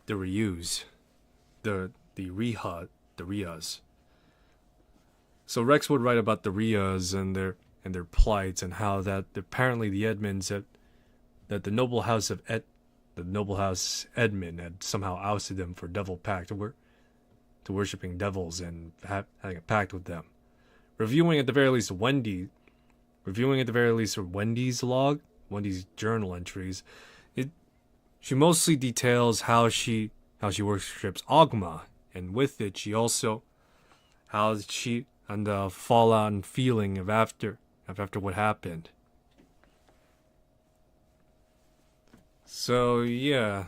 S1: Ryus, the Ryas. So Rex would write about the Ryas and their plight, and how that apparently the Edmonds that the noble house Edmund had somehow ousted them for devil pact to worshipping devils and having a pact with them. Reviewing at the very least Wendy's log, Wendy's journal entries, she mostly details how she worships Ogma, and with it she also and the fallout and feeling of after what happened. So yeah,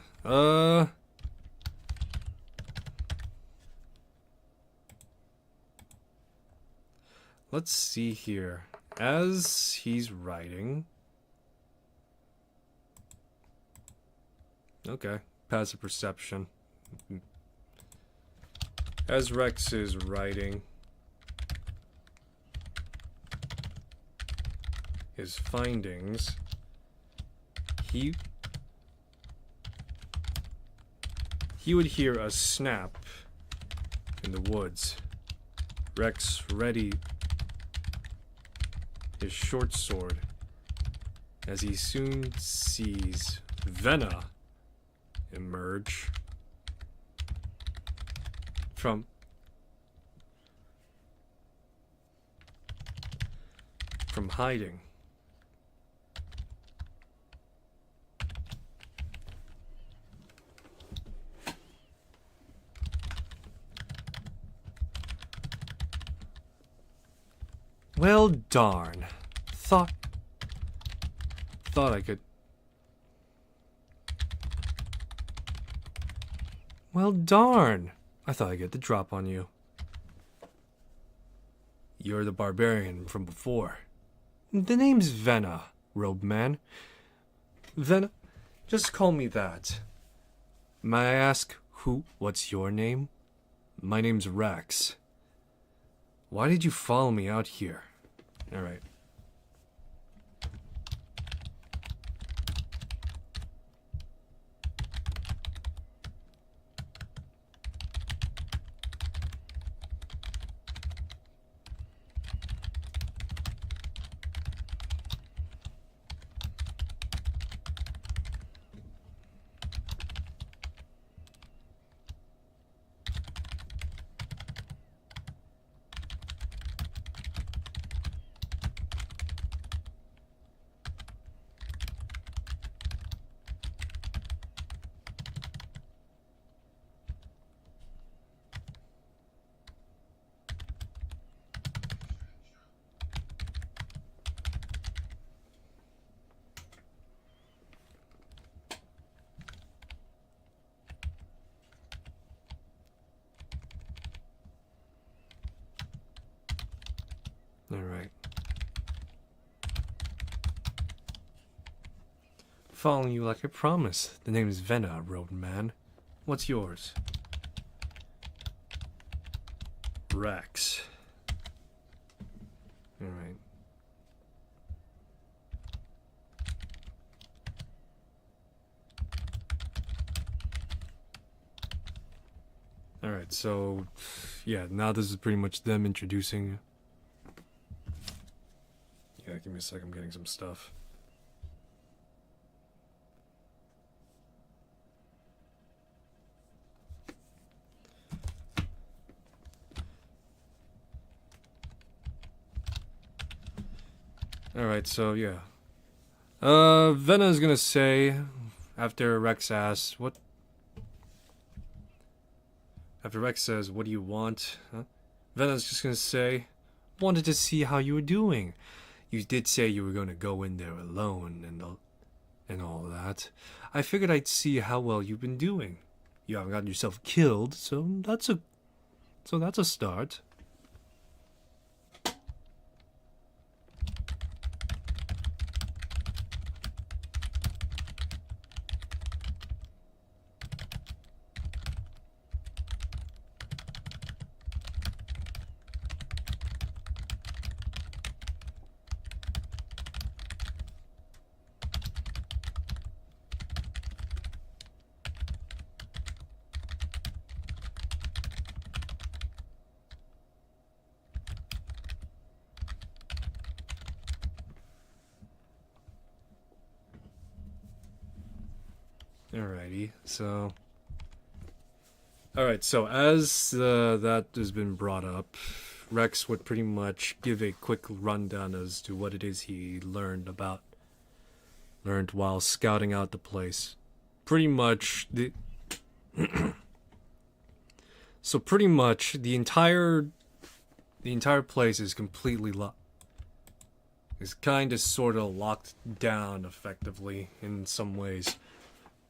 S1: let's see here. As he's writing, okay, passive perception. As Rex is writing his findings, he would hear a snap in the woods. Rex ready his short sword as he soon sees Venna emerge from hiding. Well, darn. Thought I could... Well, darn. I thought I'd get the drop on you. You're the barbarian from before. The name's Venna, Robe Man. Venna. Just call me that. May I ask what's your name? My name's Rex. Why did you follow me out here? Alright. Alright. Following you like I promised. The name is Vena, Road Man. What's yours? Rex. Alright. Alright, so yeah, now this is pretty much them introducing. Yeah, give me a sec, I'm getting some stuff. Alright, so yeah. Vena's gonna say, after Rex asks, what? After Rex says, what do you want? Huh? Vena's just gonna say, wanted to see how you were doing. You did say you were gonna go in there alone and all that. I figured I'd see how well you've been doing. You haven't gotten yourself killed, so that's a start. Alrighty, so... Alright, so as that has been brought up, Rex would pretty much give a quick rundown as to what it is he learned while scouting out the place. Pretty much, so pretty much, the entire place is completely is kinda sorta locked down, effectively, in some ways.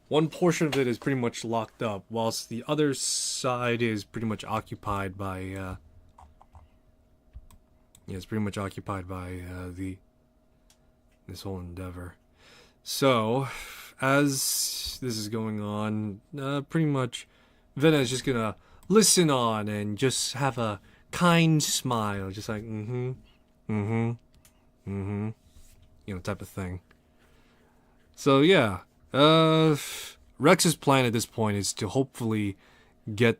S1: One portion of it is pretty much locked up, whilst the other side is pretty much occupied by, it's pretty much occupied by, this whole endeavor. So, as this is going on, pretty much, Vena is just gonna listen on and just have a kind smile, just like, type of thing. So, yeah. Rex's plan at this point is to hopefully get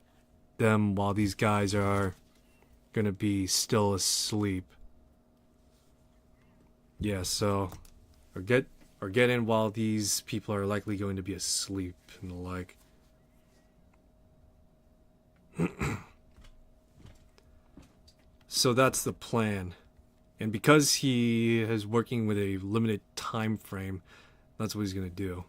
S1: them while these guys are gonna be still asleep. Yeah, so or get in while these people are likely going to be asleep and the like. So that's the plan. And because he is working with a limited time frame, that's what he's gonna do.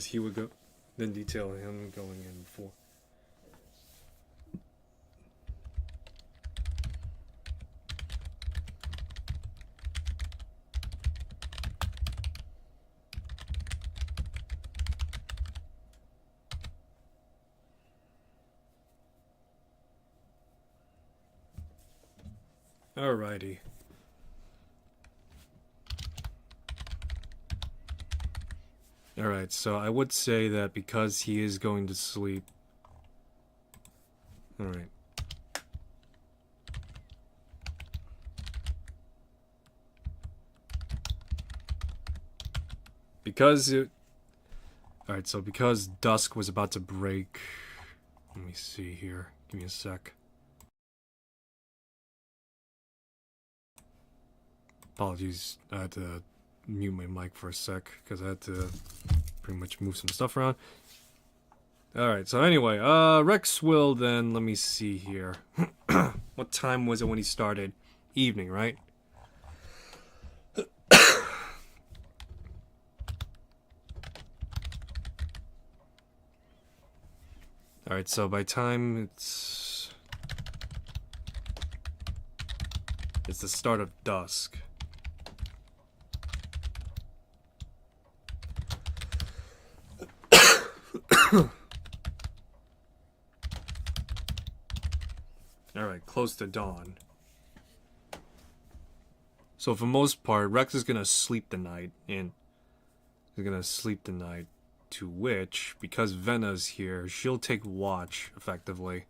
S1: as he would go, then detail him going in before. Alrighty. Alright, so I would say that because he is going to sleep. Alright. Because it. Alright, so because dusk was about to break. Let me see here. Give me a sec. Apologies, I had to mute my mic for a sec because I had to pretty much move some stuff around. Alright, so anyway, Rex will then, let me see here. What time was it when he started? Evening, right? Alright, so by time it's the start of dusk. Alright, close to dawn. So for most part, Rex is gonna sleep the night, and he's gonna sleep the night, to which, because Vena's here, she'll take watch, effectively.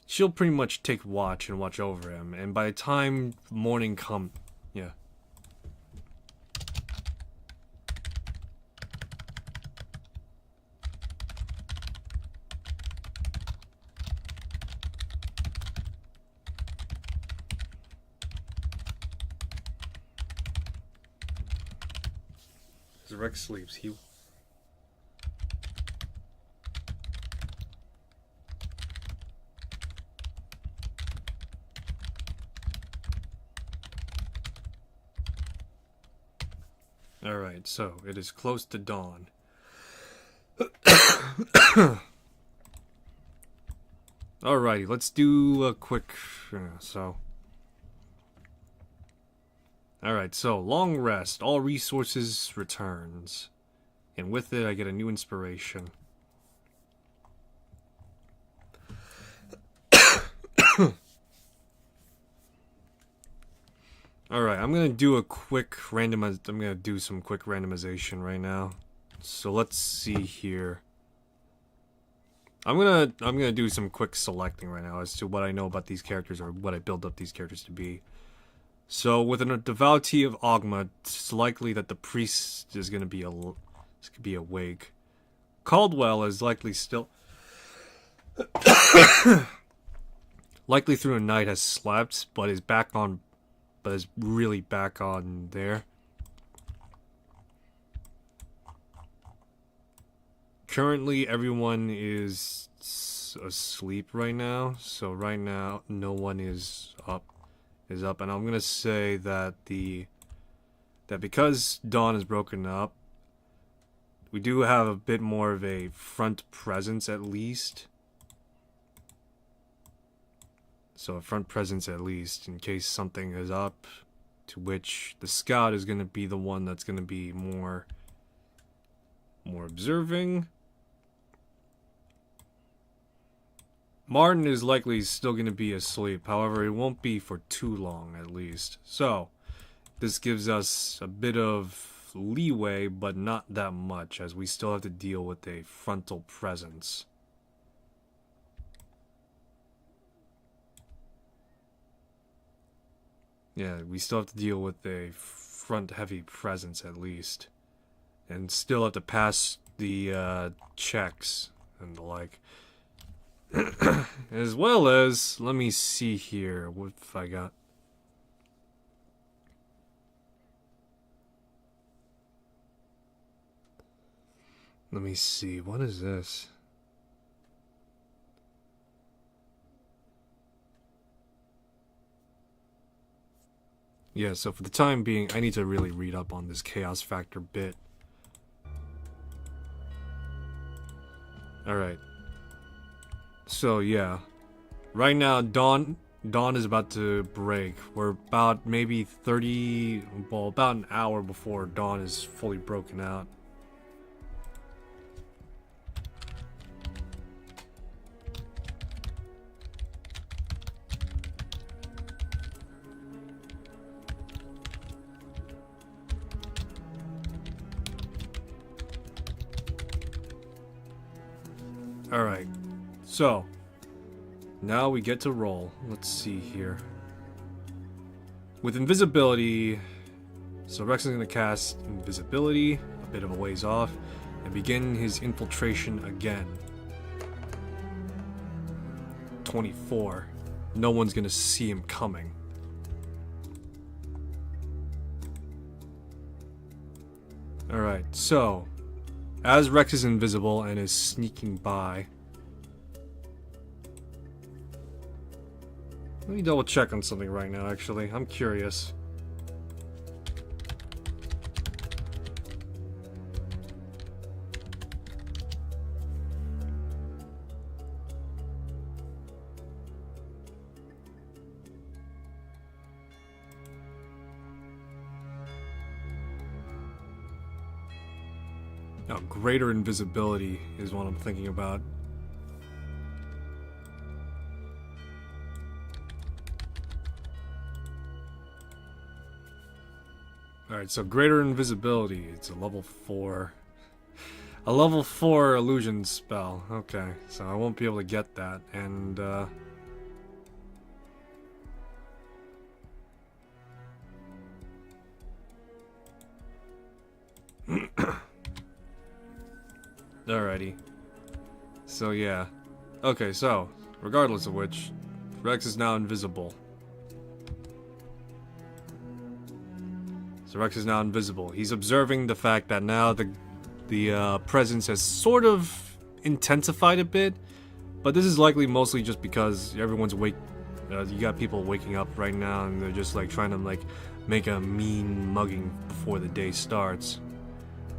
S1: She'll pretty much take watch and watch over him, and by the time morning comes, yeah. As Rex sleeps, he... Alright, so it is close to dawn. Alrighty, let's do a quick... Alright, so, long rest. All resources returns. And with it, I get a new inspiration. Alright, I'm gonna do a quick I'm gonna do some quick randomization right now. So let's see here. I'm gonna do some quick selecting right now as to what I know about these characters or what I build up these characters to be. So with a devotee of Ogma, it's likely that the priest is gonna be awake. Caldwell is likely still likely through the night has slept, but is really back on there. Currently, everyone is asleep right now, so right now no one is up. And I'm gonna say that because dawn is broken up, we do have a bit more of a front presence at least. So a front presence at least in case something is up, to which the scout is gonna be the one that's gonna be more observing. Martin is likely still going to be asleep, however, it won't be for too long, at least. So, this gives us a bit of leeway, but not that much, as we still have to deal with a frontal presence. Yeah, we still have to deal with a front-heavy presence, at least. And still have to pass the checks and the like. As well as, let me see here, what have I got? Let me see, what is this? Yeah, so for the time being, I need to really read up on this chaos factor bit. Alright. So, yeah. Right now, dawn is about to break. We're about maybe 30... Well, about an hour before dawn is fully broken out. Alright, so now we get to roll. Let's see here. With invisibility, so Rex is going to cast invisibility a bit of a ways off and begin his infiltration again. 24. No one's going to see him coming. Alright, so as Rex is invisible and is sneaking by, let me double check on something right now, actually. I'm curious. Oh, greater invisibility is what I'm thinking about. Alright, so greater invisibility. It's a level 4. A level 4 illusion spell. Okay, so I won't be able to get that. And, alrighty. So, yeah. Okay, so, regardless of which, Rex is now invisible. So Rex is now invisible. He's observing the fact that now the presence has sort of intensified a bit, but this is likely mostly just because everyone's you got people waking up right now and they're just like trying to like make a mean mugging before the day starts.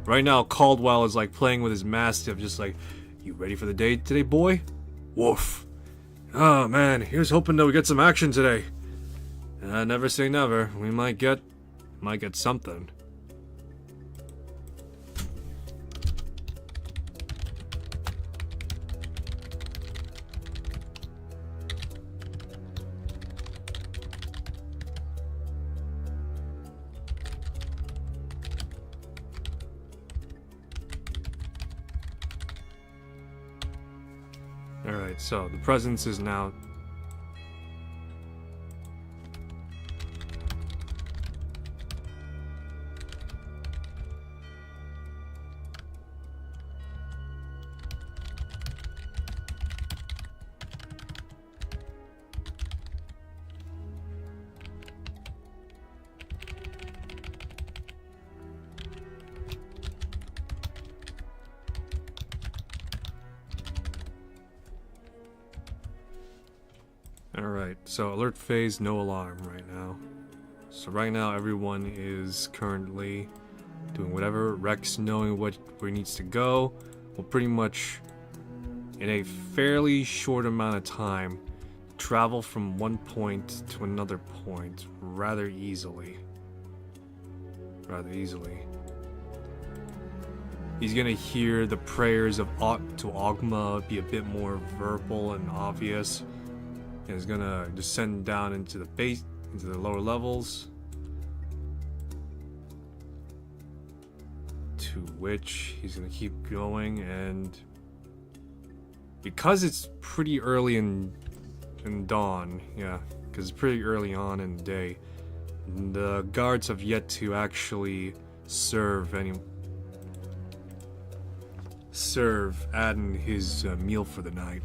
S1: Right now Caldwell is like playing with his mastiff, just like, you ready for the day today, boy? Woof. Oh man, here's hoping that we get some action today. Never say never. We might get something. Alright, so the presence is now... Alright, so alert phase, no alarm right now. So right now everyone is currently doing whatever. Rex, knowing where he needs to go, will pretty much, in a fairly short amount of time, travel from one point to another point rather easily. He's gonna hear the prayers of to Ogma be a bit more verbal and obvious. And is gonna descend down into the base, into the lower levels, to which he's gonna keep going. And because it's pretty early in dawn, yeah, because it's pretty early on in the day, the guards have yet to actually serve Adden his meal for the night.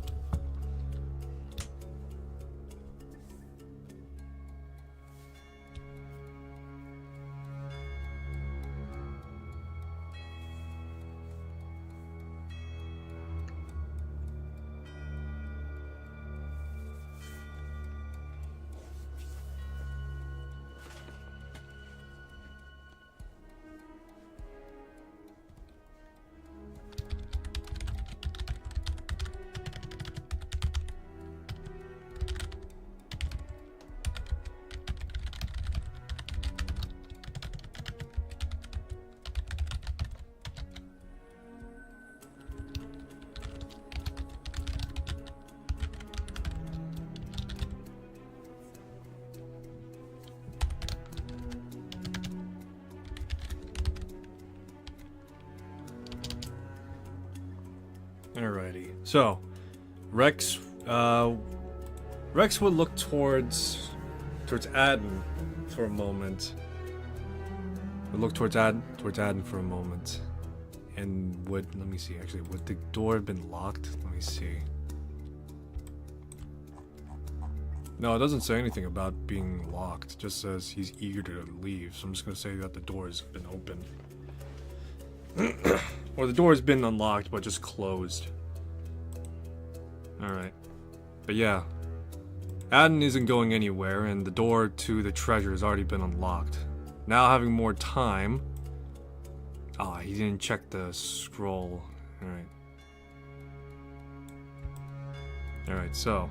S1: So, Rex would look towards Adden for a moment. Would look towards Adden for a moment. And would, let me see, actually, would the door have been locked? Let me see. No, it doesn't say anything about being locked. It just says he's eager to leave. So I'm just gonna say that the door has been opened. Or the door has been unlocked, but just closed. Alright. But yeah. Adden isn't going anywhere, and the door to the treasure has already been unlocked. Now having more time... Ah, he didn't check the scroll. Alright. Alright, so...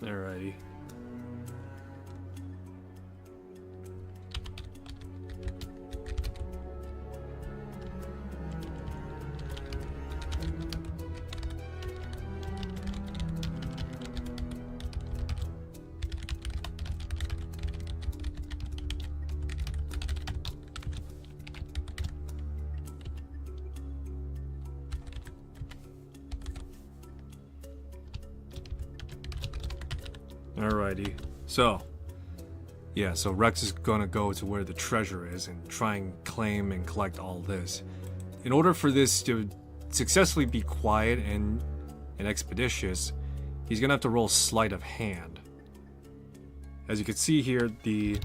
S1: Alrighty. Alrighty. So, yeah, so Rex is gonna go to where the treasure is and try and claim and collect all this. In order for this to successfully be quiet and expeditious, he's gonna have to roll sleight of hand. As you can see here, the...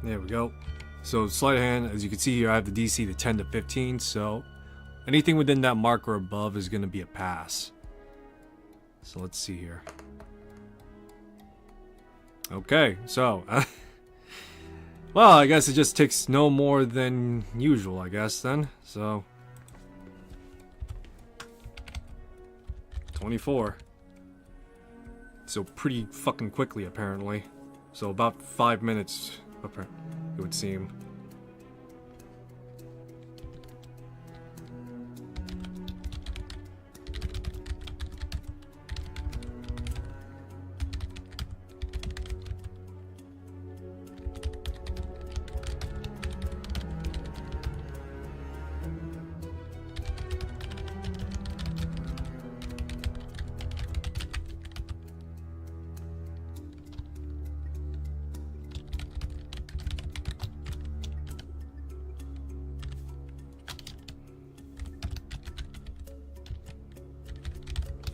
S1: There we go. So sleight of hand, as you can see here, I have the DC to 10 to 15, so anything within that mark or above is going to be a pass. So let's see here. Okay, so well, I guess it just takes no more than usual, I guess then. So 24. So pretty fucking quickly apparently. So about 5 minutes it would seem.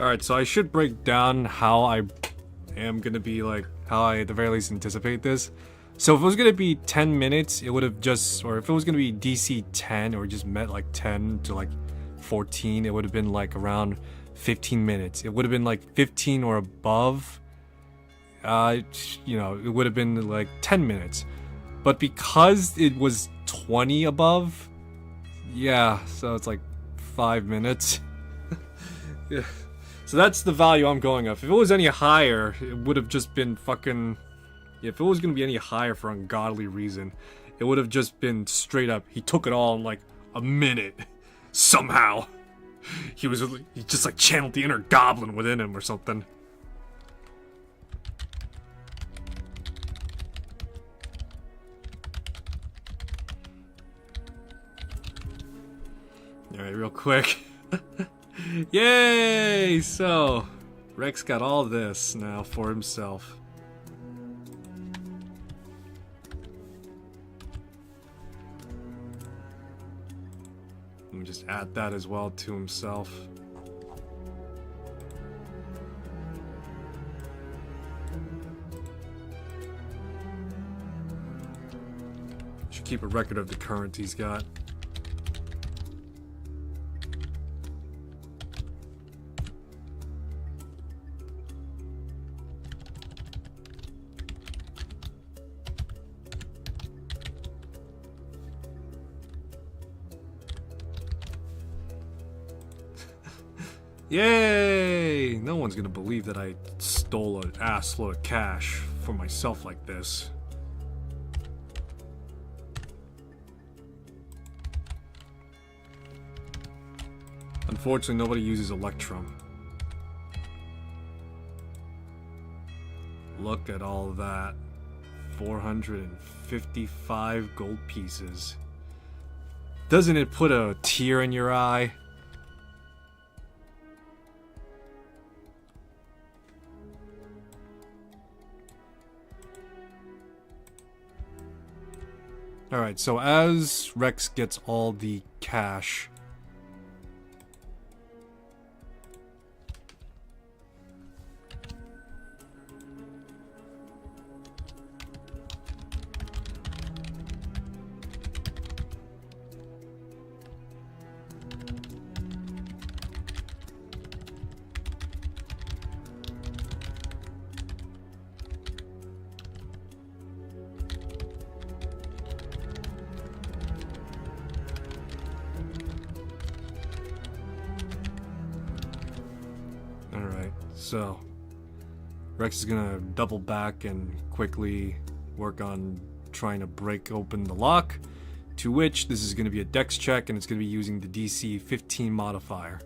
S1: Alright, so I should break down how I am gonna be, like, how I at the very least anticipate this. So if it was gonna be 10 minutes, it would have just, or if it was gonna be DC 10, or just met like 10 to like 14, it would have been like around 15 minutes. It would have been like 15 or above, you know, it would have been like 10 minutes. But because it was 20 above, yeah, so it's like 5 minutes. Yeah. So that's the value I'm going off. If it was any higher, it would have just been fucking... If it was going to be any higher for ungodly reason, it would have just been straight up, he took it all in like a minute. Somehow. He just like channeled the inner goblin within him or something. Alright, real quick. Yay! So, Rex got all this now for himself. Let me just add that as well to himself. Should keep a record of the current he's got. Yay! No one's gonna believe that I stole an assload of cash for myself like this. Unfortunately, nobody uses Electrum. Look at all that. 455 gold pieces. Doesn't it put a tear in your eye? Alright, so as Rex gets all the cash, so Rex is gonna double back and quickly work on trying to break open the lock, to which this is gonna be a dex check and it's gonna be using the DC 15 modifier.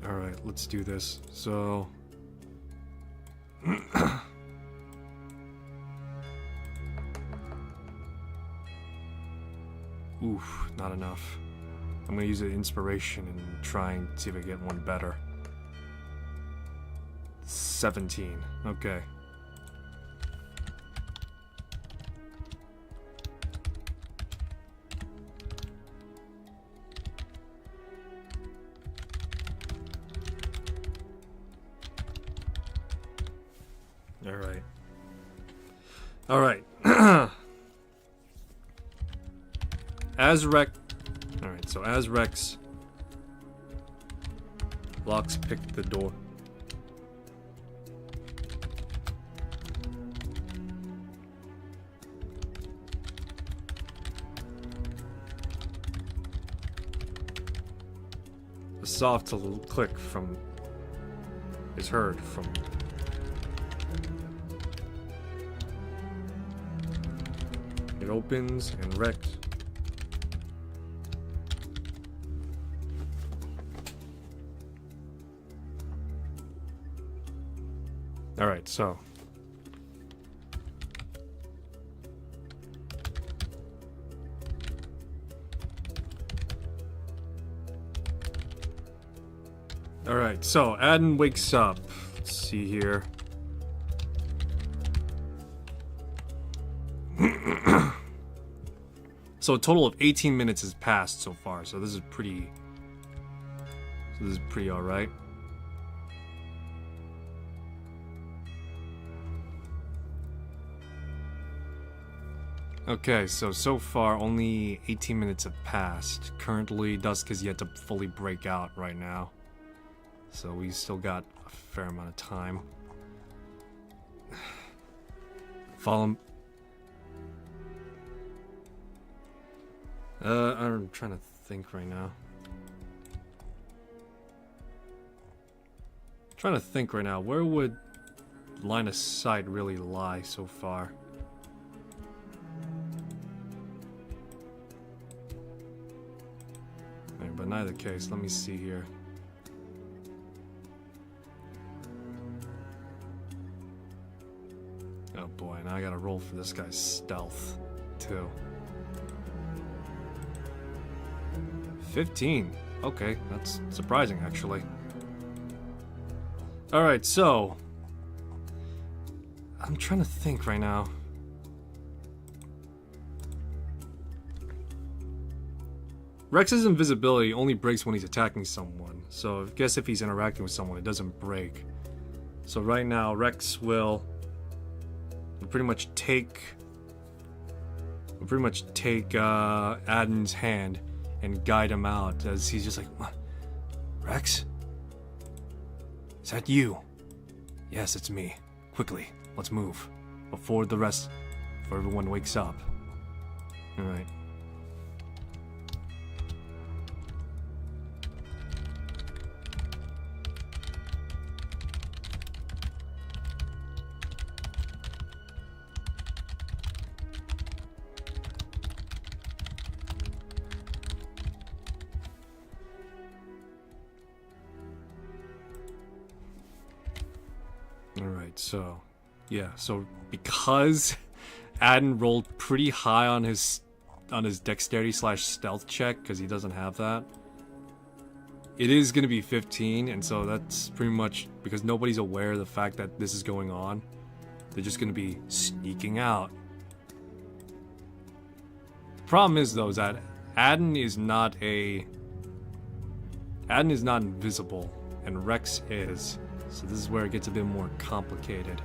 S1: Alright, let's do this. So... Oof, not enough. I'm gonna use an inspiration and try and see if I get one better. 17. Okay. Alright. Alright. Alright, so as Rex locks picked the door. A soft little click from is heard from it opens and Rex Alright, so Alright, so Adden wakes up. Let's see here. So a total of 18 minutes has passed so far, so this is pretty alright. Okay, so far only 18 minutes have passed. Currently, dusk has yet to fully break out right now. So we still got a fair amount of time. Follow... I'm trying to think right now. Where would line of sight really lie so far? But in either case, let me see here. Oh boy, now I gotta roll for this guy's stealth, too. 15. Okay, that's surprising, actually. Alright, so... I'm trying to think right now. Rex's invisibility only breaks when he's attacking someone. So I guess if he's interacting with someone, it doesn't break. So right now, Rex will pretty much take Aden's hand and guide him out as he's just like, Rex? Is that you? Yes, it's me. Quickly, let's move before everyone wakes up. All right. Alright, so because Aden rolled pretty high on his dexterity / stealth check, because he doesn't have that, it is going to be 15, and so that's pretty much because nobody's aware of the fact that this is going on. They're just going to be sneaking out. The problem is, though, is that Aden is not invisible, and Rex is. So this is where it gets a bit more complicated.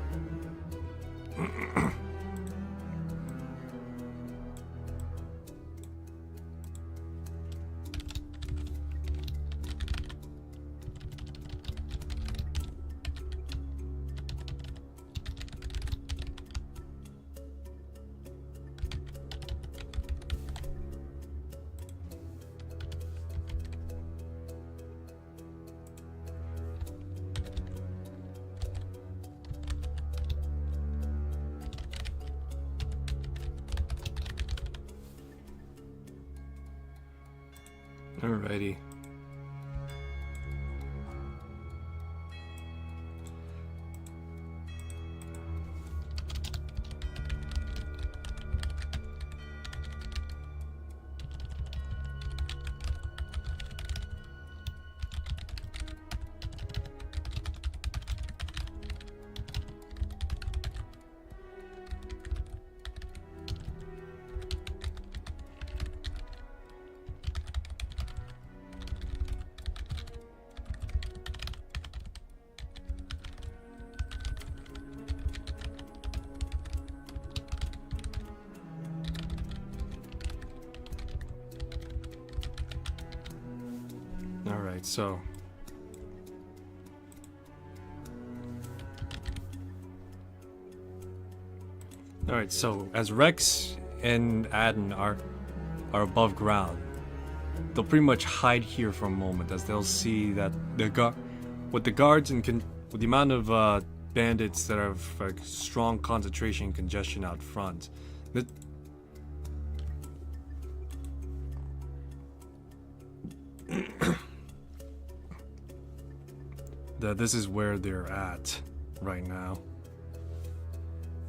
S1: Alrighty. Alright, so as Rex and Aden are above ground, they'll pretty much hide here for a moment as they'll see that with the guards and with the amount of bandits that have like strong concentration and congestion out front. This is where they're at right now.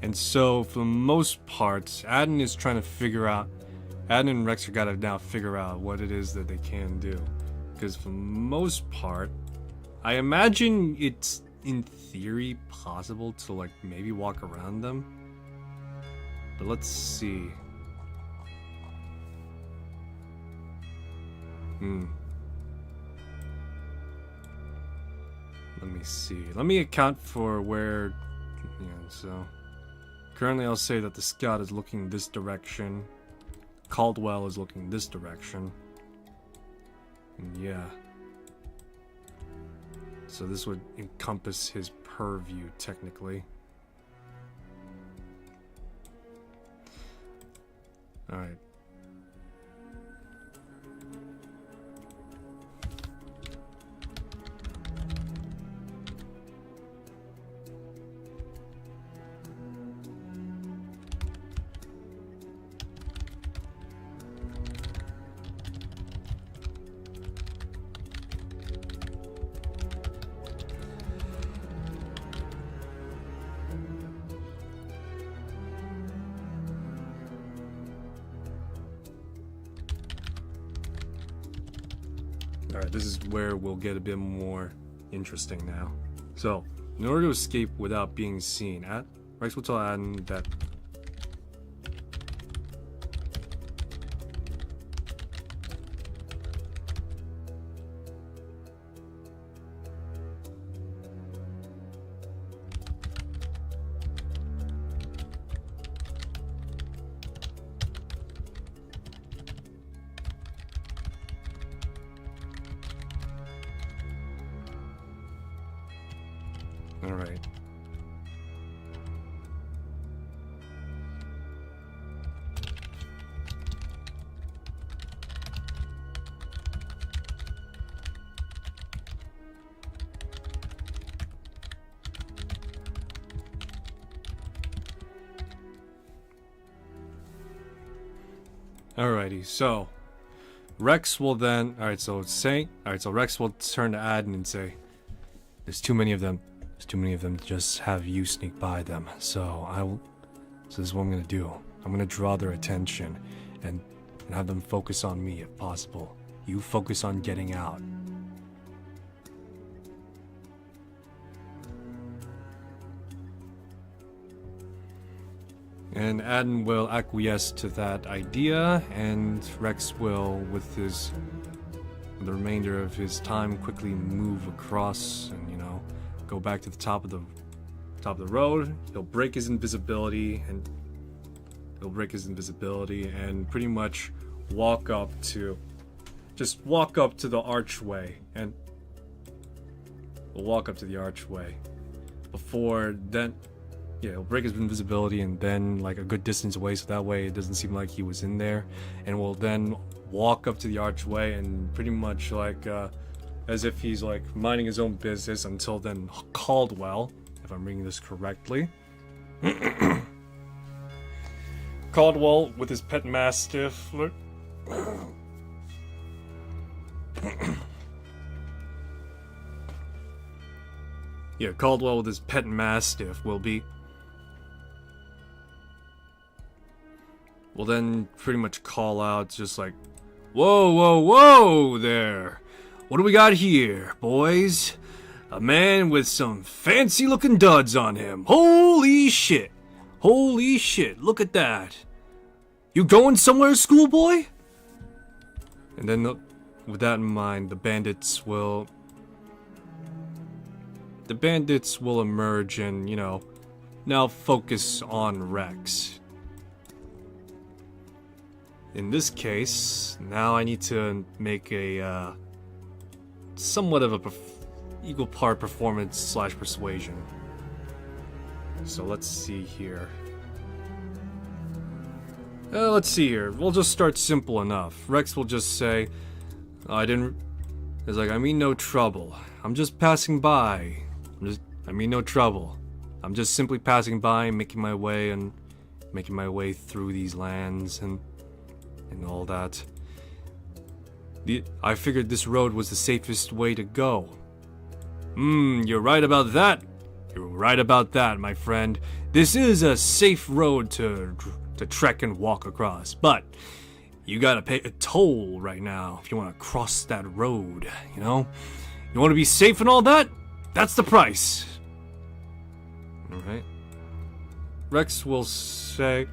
S1: And so, for the most part, Aden and Rex are gotta now figure out what it is that they can do. Because for the most part, I imagine it's, in theory, possible to, like, maybe walk around them. But let's see. Let me see. Let me account for where... Yeah, so... Currently I'll say that the scout is looking this direction. Caldwell is looking this direction. And yeah. So this would encompass his purview, technically. Alright. Alright, this is where we'll get a bit more interesting now. So, in order to escape without being seen, Rex will tell Aden that Alright. Alrighty, so Rex will then so Rex will turn to Adden and say, there's too many of them. There's too many of them to just have you sneak by them. So this is what I'm gonna do. I'm gonna draw their attention and have them focus on me if possible. You focus on getting out. And Adden will acquiesce to that idea, and Rex will, with the remainder of his time, quickly move across and, go back to the top of the road. He'll break his invisibility and pretty much walk up to the archway, and we'll walk up to the archway. Before then, he'll break his invisibility and then like a good distance away, so that way it doesn't seem like he was in there. And we'll then walk up to the archway and pretty much like as if he's like minding his own business until then Caldwell, if I'm reading this correctly. Caldwell with his pet mastiff. Caldwell with his pet mastiff will then pretty much call out just like, whoa, whoa, whoa there. What do we got here, boys? A man with some fancy looking duds on him. Holy shit. Holy shit, look at that. You going somewhere, schoolboy? And then with that in mind, the bandits will emerge and, now focus on Rex. In this case, now I need to make a somewhat of a equal part performance / persuasion. So let's see here. Let's see here. We'll just start simple enough. Rex will just say, I mean no trouble. I'm just passing by. I mean no trouble. I'm just simply passing by, making my way through these lands and all that. I figured this road was the safest way to go. You're right about that. You're right about that, my friend. This is a safe road to trek and walk across, but you gotta pay a toll right now if you want to cross that road, You want to be safe and all that? That's the price. Alright. Rex will say,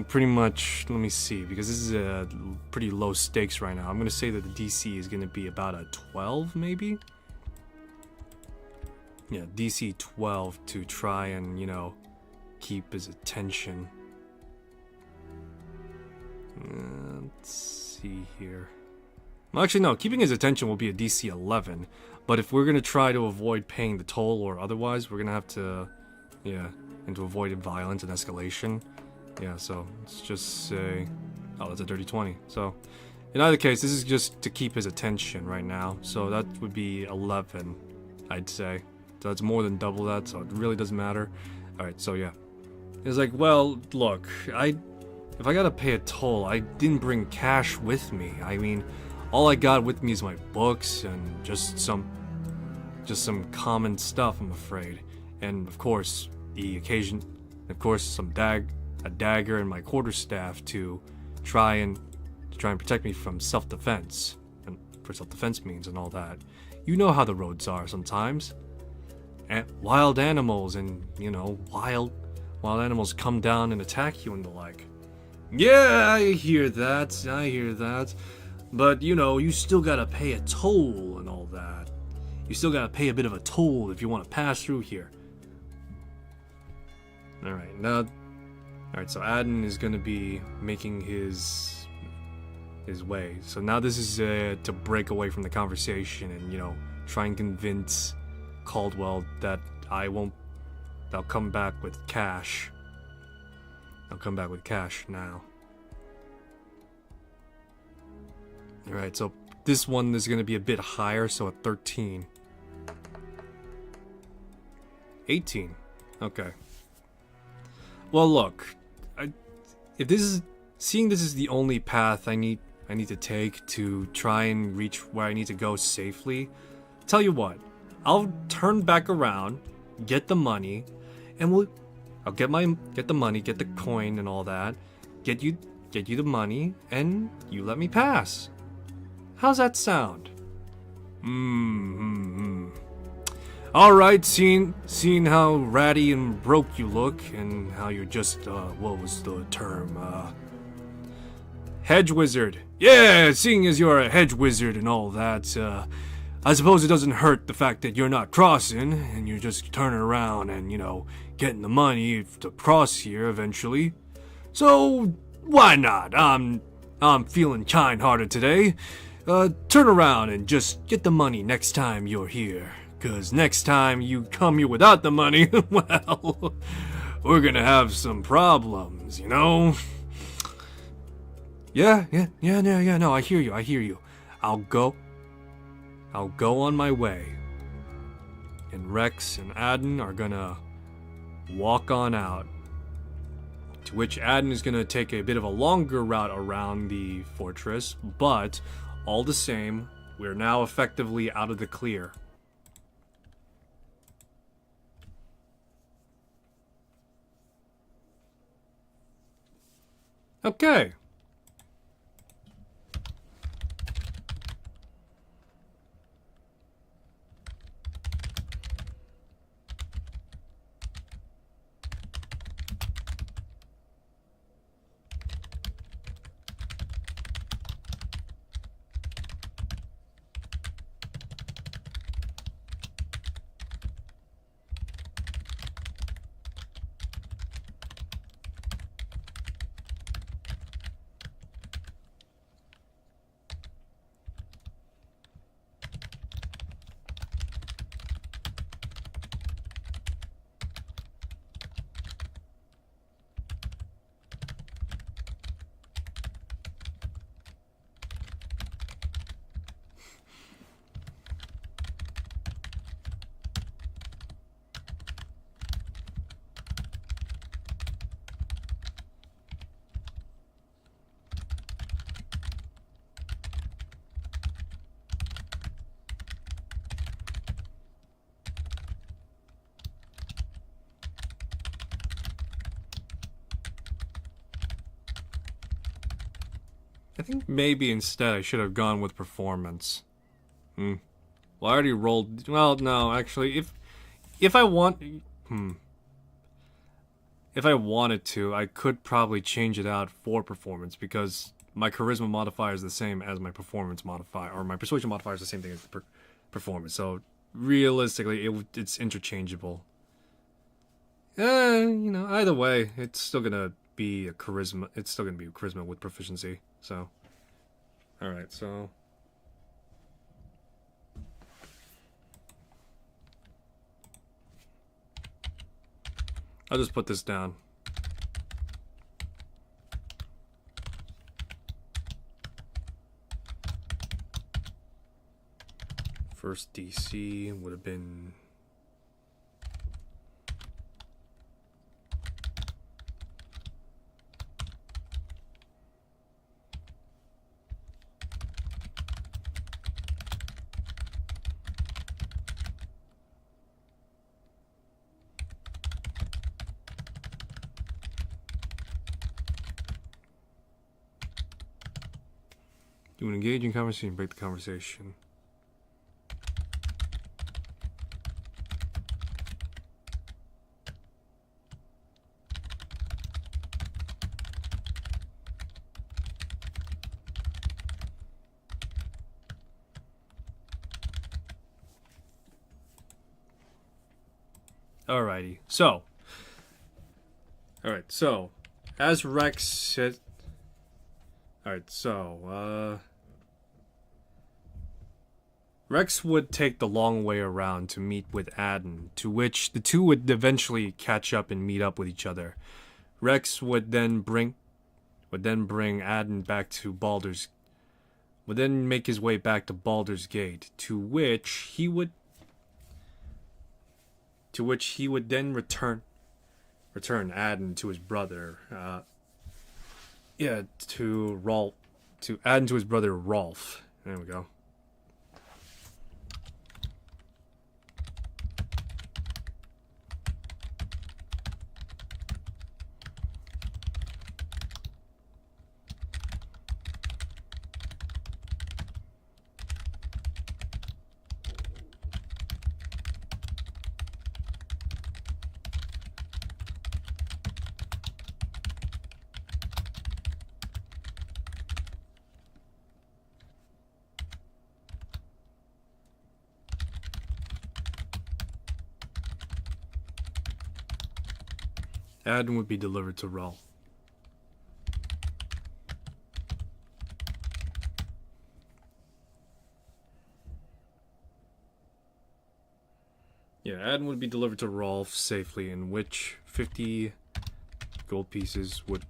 S1: pretty much, let me see, because this is a pretty low stakes right now. I'm going to say that the DC is going to be about a 12, maybe? Yeah, DC 12 to try and, keep his attention. Let's see here. Well, actually, no, keeping his attention will be a DC 11. But if we're going to try to avoid paying the toll or otherwise, we're going to have to, and to avoid violence and escalation. Yeah, so let's just say, that's a dirty 20. So, in either case, this is just to keep his attention right now. So that would be 11, I'd say. So it's more than double that, so it really doesn't matter. Alright, so yeah. It's like, well, look, if I gotta pay a toll, I didn't bring cash with me. I mean, all I got with me is my books and just some common stuff, I'm afraid. And of course, a dagger and my quarterstaff to try and protect me from self-defense, and for self-defense means and all that. You know how the roads are sometimes, and wild animals and wild animals come down and attack you and the like. Yeah, I hear that, but you still gotta pay a toll and all that. You still gotta pay a bit of a toll if you want to pass through here. Alright, so Adden is going to be making his way. So now this is to break away from the conversation and, try and convince Caldwell that I won't. They'll come back with cash. They'll come back with cash now. Alright, so this one is going to be a bit higher, so a 13. 18. Okay. Well, look. If this is... Seeing this is the only path I need to take to try and reach where I need to go safely, tell you what. I'll turn back around, get the money, and I'll get the money, get the coin and all that, get you the money, and you let me pass. How's that sound? Alright, seeing how ratty and broke you look, and how you're just, what was the term, hedge wizard. Yeah, seeing as you're a hedge wizard and all that, I suppose it doesn't hurt the fact that you're not crossing, and you're just turning around and, getting the money to cross here eventually. So, why not? I'm feeling kind-hearted today. Turn around and just get the money next time you're here. 'Cause next time you come here without the money, well, we're gonna have some problems, Yeah, no, I hear you. I'll go on my way. And Rex and Adden are gonna walk on out. To which Adden is gonna take a bit of a longer route around the fortress, but all the same, we're now effectively out of the clear. Okay. I think maybe instead I should have gone with performance. Well, I already rolled... Well, no, actually, if I want... If I wanted to, I could probably change it out for performance, because my charisma modifier is the same as my performance modifier, or my persuasion modifier is the same thing as performance, so realistically, it's interchangeable. Either way, it's still gonna be a charisma. It's still gonna be a charisma with proficiency. So, all right. So, I'll just put this down. First DC would have been. You would engage in conversation, break the conversation. Alrighty, so. Alright, so. As Rex said. Alright, so, Rex would take the long way around to meet with Adden, to which the two would eventually catch up and meet up with each other. Rex would then bring Adden back to Baldur's would then make his way back to Baldur's Gate, to which he would then return Adden to his brother. To Adden to his brother Rolf. There we go. Adden would be delivered to Rolf. Yeah, Adden would be delivered to Rolf safely, in which 50 gold pieces would...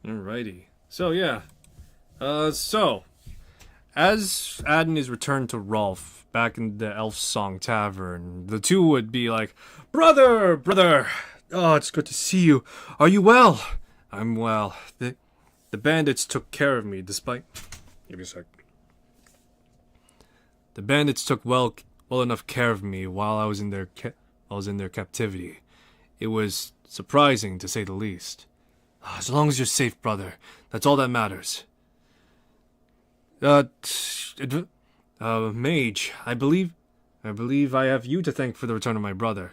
S1: Alrighty. So, yeah. As Adden is returned to Rolf back in the Elf Song Tavern, the two would be like, Brother! Oh, it's good to see you. Are you well? I'm well. The bandits took care of me despite... Give me a sec. The bandits took well enough care of me while I was in their captivity. It was surprising, to say the least. As long as you're safe, brother, that's all that matters. Mage, I believe I have you to thank for the return of my brother.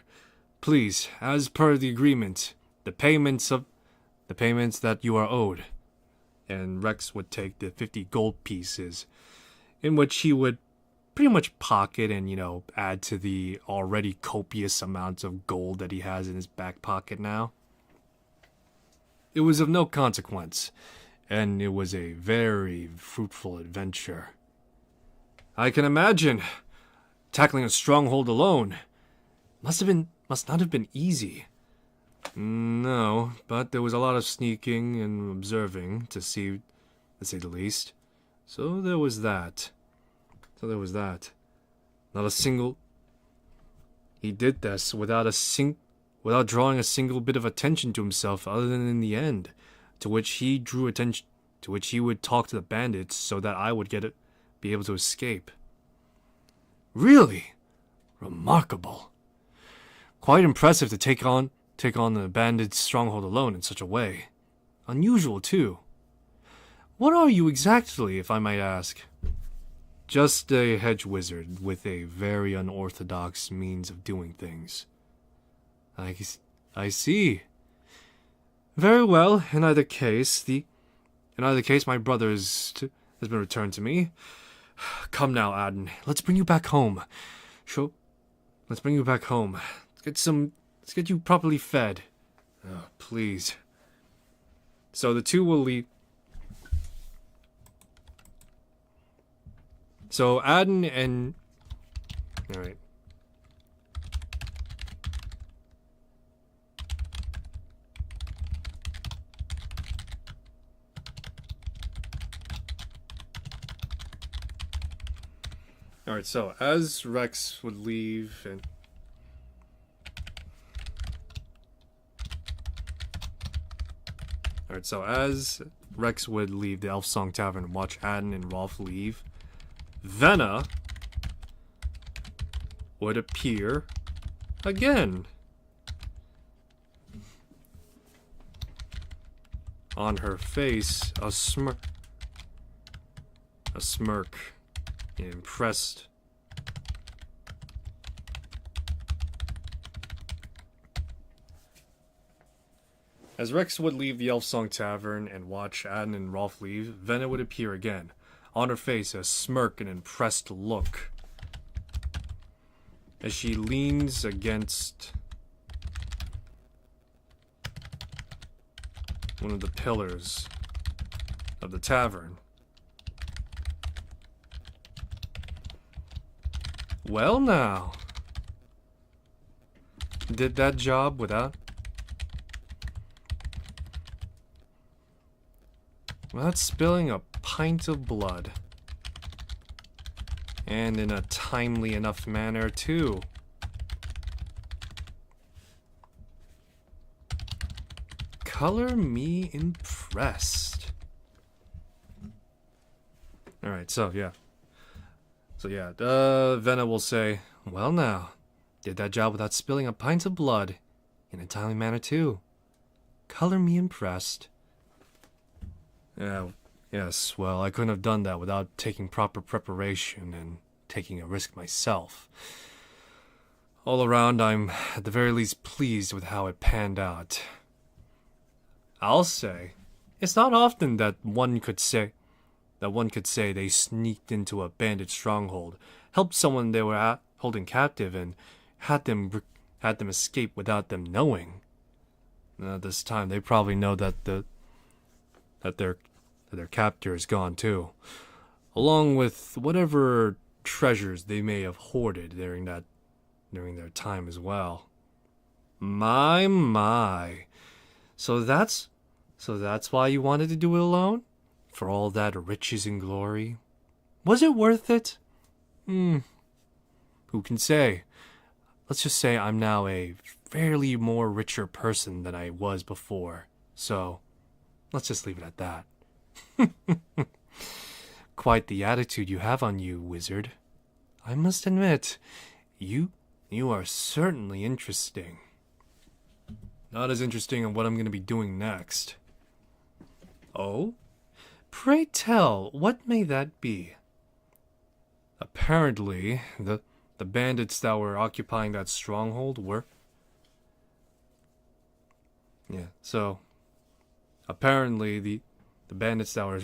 S1: Please, as per the agreement, the payments that you are owed. And Rex would take the 50 gold pieces, in which he would pretty much pocket and, add to the already copious amounts of gold that he has in his back pocket now. It was of no consequence, and it was a very fruitful adventure. I can imagine tackling a stronghold alone must not have been easy. No, but there was a lot of sneaking and observing to say the least. So there was that. Not a single... He did this without drawing a single bit of attention to himself, other than in the end, to which he drew attention, to which he would talk to the bandits so that I would be able to escape. Really? Remarkable. Quite impressive to take on the bandits' stronghold alone in such a way. Unusual, too. What are you exactly, if I might ask? Just a hedge wizard with a very unorthodox means of doing things. I see. Very well, in either case, my brother has been returned to me. Come now, Adden. Let's bring you back home. Let's bring you back home. Let's get you properly fed. Oh, please. So the two will leave. So Adden and... Alright. Alright, so as Rex would leave and... Alright, so as Rex would leave the Elf Song Tavern and watch Adden and Rolf leave, Venna would appear again. On her face, a smirk, impressed. As Rex would leave the Elf Song Tavern and watch Adden and Rolf leave, Venna would appear again. On her face, a smirk and impressed look. As she leans against one of the pillars of the tavern. Well now, did that job without spilling a pint of blood. And in a timely enough manner, too. Color me impressed. Alright, so yeah. Venna will say, well now, did that job without spilling a pint of blood. In a timely manner, too. Color me impressed. Yes, well, I couldn't have done that without taking proper preparation and taking a risk myself. All around, I'm at the very least pleased with how it panned out. I'll say, it's not often that one could say they sneaked into a bandit stronghold, helped someone they were holding captive, and had them escape without them knowing. This time, they probably know that their captor is gone too, along with whatever treasures they may have hoarded during their time as well. My. So that's why you wanted to do it alone? For all that riches and glory? Was it worth it? Who can say? Let's just say I'm now a fairly more richer person than I was before. So, let's just leave it at that. Quite the attitude you have on you, wizard. I must admit, you are certainly interesting. Not as interesting as what I'm going to be doing next. Oh? Pray tell, what may that be? Apparently, the bandits that were occupying that stronghold were... Yeah, so... Apparently, the bandits that were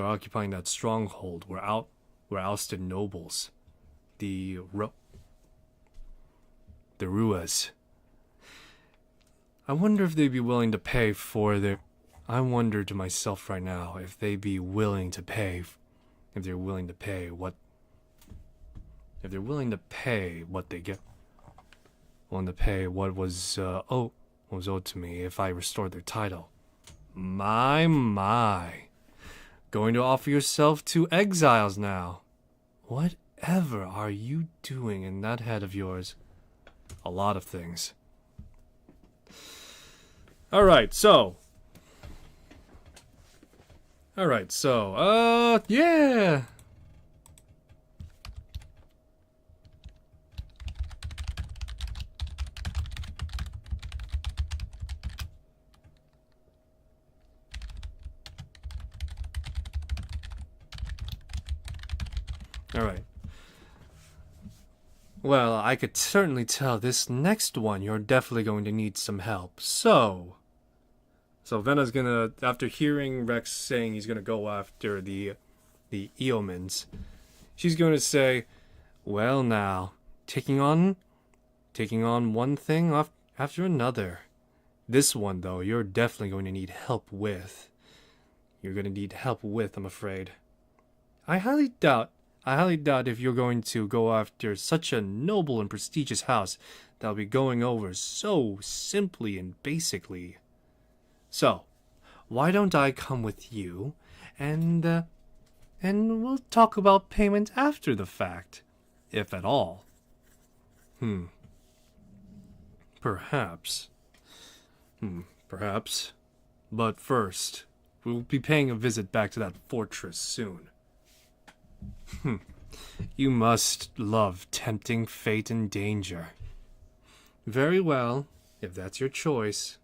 S1: occupying that stronghold were ousted nobles. The Ruas. I wonder if they'd be willing to pay for their... I wonder to myself right now if they'd be willing to pay... If they're willing to pay what... If they're willing to pay what they get... Willing to pay what was owed to me if I restored their title. My. Going to offer yourself to exiles now. Whatever are you doing in that head of yours? A lot of things. Alright, so, yeah. Alright. Well, I could certainly tell this next one you're definitely going to need some help. So Venna's gonna, after hearing Rex saying he's gonna go after the Eomans, she's gonna say, well now, taking on one thing after another. This one, though, you're definitely going to need help with. I'm afraid. I highly doubt if you're going to go after such a noble and prestigious house that'll be going over so simply and basically. So, why don't I come with you, and we'll talk about payment after the fact, if at all. Perhaps. But first, we'll be paying a visit back to that fortress soon. You must love tempting fate and danger. Very well, if that's your choice.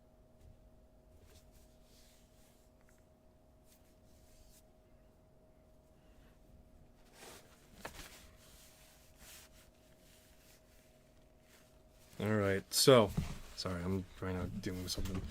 S1: Alright, so... Sorry, I'm right now dealing with something.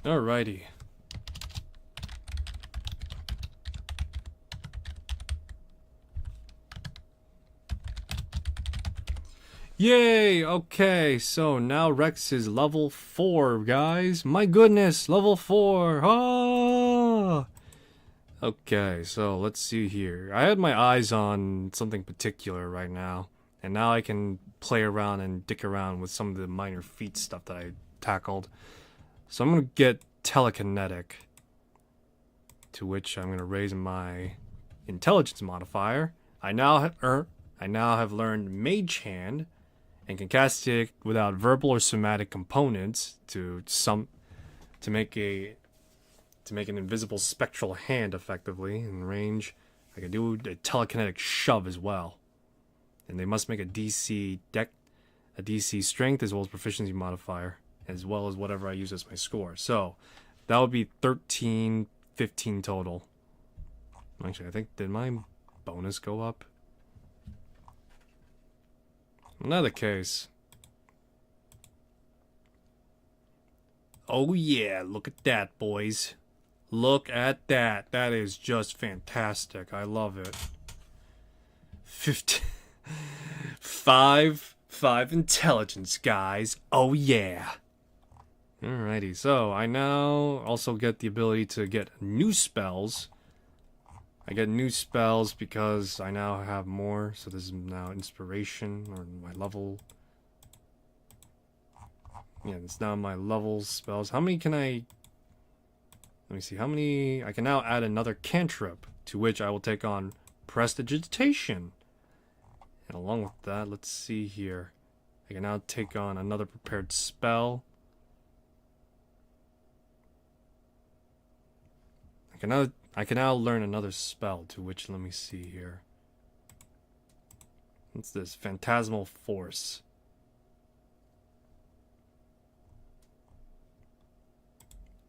S1: Alrighty. Yay! Okay, so now Rex is level 4, guys. My goodness, level 4! Ah! Okay, so let's see here. I had my eyes on something particular right now, and now I can play around and dick around with some of the minor feat stuff that I tackled. So I'm gonna get telekinetic, to which I'm gonna raise my intelligence modifier. I now have learned Mage Hand, and can cast it without verbal or somatic components to make an invisible spectral hand effectively in range. I can do a telekinetic shove as well, and they must make a DC strength as well as proficiency modifier, as well as whatever I use as my score. So that would be 13, 15 total. Actually, I think, did my bonus go up? Another case. Oh yeah, look at that, boys. Look at that. That is just fantastic. I love it. 5 intelligence, guys. Oh yeah. Alrighty, so I now also get the ability to get new spells. I get new spells because I now have more, so this is now inspiration, or my level. Yeah, it's now my level spells. How many can I... Let me see, how many... I can now add another cantrip, to which I will take on Prestidigitation. And along with that, let's see here. I can now take on another prepared spell. I can now learn another spell, to which, let me see here. What's this? Phantasmal Force.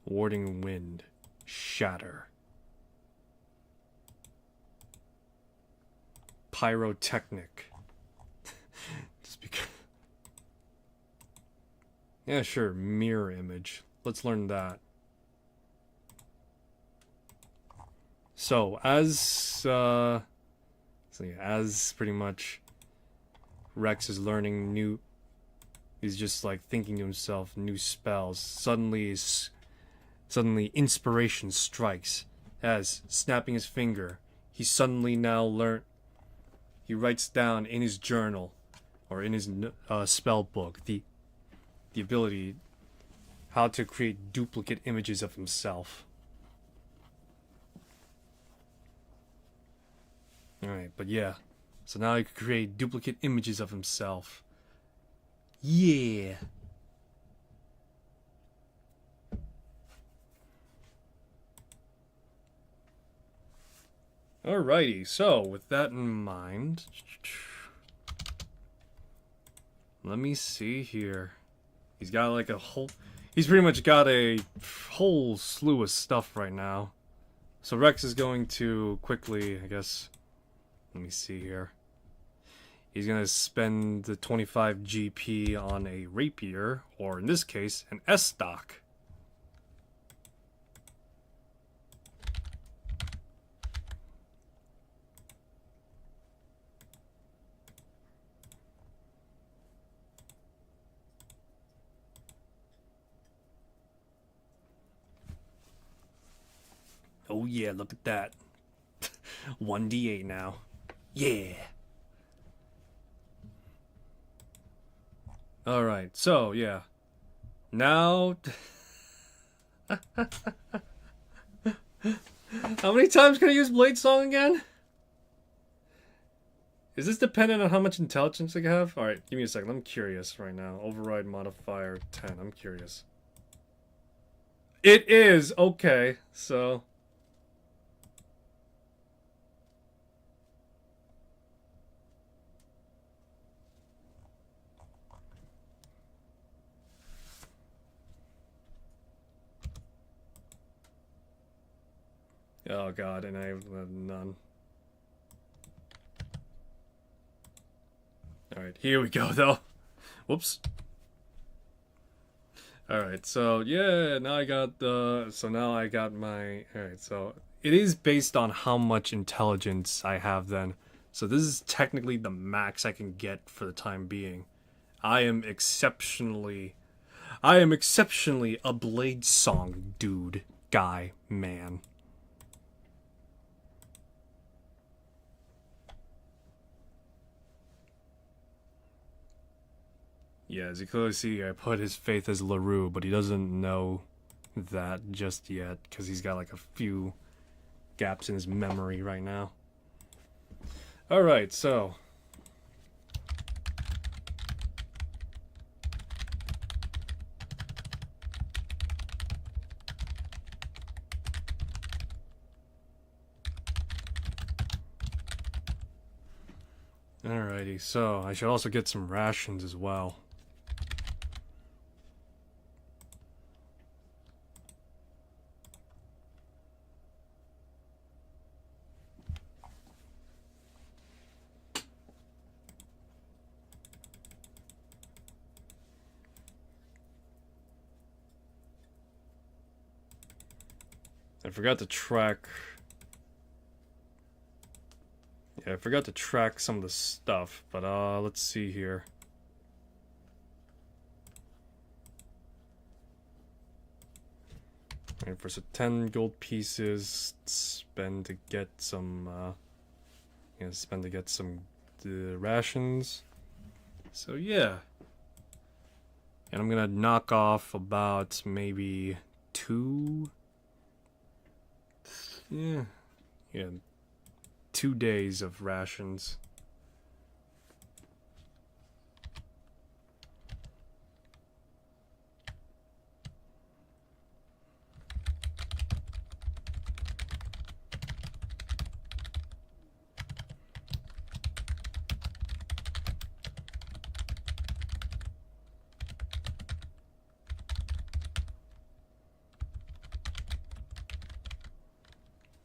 S1: Warding Wind. Shatter. Pyrotechnic. Just because... Yeah, sure. Mirror Image. Let's learn that. So, as pretty much Rex is learning new, he's just like thinking to himself new spells. Suddenly inspiration strikes. As snapping his finger, he suddenly now he writes down in his journal, or in his spell book, the ability how to create duplicate images of himself. Alright, but yeah. So now he can create duplicate images of himself. Yeah. Alrighty, so with that in mind, let me see here. He's got like he's pretty much got a whole slew of stuff right now. So Rex is going to quickly, I guess, let me see here. He's going to spend the 25 GP on a rapier, or in this case, an S-stock. Oh yeah, look at that. 1d8 now. Yeah. Alright, so yeah. Now... How many times can I use Blade Song again? Is this dependent on how much intelligence I have? Alright, give me a second. I'm curious right now. Override modifier 10. I'm curious. It is! Okay, so... Oh god, and I have none. Alright, here we go though. Whoops. Alright, so yeah, now I got the. So now I got my. Alright, so it is based on how much intelligence I have then. So this is technically the max I can get for the time being. I am exceptionally. I am exceptionally a Blade Song dude, guy, man. Yeah, as you clearly see, I put his faith as LaRue, but he doesn't know that just yet, because he's got like a few gaps in his memory right now. Alright, so. Alrighty, so I should also get some rations as well. I forgot to track. Yeah, I forgot to track some of the stuff, but let's see here. Alright, for some 10 gold pieces, spend to get some, spend to get some rations. So yeah. And I'm gonna knock off about maybe 2. Yeah. 2 days of rations.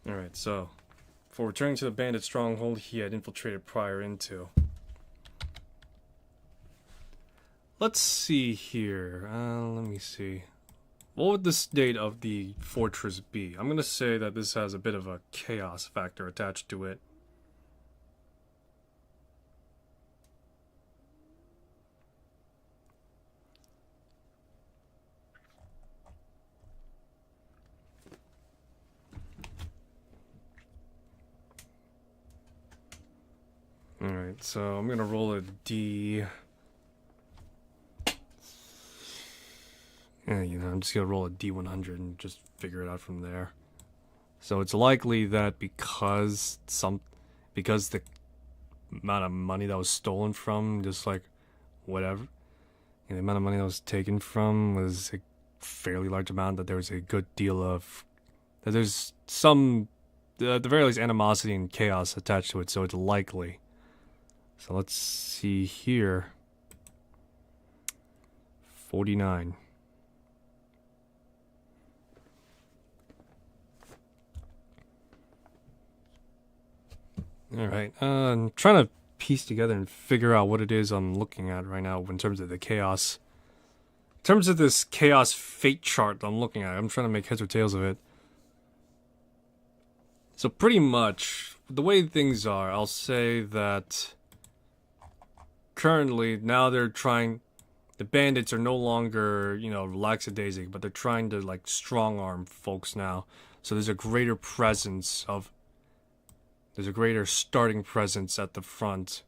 S1: Alright, so before returning to the bandit stronghold he had infiltrated prior into. Let's see here. Let me see. What would the state of the fortress be? I'm gonna say that this has a bit of a chaos factor attached to it. Alright, so I'm gonna roll a D. Yeah, I'm just gonna roll a D100 and just figure it out from there. So it's likely that because the amount of money that was stolen from, just like whatever, the amount of money that was taken from was a fairly large amount, that there was a good deal of, that there's some, at the very least, animosity and chaos attached to it, so it's likely. So let's see here. 49. Alright, I'm trying to piece together and figure out what it is I'm looking at right now in terms of the chaos. In terms of this chaos fate chart I'm looking at, I'm trying to make heads or tails of it. So pretty much, the way things are, I'll say that currently, now they're trying, the bandits are no longer, lackadaisic, but they're trying to, like, strong-arm folks now. So there's a greater presence of, there's a greater starting presence at the front.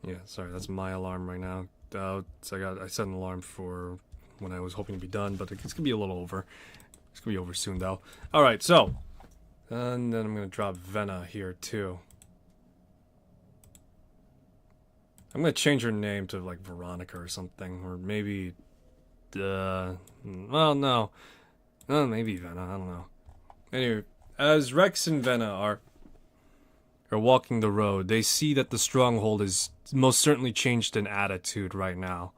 S1: Yeah, sorry, that's my alarm right now. So I set an alarm for when I was hoping to be done, but it's gonna be a little over. It's gonna be over soon, though. Alright, so. And then I'm gonna drop Venna here, too. I'm gonna change her name to, like, Veronica or something. Or maybe, well, no. Maybe Venna, I don't know. Anyway, as Rex and Venna are walking the road, they see that the stronghold is most certainly changed in attitude right now.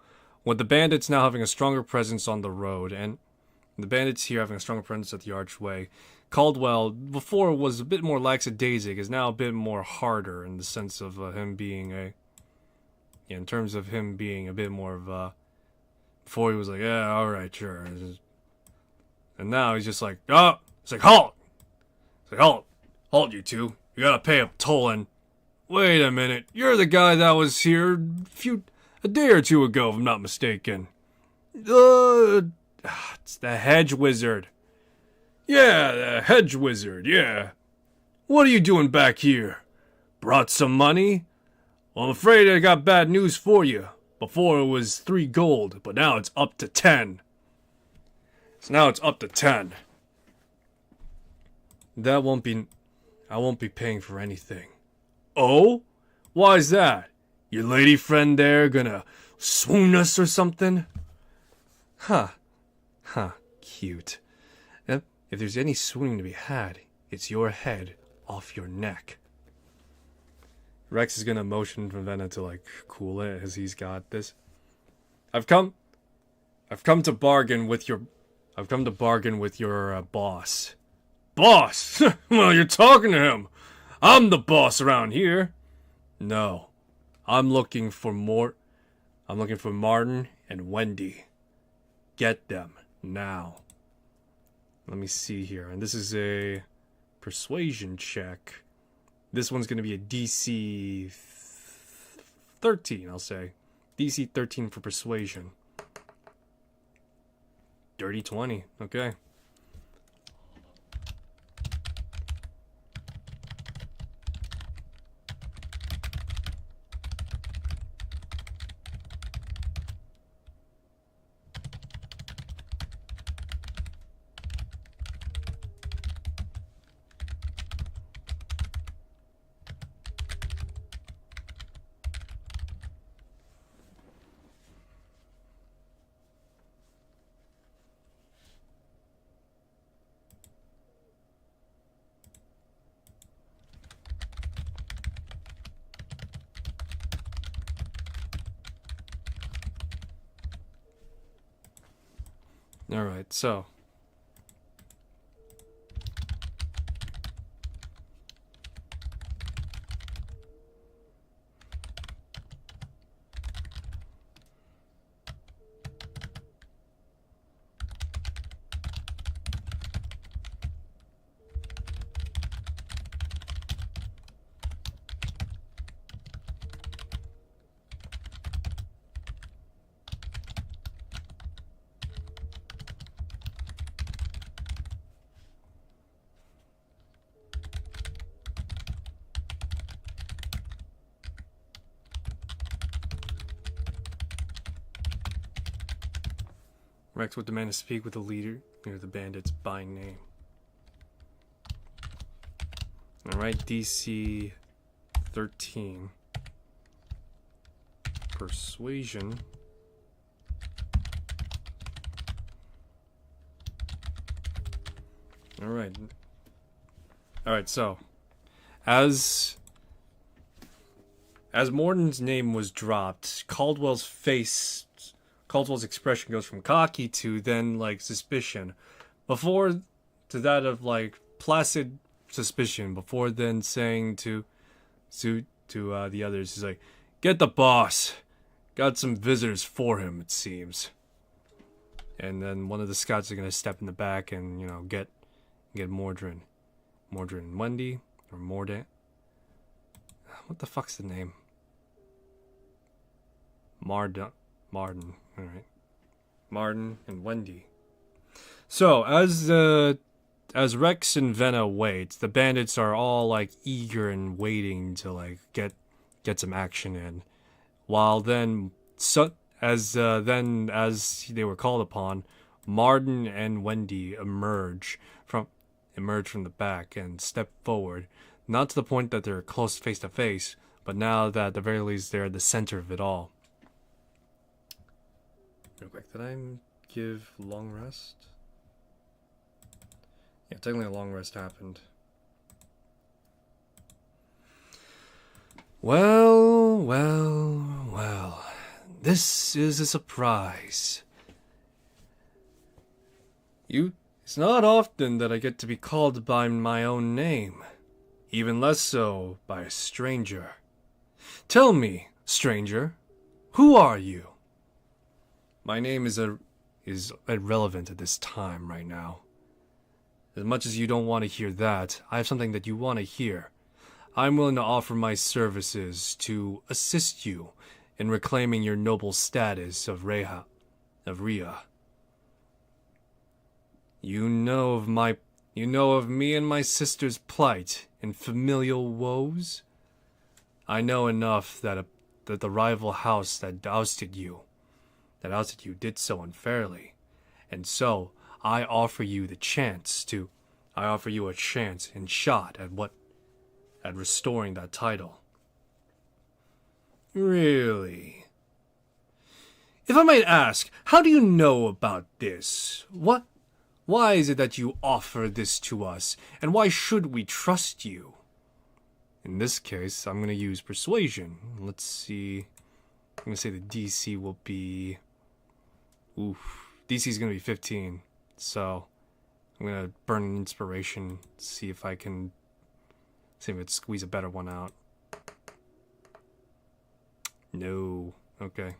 S1: With the bandits now having a stronger presence on the road, and the bandits here having a stronger presence at the archway, Caldwell, before was a bit more lackadaisic, is now a bit more harder in the sense of him being in terms of him being a bit more of a... Before he was like, yeah, alright, sure. And now he's just like, oh! It's like, halt! It's like, halt! Halt, you two. You gotta pay a toll and... Wait a minute. You're the guy that was here a day or two ago, if I'm not mistaken. It's the hedge wizard. Yeah, the hedge wizard, yeah. What are you doing back here? Brought some money? Well, I'm afraid I got bad news for you. Before it was 3 gold, but now it's up to 10. So now it's up to 10. I won't be paying for anything. Oh? Why's that? Your lady friend there gonna swoon us or something? Huh. Cute. If there's any swooning to be had, it's your head off your neck. Rex is gonna motion for Venna to like cool it as he's got this. I've come to bargain with your boss. Boss? Well, you're talking to him. I'm the boss around here. No. I'm looking for Martin and Wendy. Get them now. Let me see here. And this is a persuasion check. This one's going to be a DC 13, I'll say. DC 13 for persuasion. Dirty 20. Okay. Alright, so. Rex would demand to speak with the leader near the bandits by name. Alright, DC 13. Persuasion. Alright. Alright, so. As Morden's name was dropped, Caldwell's expression goes from cocky to then like suspicion, before to that of like placid suspicion, before then saying to the others, he's like, "Get the boss. Got some visitors for him, it seems." And then one of the scouts are gonna step in the back and get Mordrin and Wendy or Morden. What the fuck's the name? Martin. Alright. Martin and Wendy. So, as Rex and Venna wait, the bandits are all like eager and waiting to like get some action in. While then as they were called upon, Martin and Wendy emerge from the back and step forward, not to the point that they're close face to face, but now that at the very least they're at the center of it all. Real quick, did I give long rest? Yeah, technically a long rest happened. Well. This is a surprise. It's not often that I get to be called by my own name. Even less so by a stranger. Tell me, stranger,
S2: Who are you? My name is irrelevant at this time right now. As much as you don't want to hear that, I have something that you want to hear. I'm willing to offer my services to assist you in reclaiming your noble status of Rhea. You know of me and my sister's plight and familial woes? I know enough that the rival house that ousted you did so unfairly. And so, I offer you a chance and shot at restoring that title. Really? If I might ask, how do you know about this? Why is it that you offer this to us, and why should we trust you? In this case, I'm going to use persuasion. Let's see. I'm going to say the DC will be... DC is going to be 15. So, I'm going to burn an inspiration, see if I can squeeze a better one out. No. Okay.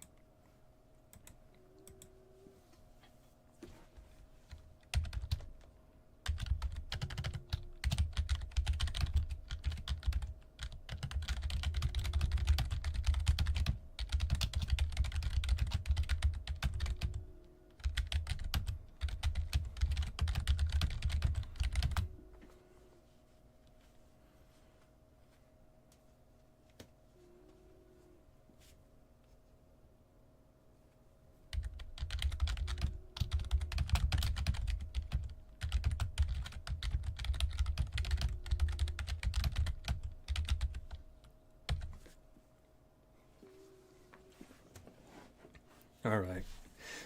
S2: All right.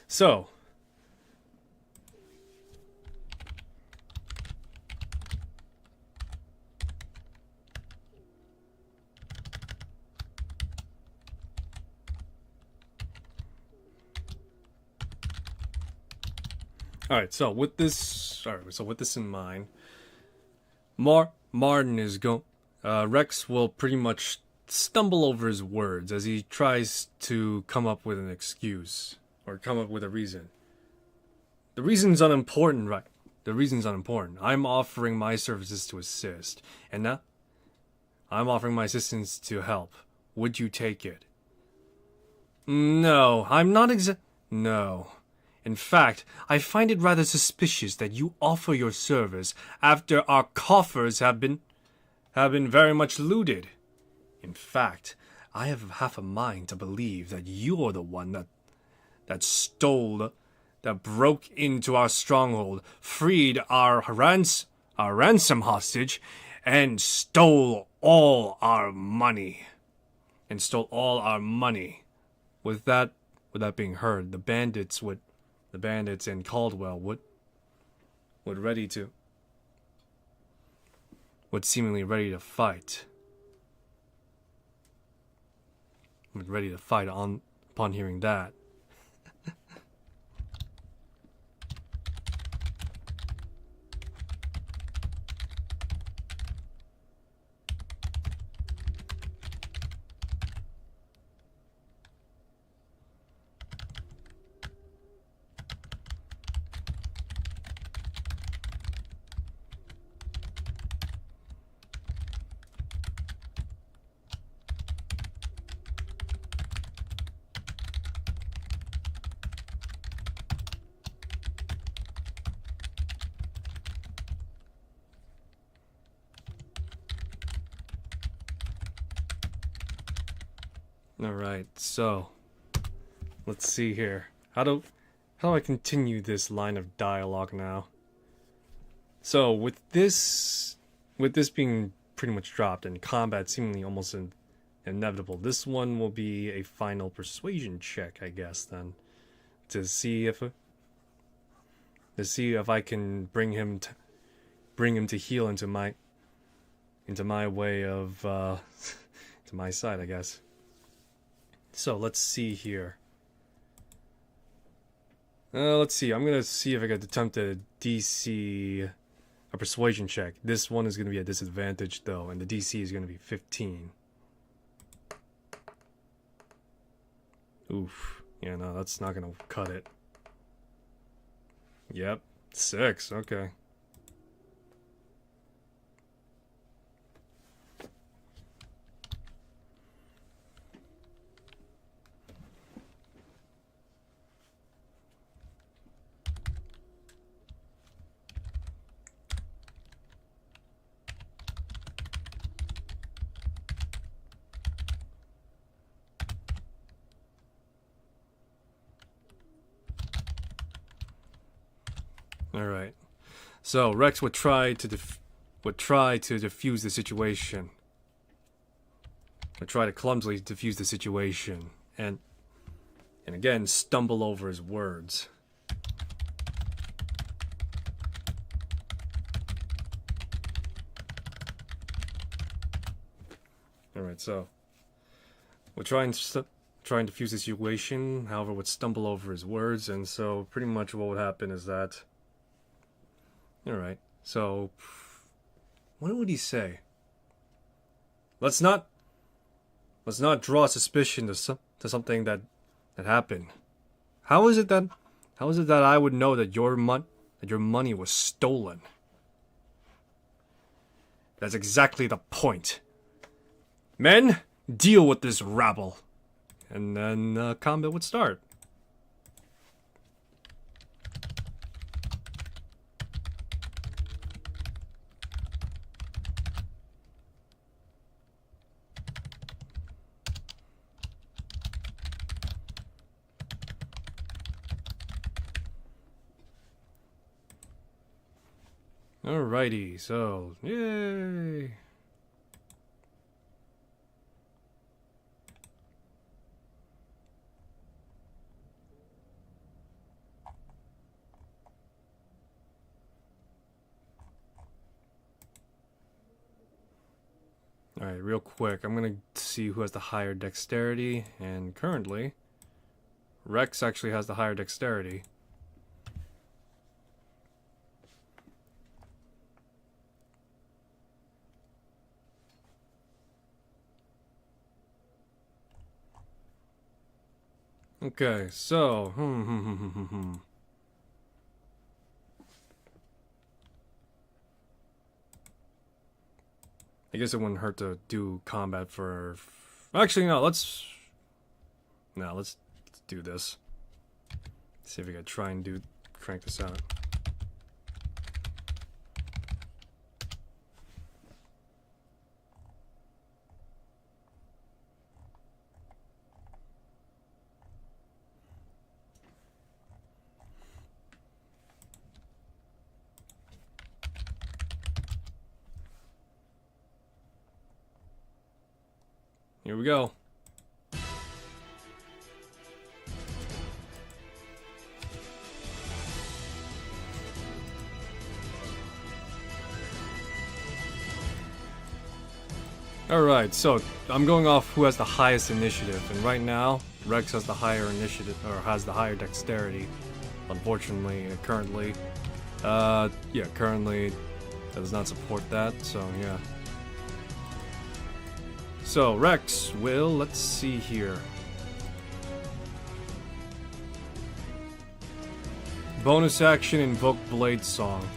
S2: So, with this in mind, Martin is Rex will pretty much stumble over his words as he tries to come up with an excuse or come up with a reason. The reason's unimportant, right? The reason's unimportant. I'm offering my services to assist, and now I'm offering my assistance to help. Would you take it? No, I'm not No. In fact, I find it rather suspicious that you offer your service after our coffers have been very much looted. In fact, I have half a mind to believe that you're the one that broke into our stronghold, freed our ransom hostage, and stole all our money. With that being heard, the bandits in Caldwell would seemingly ready to fight. Ready to fight upon hearing that. Alright, so let's see here. How do I continue this line of dialogue now? So with this being pretty much dropped and combat seemingly almost inevitable, this one will be a final persuasion check, I guess, then, to see if I can bring him to heel into my way of to my side, I guess. So let's see here. Let's see. I'm gonna see if I can attempt a DC, a persuasion check. This one is gonna be a disadvantage though, and the DC is gonna be 15. Oof. Yeah, no, that's not gonna cut it. Yep. 6, okay. Alright. So, Rex would try to defuse the situation. Would try to clumsily defuse the situation. And again, stumble over his words. Alright, so we'll try and defuse the situation, however would stumble over his words, and so pretty much what would happen is that... Alright, so... What would he say? Let's not draw suspicion to something that happened. How is it that I would know that your money was stolen? That's exactly the point. Men, deal with this rabble. And then combat would start. Alrighty, so, yay! Alright, real quick, I'm gonna see who has the higher dexterity, and currently, Rex actually has the higher dexterity. Okay, so, I guess it wouldn't hurt to do combat for... Actually, no, let's do this. See if we can try and crank this out. Here we go. Alright, so I'm going off who has the highest initiative, and right now, Rex has the higher initiative, or has the higher dexterity. Unfortunately, currently, currently does not support that, so yeah. So, Rex will, let's see here. Bonus action, invoke Blade Song.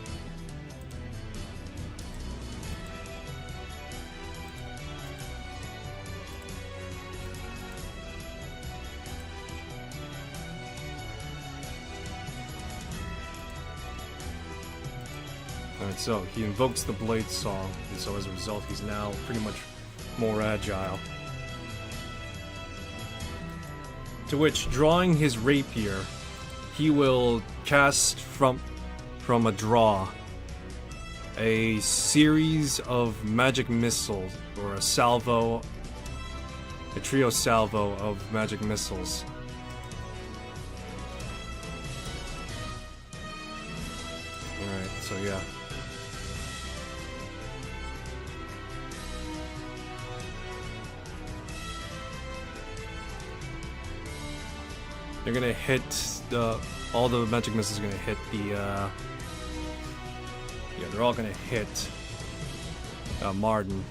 S2: Alright, so he invokes the Blade Song, and so as a result, he's now pretty much more agile. To which, drawing his rapier, he will cast from a draw a series of magic missiles, or a trio salvo of magic missiles. Alright, so yeah. They're gonna hit all the magic missiles are gonna hit the, yeah, they're all gonna hit, Martin.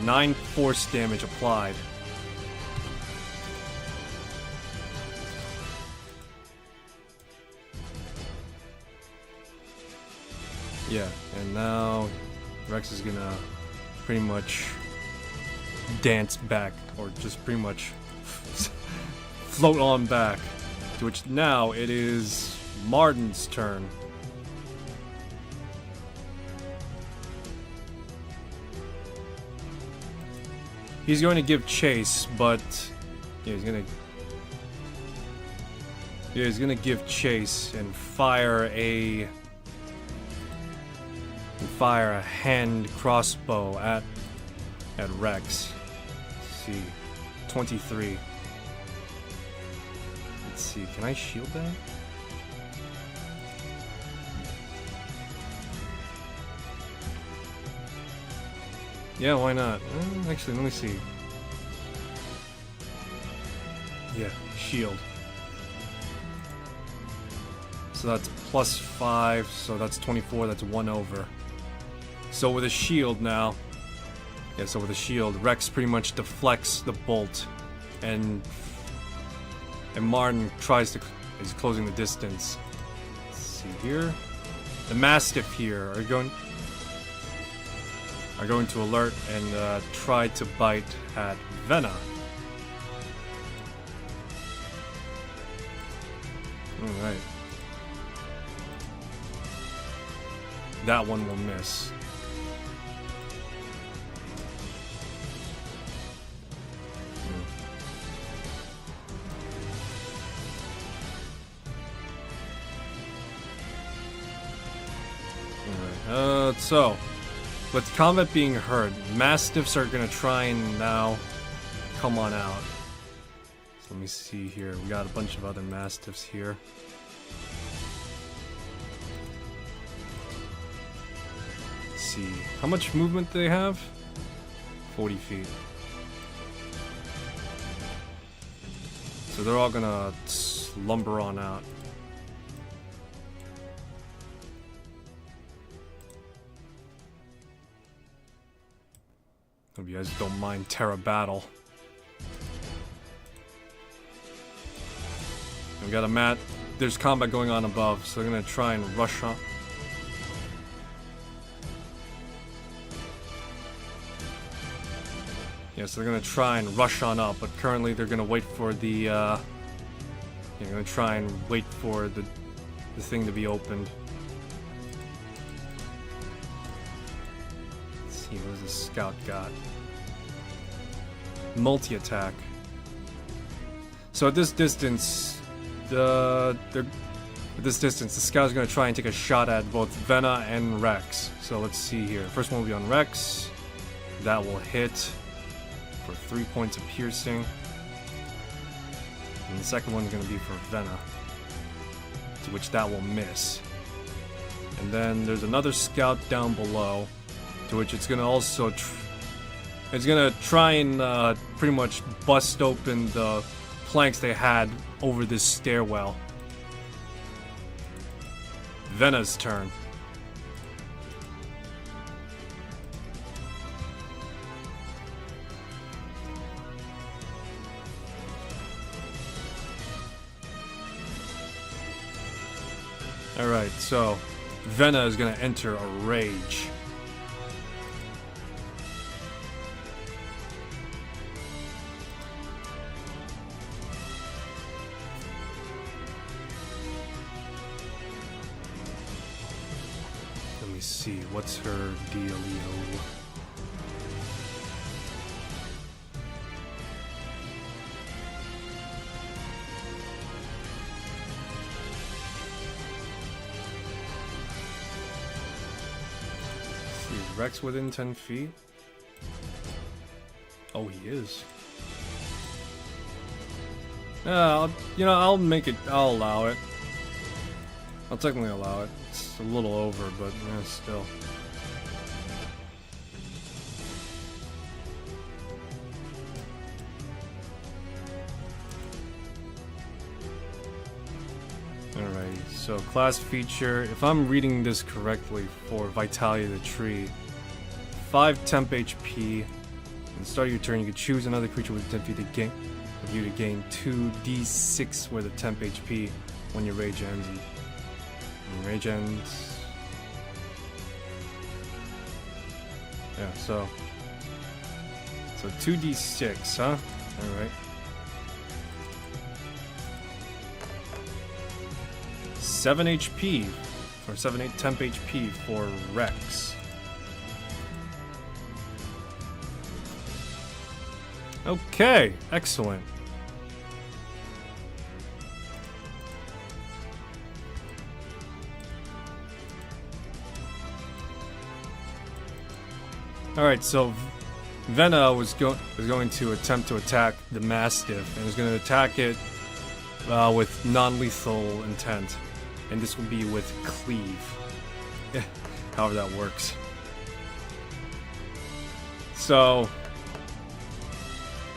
S2: 9 force damage applied. Yeah, and now Rex is gonna pretty much dance back, or just pretty much float on back. To which now it is Martin's turn. He's going to give chase, but yeah, he's gonna give chase and fire a hand crossbow at Rex. Let's see, 23. Let's see, can I shield that? Yeah, why not? Actually, let me see. Yeah, shield. So that's +5, so that's 24, that's 1 over. So with a shield now, yeah, so with a shield, Rex pretty much deflects the bolt, and Martin is closing the distance. Let's see here. The Mastiff here are going to alert and try to bite at Venna. Alright. That one will miss. Alright, so with combat being heard, Mastiffs are gonna try and now come on out. So let me see here. We got a bunch of other Mastiffs here. Let's see. How much movement do they have? 40 feet. So they're all gonna slumber on out. Hope you guys don't mind Terra Battle. We got a mat. There's combat going on above, so they're gonna try and rush on. Yeah, so they're gonna try and rush on up, but currently they're gonna wait for the. They're gonna try and wait for the thing to be opened. What does this scout got? Multi-attack. So at this distance, the scout's gonna try and take a shot at both Venna and Rex. So let's see here. First one will be on Rex. That will hit for 3 points of piercing. And the second one's gonna be for Venna, to which that will miss. And then there's another scout down below, to which it's gonna also it's gonna try and pretty much bust open the planks they had over this stairwell. Venna's turn. Alright, so Venna is gonna enter a rage. See, what's her dealio? See, is Rex within 10 feet? Oh, he is. Yeah, I'll make it. I'll allow it. I'll technically allow it. It's a little over, but yeah, still. Alright, so class feature, if I'm reading this correctly for Vitality of the Tree, 5 temp HP, At the start of your turn, you can choose another creature with 10 feet to gain. For you to gain 2d6 worth of temp HP when your rage ends. And rage ends. Yeah, so 2d6, huh? All right. 7 HP, or 7 temp HP for Rex. Okay, excellent. All right, so Vena was going to attempt to attack the Mastiff, and was going to attack it with non-lethal intent, and this will be with Cleave. However that works. So,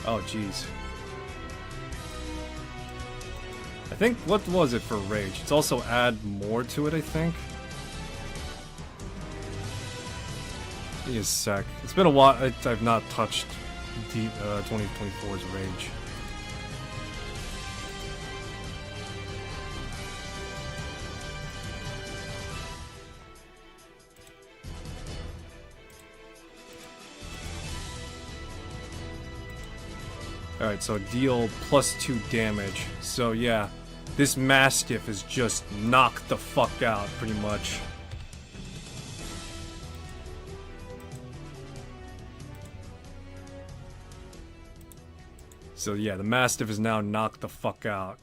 S2: oh jeez. I think, what was it for Rage? It's also add more to it, I think. Give me a sec. It's been a while. I've not touched 2024's Rage. Alright, so deal +2 damage. So yeah, this Mastiff is just knocked the fuck out, pretty much. So yeah, the Mastiff is now knocked the fuck out.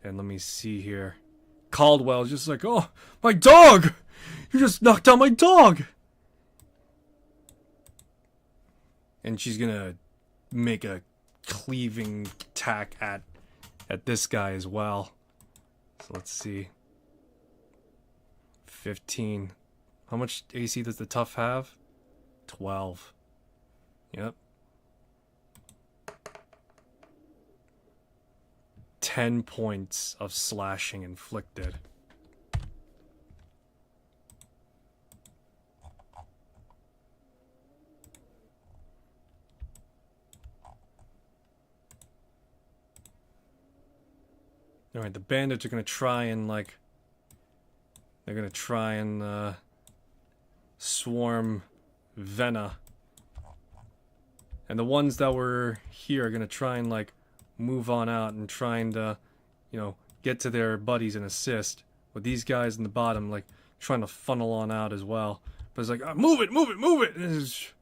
S2: And let me see here. Caldwell's just like, oh, my dog! You just knocked out my dog! And she's gonna make a cleaving attack at this guy as well. So let's see. 15. How much AC does the tough have? 12. Yep. 10 points of slashing inflicted. Alright, the bandits are gonna try and, like... They're gonna try and, swarm Vena. And the ones that were here are gonna try and, like, move on out and trying to, you know, get to their buddies and assist. With these guys in the bottom, like, trying to funnel on out as well. But it's like, move it, move it, move it! And it's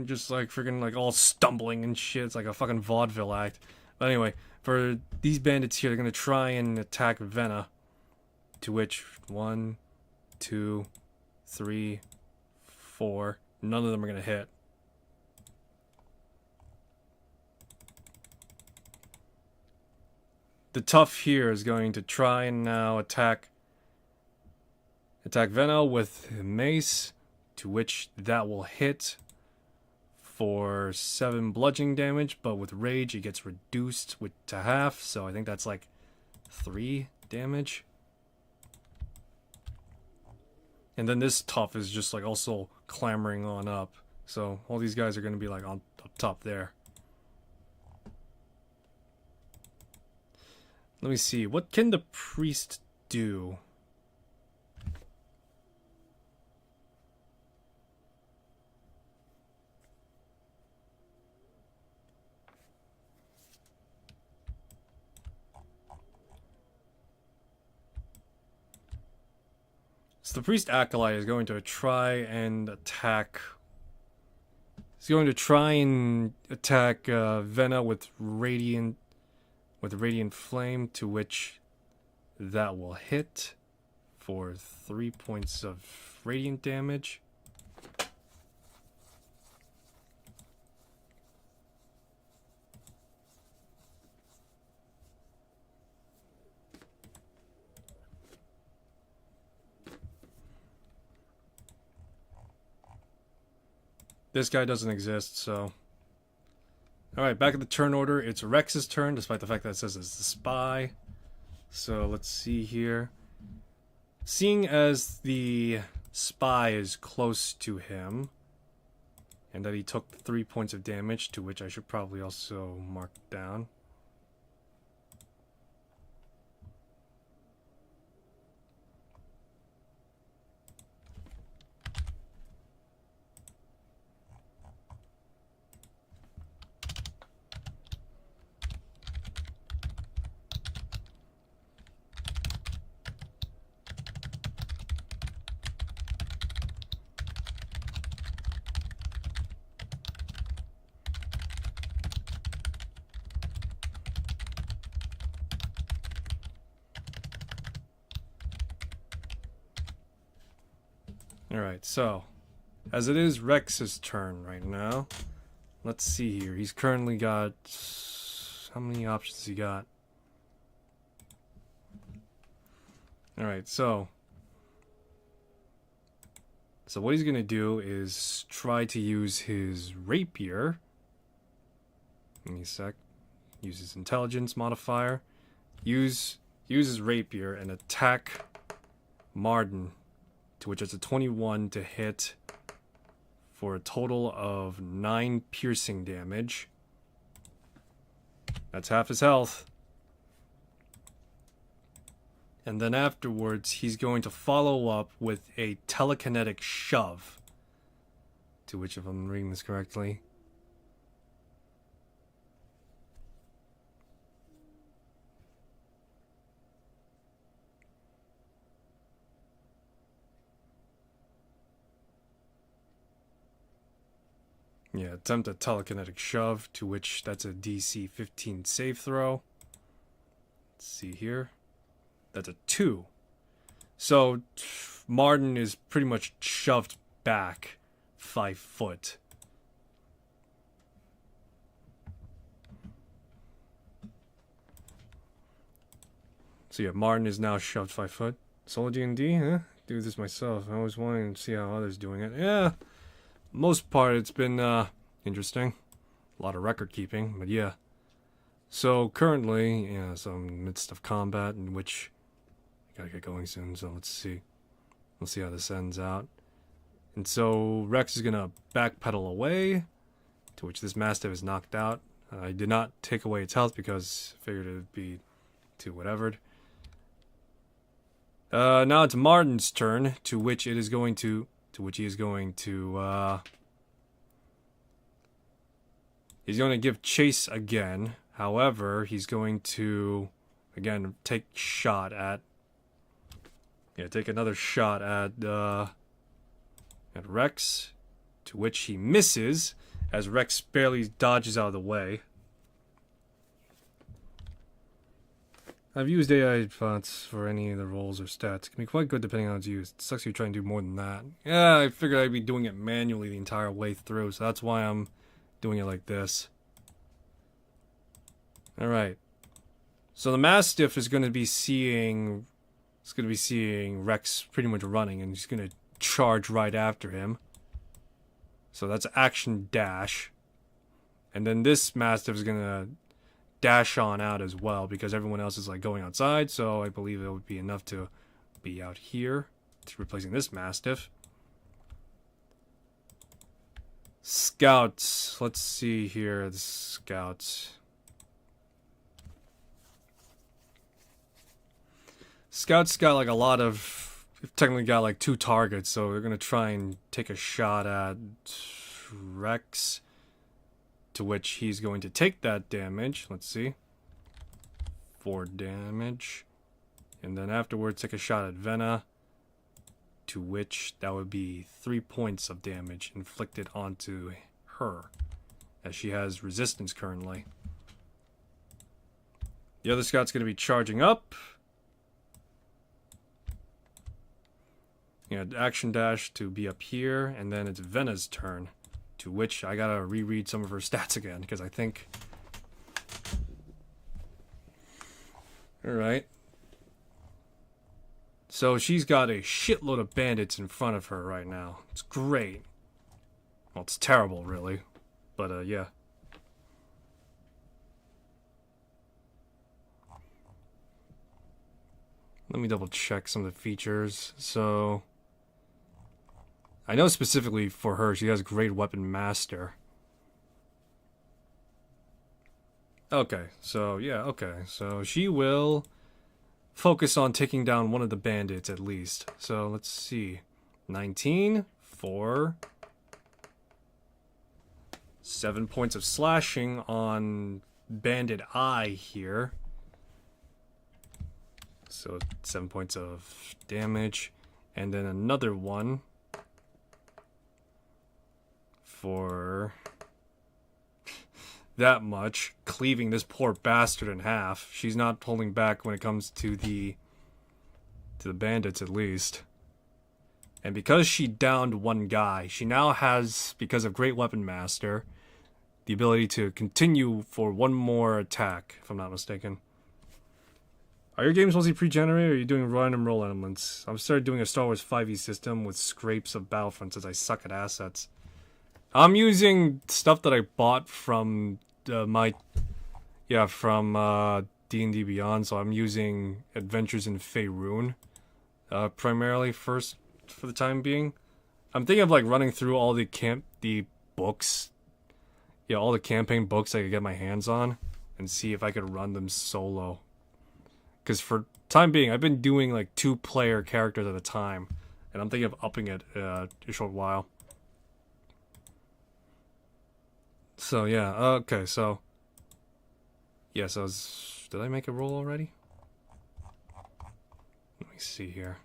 S2: just, like, freaking, like, all stumbling and shit. It's like a fucking vaudeville act. But anyway, for these bandits here, they're gonna try and attack Vena. To which, 1, 2, 3, 4. None of them are gonna hit. The tough here is going to try and now attack Vena with mace, to which that will hit for 7 bludgeoning damage, but with rage it gets reduced to half, so I think that's like 3 damage. And then this tough is just like also clambering on up, so all these guys are going to be like on up top there. Let me see, what can the priest do? So the priest acolyte is going to try and attack. He's going to try and attack Vena with radiant flame, to which that will hit for 3 points of radiant damage. This guy doesn't exist, so... Alright, back at the turn order, it's Rex's turn, despite the fact that it says it's the spy. So, let's see here. Seeing as the spy is close to him, and that he took 3 points of damage, to which I should probably also mark down. Alright, so, as it is Rex's turn right now, let's see here. He's currently got... How many options has he got? Alright, so what he's gonna do is try to use his rapier. Give me a sec. Use his intelligence modifier. Use his rapier and attack Marden, to which it's a 21 to hit for a total of 9 piercing damage. That's half his health. And then afterwards, he's going to follow up with a telekinetic shove, to which, if I'm reading this correctly, yeah, attempt a telekinetic shove, to which that's a DC 15 save throw. Let's see here. That's a 2. So Marden is pretty much shoved back 5 foot. So yeah, Marden is now shoved 5 foot. Solo D&D, huh? Do this myself. I always wanted to see how others doing it. Yeah, most part it's been interesting. A lot of record keeping, but yeah. So currently, yeah, so I'm in the midst of combat in which I gotta get going soon, so let's see. We'll see how this ends out. And so Rex is gonna backpedal away, to which this Mastiff is knocked out. I did not take away its health because I figured it would be too whatevered. Now it's Martin's turn, to which he is going to he's going to give chase again. However, he's going to again take another shot at Rex, to which he misses as Rex barely dodges out of the way. I've used AI fonts for any of the roles or stats. It can be quite good depending on how it's used. It sucks if you try and do more than that. Yeah, I figured I'd be doing it manually the entire way through, so that's why I'm doing it like this. Alright. So the Mastiff is going to be seeing Rex pretty much running, and he's going to charge right after him. So that's action dash. And then this Mastiff is going to dash on out as well, because everyone else is like going outside, so I believe it would be enough to be out here, replacing this Mastiff. Scouts. Let's see here. The Scouts. Scouts got like a lot of... technically got like 2 targets, so they're going to try and take a shot at Rex, to which he's going to take that damage. Let's see. 4 damage. And then afterwards take a shot at Venna, to which that would be 3 points of damage inflicted onto her, as she has resistance currently. The other scout's going to be charging up. Yeah, action dash to be up here, and then it's Venna's turn, to which I gotta reread some of her stats again, because I think... Alright. So she's got a shitload of bandits in front of her right now. It's great. Well, it's terrible, really. But, yeah. Let me double check some of the features. So... I know specifically for her, she has Great Weapon Master. Okay, so yeah, okay. So she will focus on taking down one of the bandits at least. So let's see. 19 for 7 points of slashing on Bandit I here. So 7 points of damage. And then another one for that much, cleaving this poor bastard in half. She's not holding back when it comes to the bandits, at least. And because she downed one guy, she now has, because of Great Weapon Master, the ability to continue for one more attack, if I'm not mistaken. Are your games mostly pre-generated, or are you doing random roll elements? I've started doing a Star Wars 5e system with scrapes of Battlefront since I suck at assets. I'm using stuff that I bought from from D&D Beyond, so I'm using Adventures in Faerun primarily first for the time being. I'm thinking of like running through all the books, all the campaign books I could get my hands on, and see if I could run them solo. Because for time being, I've been doing like 2-player characters at a time, and I'm thinking of upping it a short while. So yeah, okay, so yeah, so did I make a roll already? Let me see here.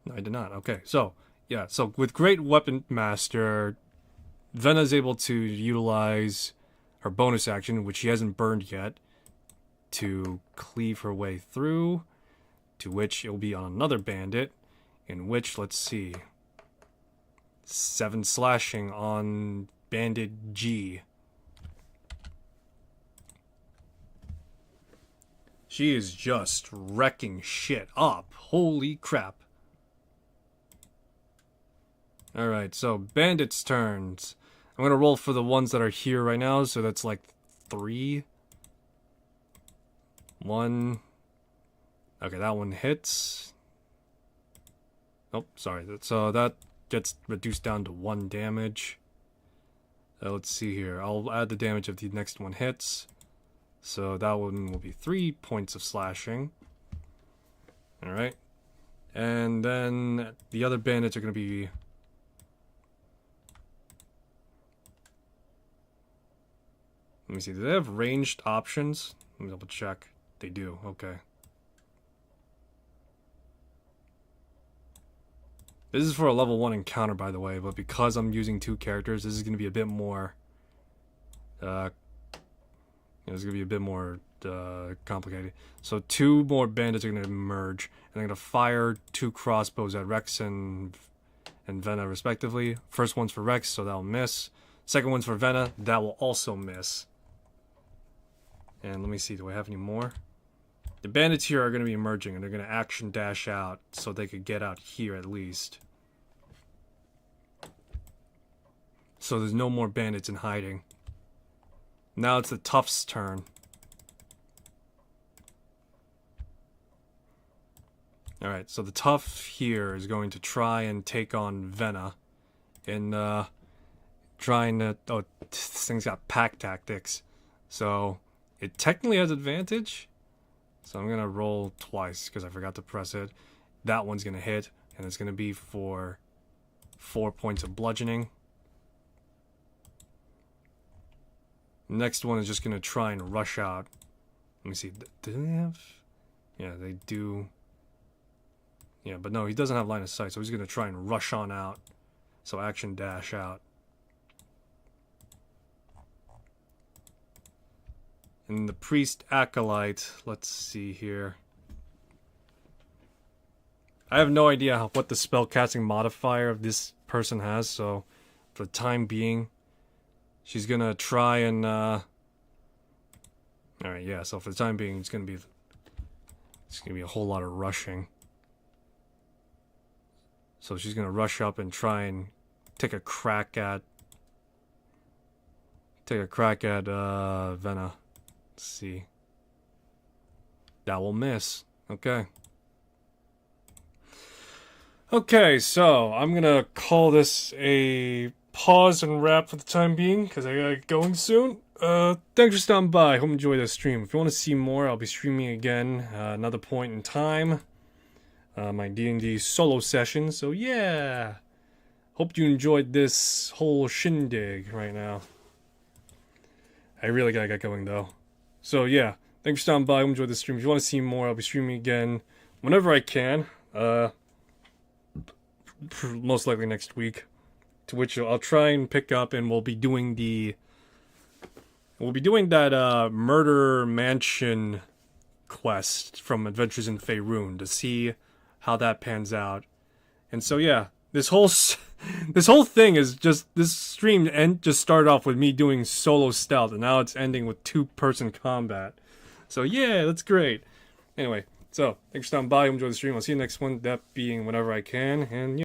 S2: No, I did not. Okay, so yeah, so with Great Weapon Master, Vena's able to utilize her bonus action, which she hasn't burned yet, to cleave her way through, to which it will be on another bandit, in which, let's see, 7 slashing on Bandit G. She is just wrecking shit up. Holy crap. Alright, so bandits' turns. I'm gonna roll for the ones that are here right now, so that's like 3. 1. Okay, that one hits. Oh, sorry. So that gets reduced down to 1 damage. Let's see here. I'll add the damage if the next one hits. So that one will be 3 points of slashing. Alright. And then the other bandits are going to be... Let me see. Do they have ranged options? Let me double check. They do. Okay. This is for a level 1 encounter, by the way, but because I'm using 2 characters, this is going to be a bit more... it's going to be a bit more complicated. So 2 more bandits are going to emerge, and I'm going to fire 2 crossbows at Rex and Vena, respectively. First one's for Rex, so that'll miss. Second one's for Vena, that will also miss. And let me see, do I have any more? The bandits here are going to be emerging, and they're going to action dash out so they could get out here at least. So there's no more bandits in hiding. Now it's the Tough's turn. Alright, so the Tough here is going to try and take on Vena. And trying to... Oh, this thing's got pack tactics. So it technically has advantage. So I'm going to roll twice because I forgot to press it. That one's going to hit, and it's going to be for 4 points of bludgeoning. Next one is just going to try and rush out. Let me see. Do they have... Yeah, they do. Yeah, but no, he doesn't have line of sight, so he's going to try and rush on out. So action dash out. And the Priest Acolyte, let's see here. I have no idea what the spellcasting modifier of this person has, so for the time being, she's gonna try and, Alright, yeah, so for the time being, it's gonna be a whole lot of rushing. So she's gonna rush up and try and take a crack at Vena. Let's see. That will miss. Okay.
S1: Okay, so I'm gonna call this a pause and wrap for the time being because I gotta get going soon. Thanks for stopping by. Hope you enjoyed this stream. If you want to see more, I'll be streaming again another point in time. My D&D solo session. So yeah, hope you enjoyed this whole shindig right now. I really gotta get going though. So yeah, thanks for stopping by. Hope you enjoyed the stream. If you want to see more, I'll be streaming again whenever I can. Most likely next week. To which I'll try and pick up, and we'll be doing that murder mansion quest from Adventures in Faerun to see how that pans out. And so yeah, this whole thing is just this stream just started off with me doing solo stealth, and now it's ending with 2-person combat. So yeah, that's great. Anyway, so thanks for stopping by. Enjoy the stream. I'll see you next one. That being whenever I can, and yeah.